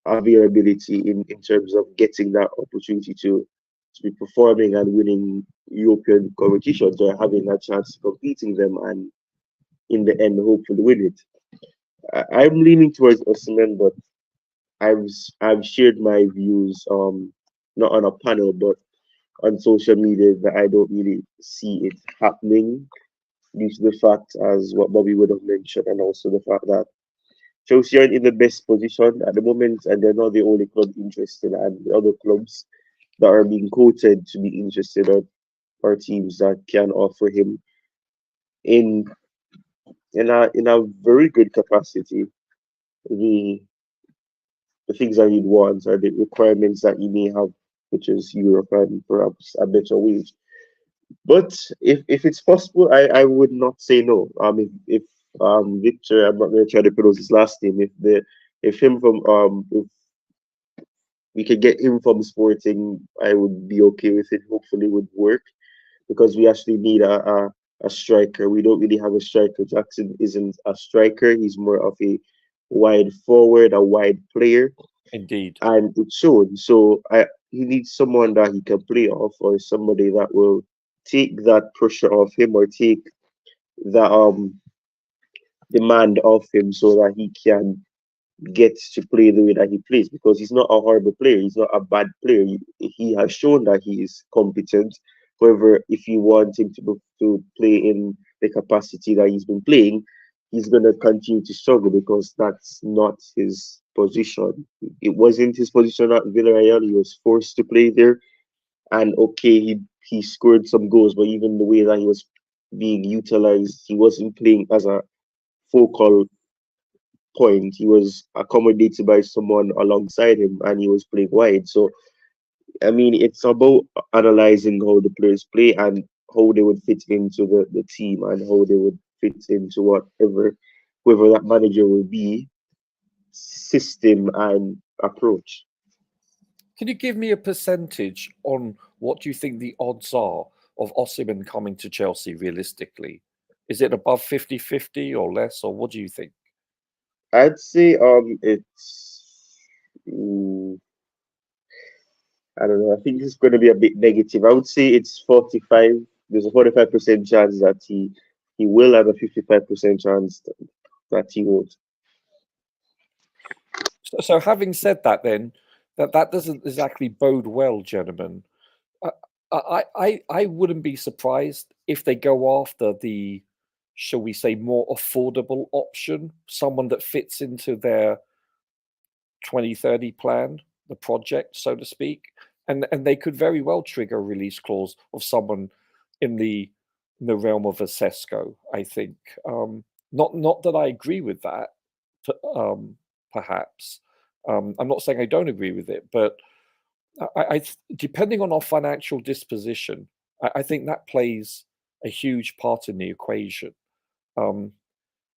availability in terms of getting that opportunity to be performing and winning European competitions, or having a chance to compete in them and in the end hopefully win it. I'm leaning towards Osimhen, but I've shared my views not on a panel but on social media that I don't really see it happening due to the fact, as what Bobby would have mentioned, and also the fact that Chelsea aren't in the best position at the moment, and they're not the only club interested, and the other clubs that are being quoted to be interested are teams that can offer him in in a very good capacity the the things that he'd want are the requirements that he may have, which is Europe and perhaps a better wage. But if it's possible, I would not say no. If Victor, I'm not going to try to pronounce his last name. If him from if we could get him from Sporting, I would be okay with it. Hopefully, it would work because we actually need a striker. We don't really have a striker. Jackson isn't a striker. He's more of a wide forward, a wide player, Indeed. and it showed. So he needs someone that he can play off, or somebody that will take that pressure off him, or take the demand off him, so that he can get to play the way that he plays. Because he's not a horrible player, he's not a bad player. He has shown that he is competent. However, if you want him to play in the capacity that he's been playing, he's going to continue to struggle because that's not his position. It wasn't his position at Villarreal. He was forced to play there. And okay, he scored some goals, but even the way that he was being utilized, he wasn't playing as a focal point. He was accommodated by someone alongside him, and he was playing wide. So I mean, it's about analyzing how the players play and how they would fit into the team, and how they would fit into whoever that manager will be, system and approach. Can you give me a percentage on what you think the odds are of Osimhen coming to Chelsea realistically? Is it above 50-50 or less, or what do you think? I'd say it's I don't know. I think it's going to be a bit negative. I would say it's 45. There's a 45% chance that he will, and a 55% chance that he won't. So having said that, then that doesn't exactly bode well, gentlemen. I wouldn't be surprised if they go after the, shall we say, more affordable option, someone that fits into their 2030 plan, the project, so to speak, and they could very well trigger a release clause of someone in the realm of a Sesko. I think not that I agree with that, perhaps. I'm not saying I don't agree with it, but I depending on our financial disposition, I think that plays a huge part in the equation. I'm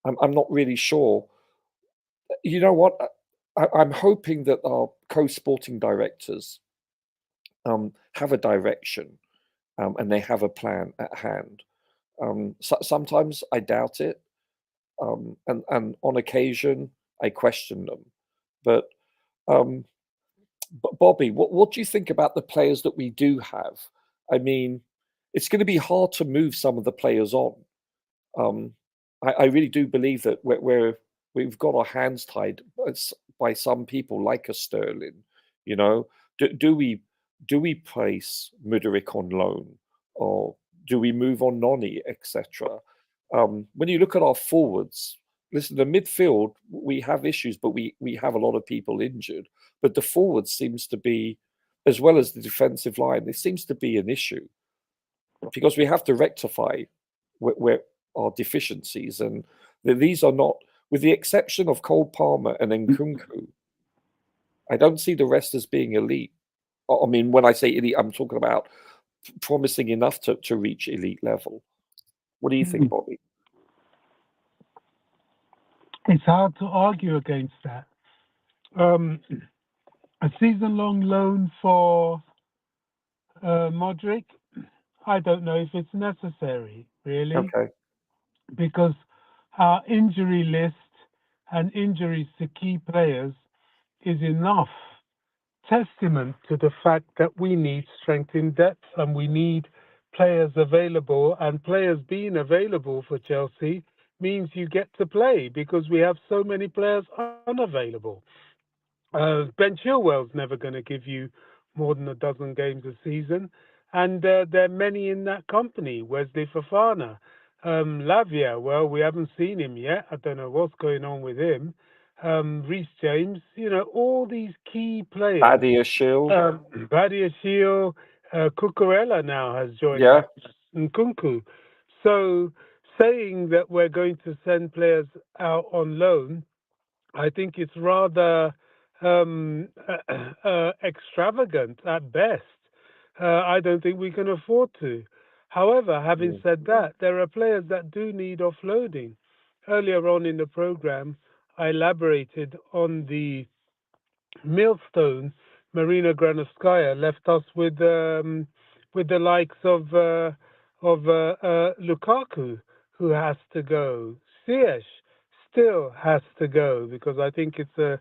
not really sure. You know what? I'm hoping that our co-sporting directors have a direction and they have a plan at hand. Sometimes I doubt it, and on occasion I question them. But Bobby, what do you think about the players that we do have? I mean, it's going to be hard to move some of the players on. I really do believe that we've got our hands tied by some people like a Sterling. You know, do we place Mudryk on loan, or do we move on Noni, etc.? When you look at our forwards, listen, the midfield, we have issues, but we have a lot of people injured. But the forwards seems to be, as well as the defensive line, there seems to be an issue because we have to rectify where our deficiencies, and these are not, with the exception of Cole Palmer and Nkunku, I don't see the rest as being elite. I mean, when I say elite, I'm talking about promising enough to reach elite level. What do you think, Bobby? It's hard to argue against that. A season-long loan for Modric, I don't know if it's necessary, really, Okay. because our injury list and injuries to key players is enough testament to the fact that we need strength in depth and we need players available, and players being available for Chelsea means you get to play because we have so many players unavailable. Ben Chilwell's never going to give you more than a dozen games a season, and there are many in that company. Wesley Fofana, Lavia. Well, we haven't seen him yet. I don't know what's going on with him. Reece James. You know, all these key players. Badia Shield. Badia Shield, Cucurella now has joined Yeah. us, and Kunku. So saying that we're going to send players out on loan, I think it's rather extravagant at best. I don't think we can afford to. However, having said that, there are players that do need offloading. Earlier on in the program, I elaborated on the millstone. Marina Granovskaya left us with the likes of Lukaku, who has to go. Ziyech still has to go because I think it's a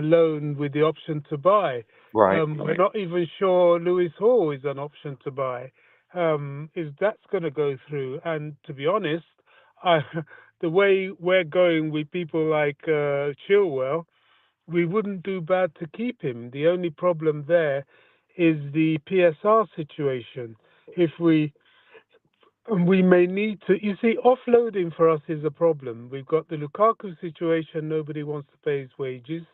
loan with the option to buy. Right. We're not even sure Lewis Hall is an option to buy. If that's going to go through, and to be honest, I, the way we're going with people like Chilwell, we wouldn't do bad to keep him. The only problem there is the PSR situation. If we may need to, you see, offloading for us is a problem. We've got the Lukaku situation, nobody wants to pay his wages.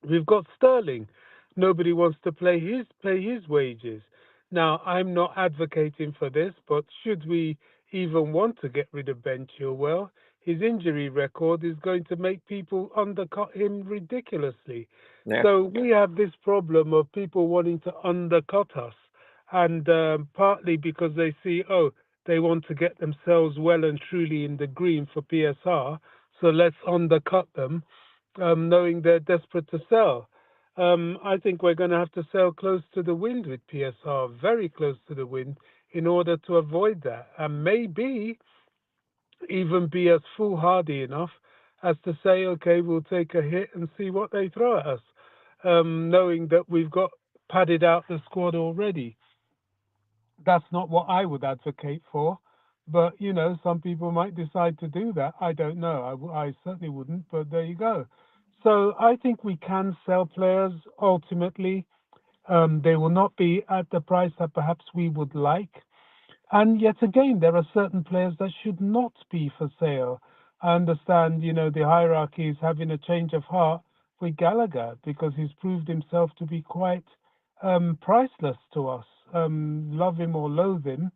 We've got Sterling, nobody wants to pay his wages. Now, I'm not advocating for this, but should we even want to get rid of Ben Chilwell, his injury record is going to make people undercut him ridiculously. Yeah. So we have this problem of people wanting to undercut us, and partly because they see, oh, they want to get themselves well and truly in the green for PSR, so let's undercut them, knowing they're desperate to sell. I think we're going to have to sell close to the wind with PSR, very close to the wind, in order to avoid that. And maybe even be as foolhardy enough as to say, okay, we'll take a hit and see what they throw at us, knowing that we've got padded out the squad already. That's not what I would advocate for. But, you know, some people might decide to do that. I don't know. I certainly wouldn't, but there you go. So I think we can sell players ultimately. They will not be at the price that perhaps we would like. And yet again, there are certain players that should not be for sale. I understand, you know, the hierarchy is having a change of heart with Gallagher because he's proved himself to be quite priceless to us. Love him or loathe him,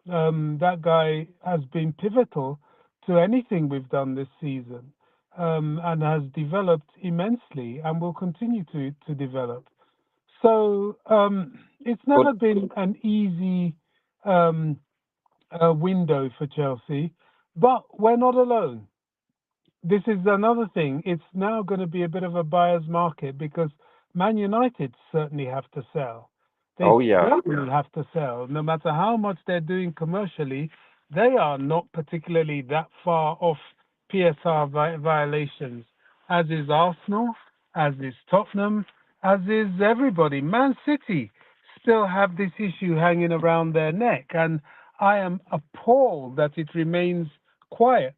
that guy has been pivotal to anything we've done this season, and has developed immensely and will continue to develop. So it's never been an easy window for Chelsea, but we're not alone. This is another thing. It's now going to be a bit of a buyer's market because Man United certainly have to sell. They certainly have to sell. No matter how much they're doing commercially, they are not particularly that far off PSR violations, as is Arsenal, as is Tottenham, as is everybody. Man City still have this issue hanging around their neck, and I am appalled that it remains quiet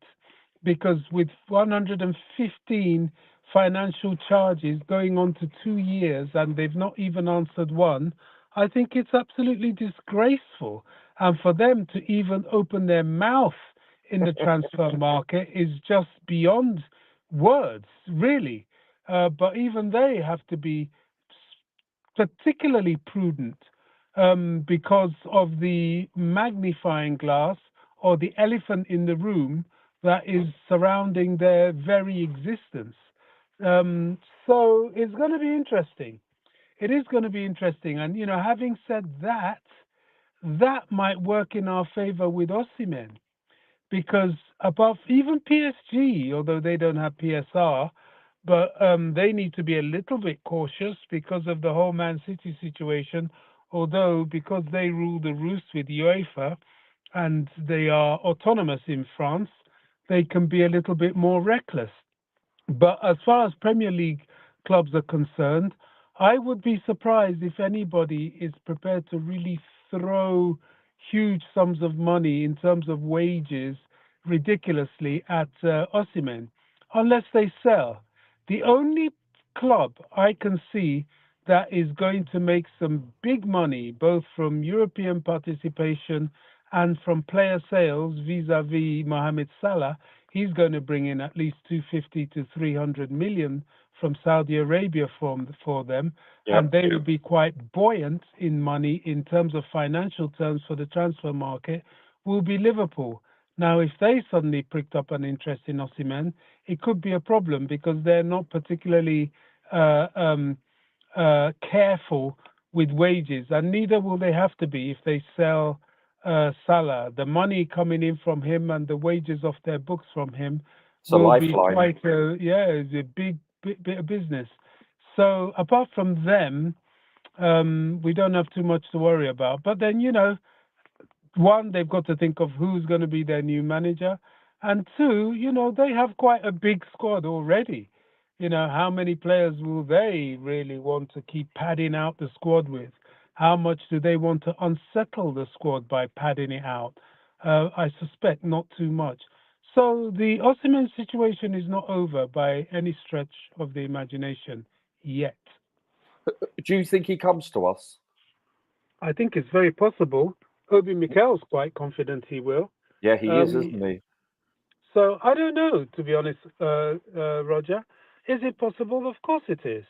because with 115 financial charges going on to 2 years and they've not even answered one, I think it's absolutely disgraceful. And for them to even open their mouth in the transfer market is just beyond words, really. But even they have to be particularly prudent because of the magnifying glass or the elephant in the room that is surrounding their very existence. So it's going to be interesting. It is going to be interesting. And, you know, having said that, that might work in our favor with Osimhen because above even PSG, although they don't have PSR, but they need to be a little bit cautious because of the whole Man City situation. Although because they rule the roost with UEFA and they are autonomous in France, they can be a little bit more reckless. But as far as Premier League clubs are concerned, I would be surprised if anybody is prepared to really throw huge sums of money in terms of wages ridiculously at Osimhen, unless they sell. The only club I can see that is going to make some big money, both from European participation and from player sales vis-a-vis Mohamed Salah, he's going to bring in at least 250 to 300 million from Saudi Arabia for them, and they will be quite buoyant in money in terms of financial terms for the transfer market, will be Liverpool. Now, if they suddenly pricked up an interest in Osimhen, it could be a problem because they're not particularly careful with wages, and neither will they have to be if they sell Salah. The money coming in from him and the wages off their books from him will be quite it's a big bit of business. So apart from them, we don't have too much to worry about. But then, one, they've got to think of who's going to be their new manager, and two, they have quite a big squad already. How many players will they really want to keep padding out the squad with? How much do they want to unsettle the squad by padding it out? I suspect not too much. So the Osimhen situation is not over by any stretch of the imagination yet. Do you think he comes to us? I think it's very possible. Obi Mikel's quite confident he will. Yeah, he is, isn't he? So I don't know, to be honest, Roger. Is it possible? Of course it is.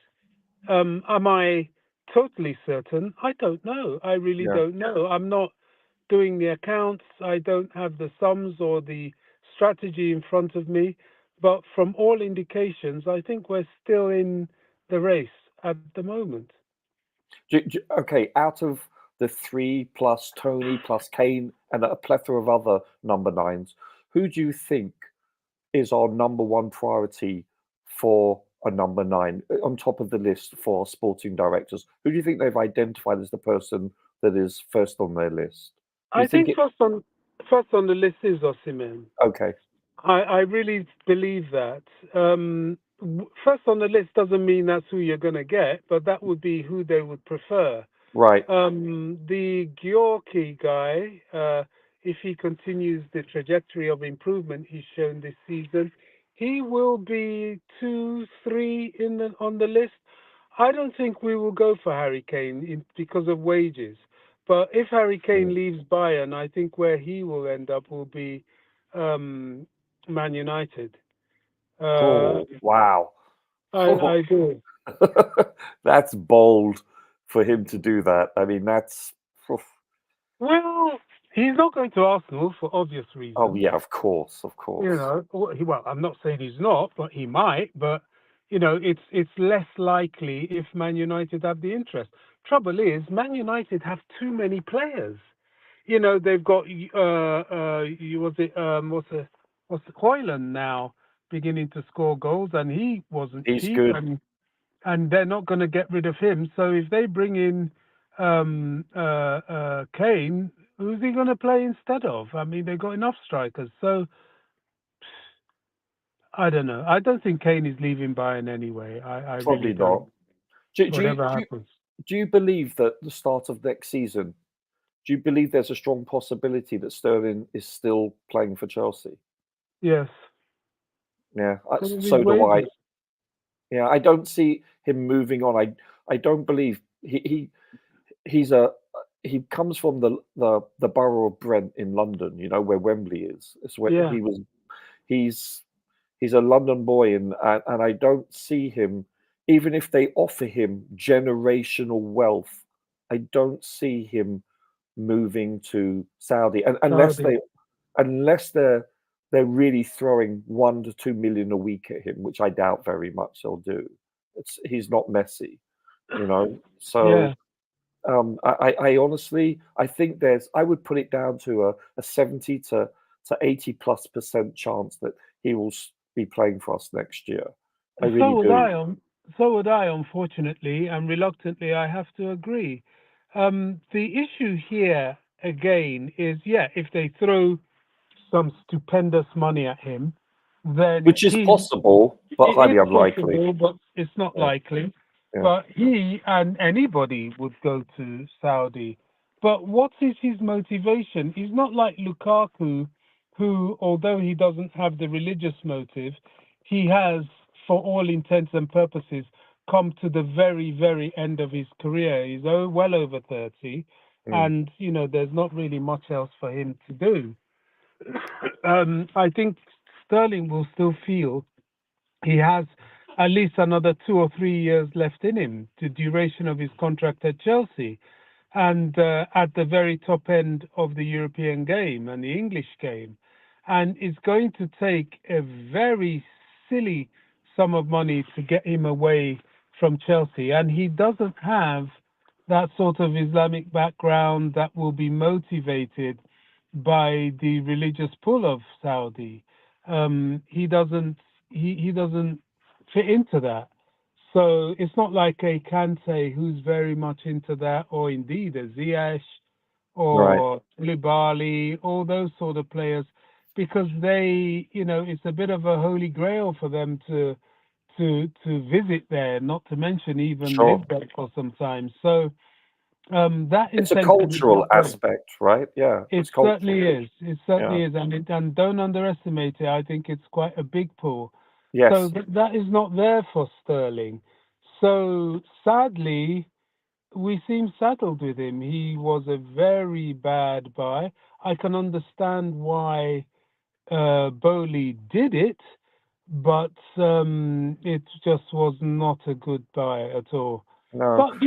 Am I totally certain? I don't know. I really don't know. I'm not doing the accounts. I don't have the sums or the strategy in front of me. But from all indications, I think we're still in the race at the moment. Okay, out of the 3 plus Tony plus Kane and a plethora of other number 9s, who do you think is our number 1 priority for a number 9 on top of the list for sporting directors? Who do you think they've identified as the person that is first on their list? I think first on the list is Osimhen. Okay. I really believe that. First on the list doesn't mean that's who you're going to get, but that would be who they would prefer. Right. The Gyorky guy, if he continues the trajectory of improvement he's shown this season, he will be 2, 3 on the list. I don't think we will go for Harry Kane because of wages. But if Harry Kane leaves Bayern, I think where he will end up will be Man United. Wow. I do. That's bold for him to do that. I mean, that's... Well, he's not going to Arsenal for obvious reasons. Oh, yeah, of course. Well, I'm not saying he's not, but he might. But, it's less likely if Man United have the interest. Trouble is, Man United have too many players. They've got what's Hoyland now beginning to score goals, and he wasn't cheap, good. And they're not going to get rid of him. So if they bring in Kane, who's he going to play instead of? I mean, they've got enough strikers. So I don't know. I don't think Kane is leaving Bayern anyway. I Probably really don't. Not. Whatever happens. Do you believe that the start of next season, do you believe there's a strong possibility that Sterling is still playing for Chelsea? Yes. Yeah, so do I. Yeah, I don't see him moving on. I don't believe he comes from the borough of Brent in London, where Wembley is. It's where he was. He's a London boy, and I don't see him. Even if they offer him generational wealth, I don't see him moving to Saudi, and unless they're really throwing 1 to 2 million a week at him, which I doubt very much they'll do. He's not Messi, So I honestly, I think I would put it down to a 70 to It's an 80+% chance that he will be playing for us next year. I really So would do. so would I, unfortunately, and reluctantly, I have to agree. The issue here again is, if they throw some stupendous money at him, then Which is possible, but highly it's unlikely. possible, but it's not Yeah. likely. Yeah. But he and anybody would go to Saudi. But what is his motivation? He's not like Lukaku, who, although he doesn't have the religious motive, he has, for all intents and purposes, come to the very, very end of his career. He's well over 30, and there's not really much else for him to do. I think Sterling will still feel he has at least another 2 or 3 years left in him, the duration of his contract at Chelsea, and at the very top end of the European game and the English game. And it's going to take a very silly sum of money to get him away from Chelsea. And he doesn't have that sort of Islamic background that will be motivated by the religious pull of Saudi. He doesn't fit into that. So it's not like a Kante who's very much into that, or indeed a Ziyech or Libali, all those sort of players, because they, it's a bit of a holy grail for them to visit there, not to mention even live there for some time. So that it's a incentive cultural aspect, right? Yeah, it certainly is. It certainly is, and don't underestimate it. I think it's quite a big pull. Yes. So that is not there for Sterling. So sadly, we seem saddled with him. He was a very bad buy. I can understand why Boehly did it, but it just was not a good buy at all. No. But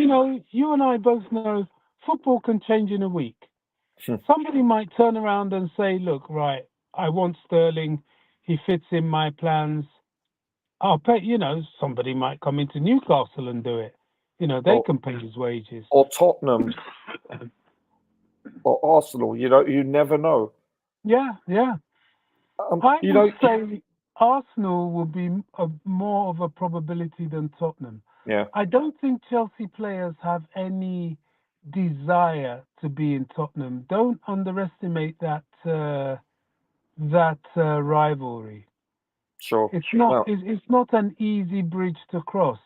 you and I both know football can change in a week. Somebody might turn around and say, look, right, I want Sterling. He fits in my plans. I'll pay, somebody might come into Newcastle and do it. They can pay his wages. Or Tottenham. Or Arsenal. You never know. Yeah. I would say Arsenal will be more of a probability than Tottenham. Yeah. I don't think Chelsea players have any desire to be in Tottenham. Don't underestimate that rivalry. Sure. It's not. It's not an easy bridge to cross.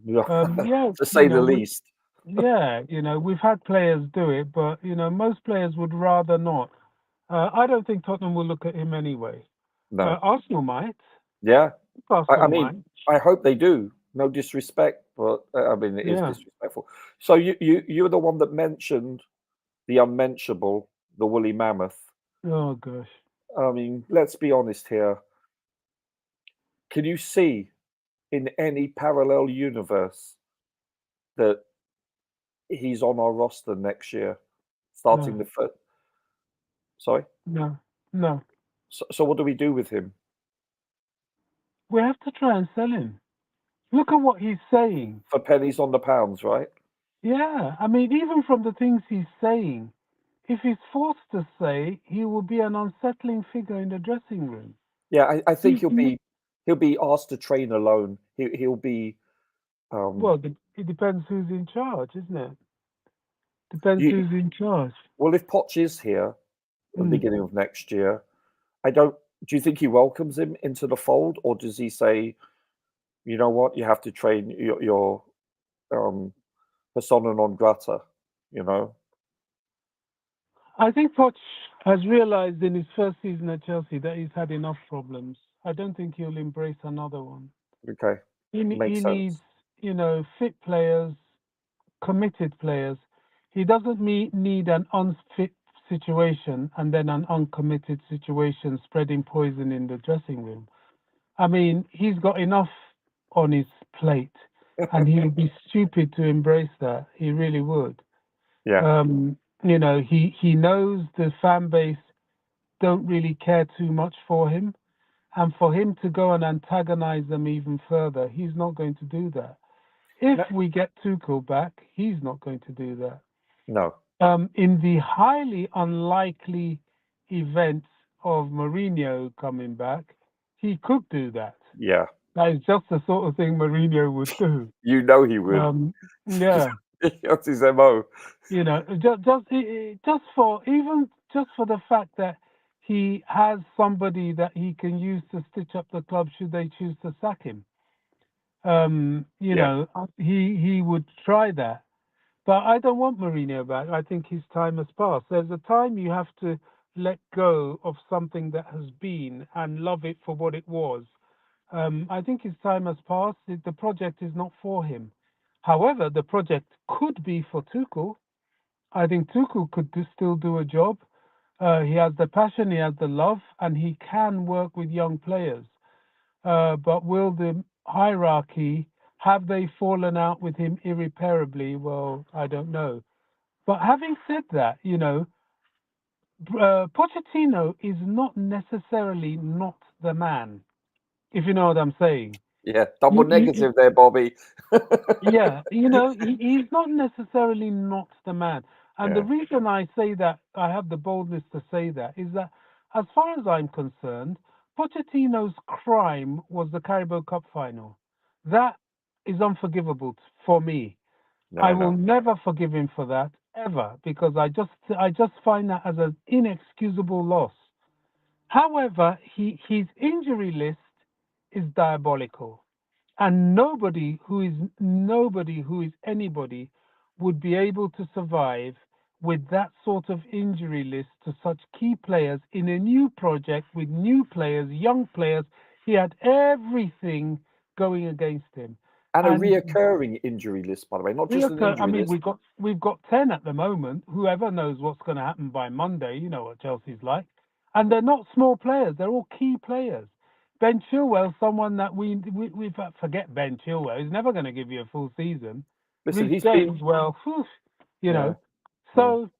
To say the least. We've had players do it, but most players would rather not. I don't think Tottenham will look at him anyway. No. Arsenal might. Yeah. Arsenal I mean, might. I hope they do. No disrespect, but it is disrespectful. So you're the one that mentioned the unmentionable, the woolly mammoth. Oh gosh. I mean, let's be honest here. Can you see in any parallel universe that he's on our roster next year, starting the first? Sorry? No. So what do we do with him? We have to try and sell him. Look at what he's saying. For pennies on the pounds, right? Yeah. I mean, even from the things he's saying, if he's forced to say, he will be an unsettling figure in the dressing room. Yeah, I think he'll be asked to train alone. He'll be. Well, it depends who's in charge, isn't it? Depends who's in charge. Well, if Poch is here at the beginning of next year, do you think he welcomes him into the fold, or does he say, you know what, you have to train your persona non grata, I think Poch has realized in his first season at Chelsea that he's had enough problems. I don't think he'll embrace another one. Okay. He needs, fit players, committed players. He doesn't need an unfit situation and then an uncommitted situation spreading poison in the dressing room. I mean, he's got enough on his plate, and he would be stupid to embrace that. He really would. Yeah. He knows the fan base don't really care too much for him, and for him to go and antagonize them even further, he's not going to do that. If we get Tuchel back, he's not going to do that. No. In the highly unlikely event of Mourinho coming back, he could do that. Yeah. That is just the sort of thing Mourinho would do. You know he would. Yeah. That's his MO. You know, just for the fact that he has somebody that he can use to stitch up the club should they choose to sack him. You know, he would try that. But I don't want Mourinho back. I think his time has passed. There's a time you have to let go of something that has been and love it for what it was. I think his time has passed. The project is not for him. However, the project could be for Tuchel. I think Tuchel could still do a job. He has the passion, he has the love, and he can work with young players. But will the hierarchy, have they fallen out with him irreparably? Well, I don't know. But having said that, you know, Pochettino is not necessarily not the man, if you know what I'm saying. Yeah, double negative there, Bobby. Yeah, you know, he's not necessarily not the man. And the reason I say that, I have the boldness to say that, is that as far as I'm concerned, Pochettino's crime was the Carabao Cup final. That is unforgivable for me. I will never forgive him for that, ever, because I just find that as an inexcusable loss. However, his injury list is diabolical. And nobody who is anybody would be able to survive with that sort of injury list to such key players in a new project with new players, young players. He had everything going against him. And a reoccurring injury list, by the way, not just an injury list. We've got 10 at the moment. Whoever knows what's going to happen by Monday, you know what Chelsea's like. And they're not small players, they're all key players. Ben Chilwell, someone that we forget Ben Chilwell. He's never going to give you a full season. Listen, Reece James, you know. So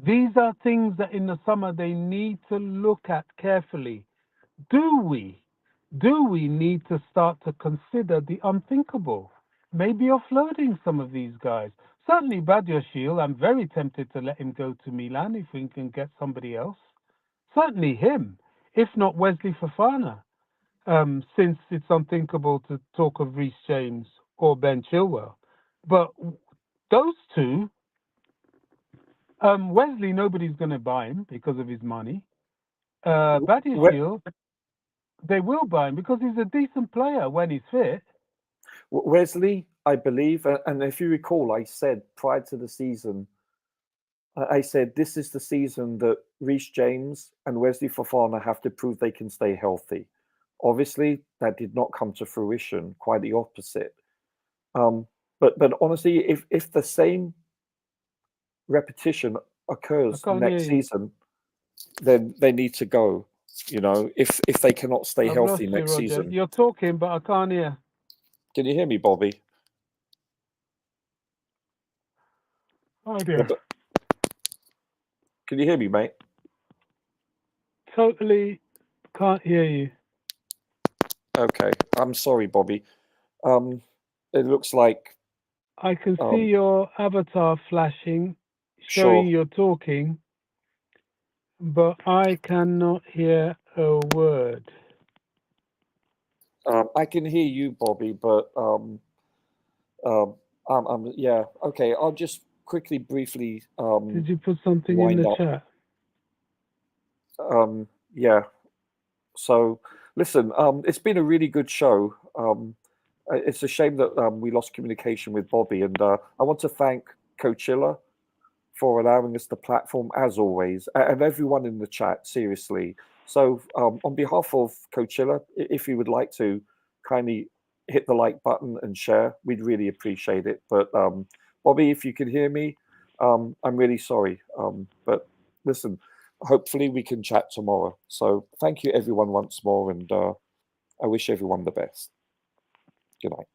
these are things that in the summer they need to look at carefully. Do we need to start to consider the unthinkable? Maybe offloading some of these guys. Certainly Badiashile, I'm very tempted to let him go to Milan if we can get somebody else. Certainly him, if not Wesley Fofana, since it's unthinkable to talk of Reece James or Ben Chilwell. But those two, Wesley, nobody's going to buy him because of his money. Badiashile, they will buy him because he's a decent player when he's fit. Wesley, I believe, and if you recall, I said prior to the season, I said this is the season that Reece James and Wesley Fofana have to prove they can stay healthy. Obviously, that did not come to fruition, quite the opposite. But honestly, if the same repetition occurs next season, then they need to go. You know, if they cannot stay healthy next season. You're talking, but I can't hear. Can you hear me, Bobby? Oh dear. Can you hear me, mate? Totally can't hear you. Okay, I'm sorry, Bobby. It looks like I can see your avatar flashing, showing you're talking, but I cannot hear a word. I can hear you, Bobby, but yeah. Okay, I'll just quickly, briefly. Did you put something in the chat? Yeah. So, listen, it's been a really good show. It's a shame that we lost communication with Bobby, and I want to thank Coachella for allowing us the platform, as always, and everyone in the chat, seriously. So on behalf of Coachella, if you would like to kindly hit the like button and share, we'd really appreciate it. But Bobby, if you can hear me, I'm really sorry. But listen, hopefully we can chat tomorrow. So thank you everyone once more, and I wish everyone the best. Good night.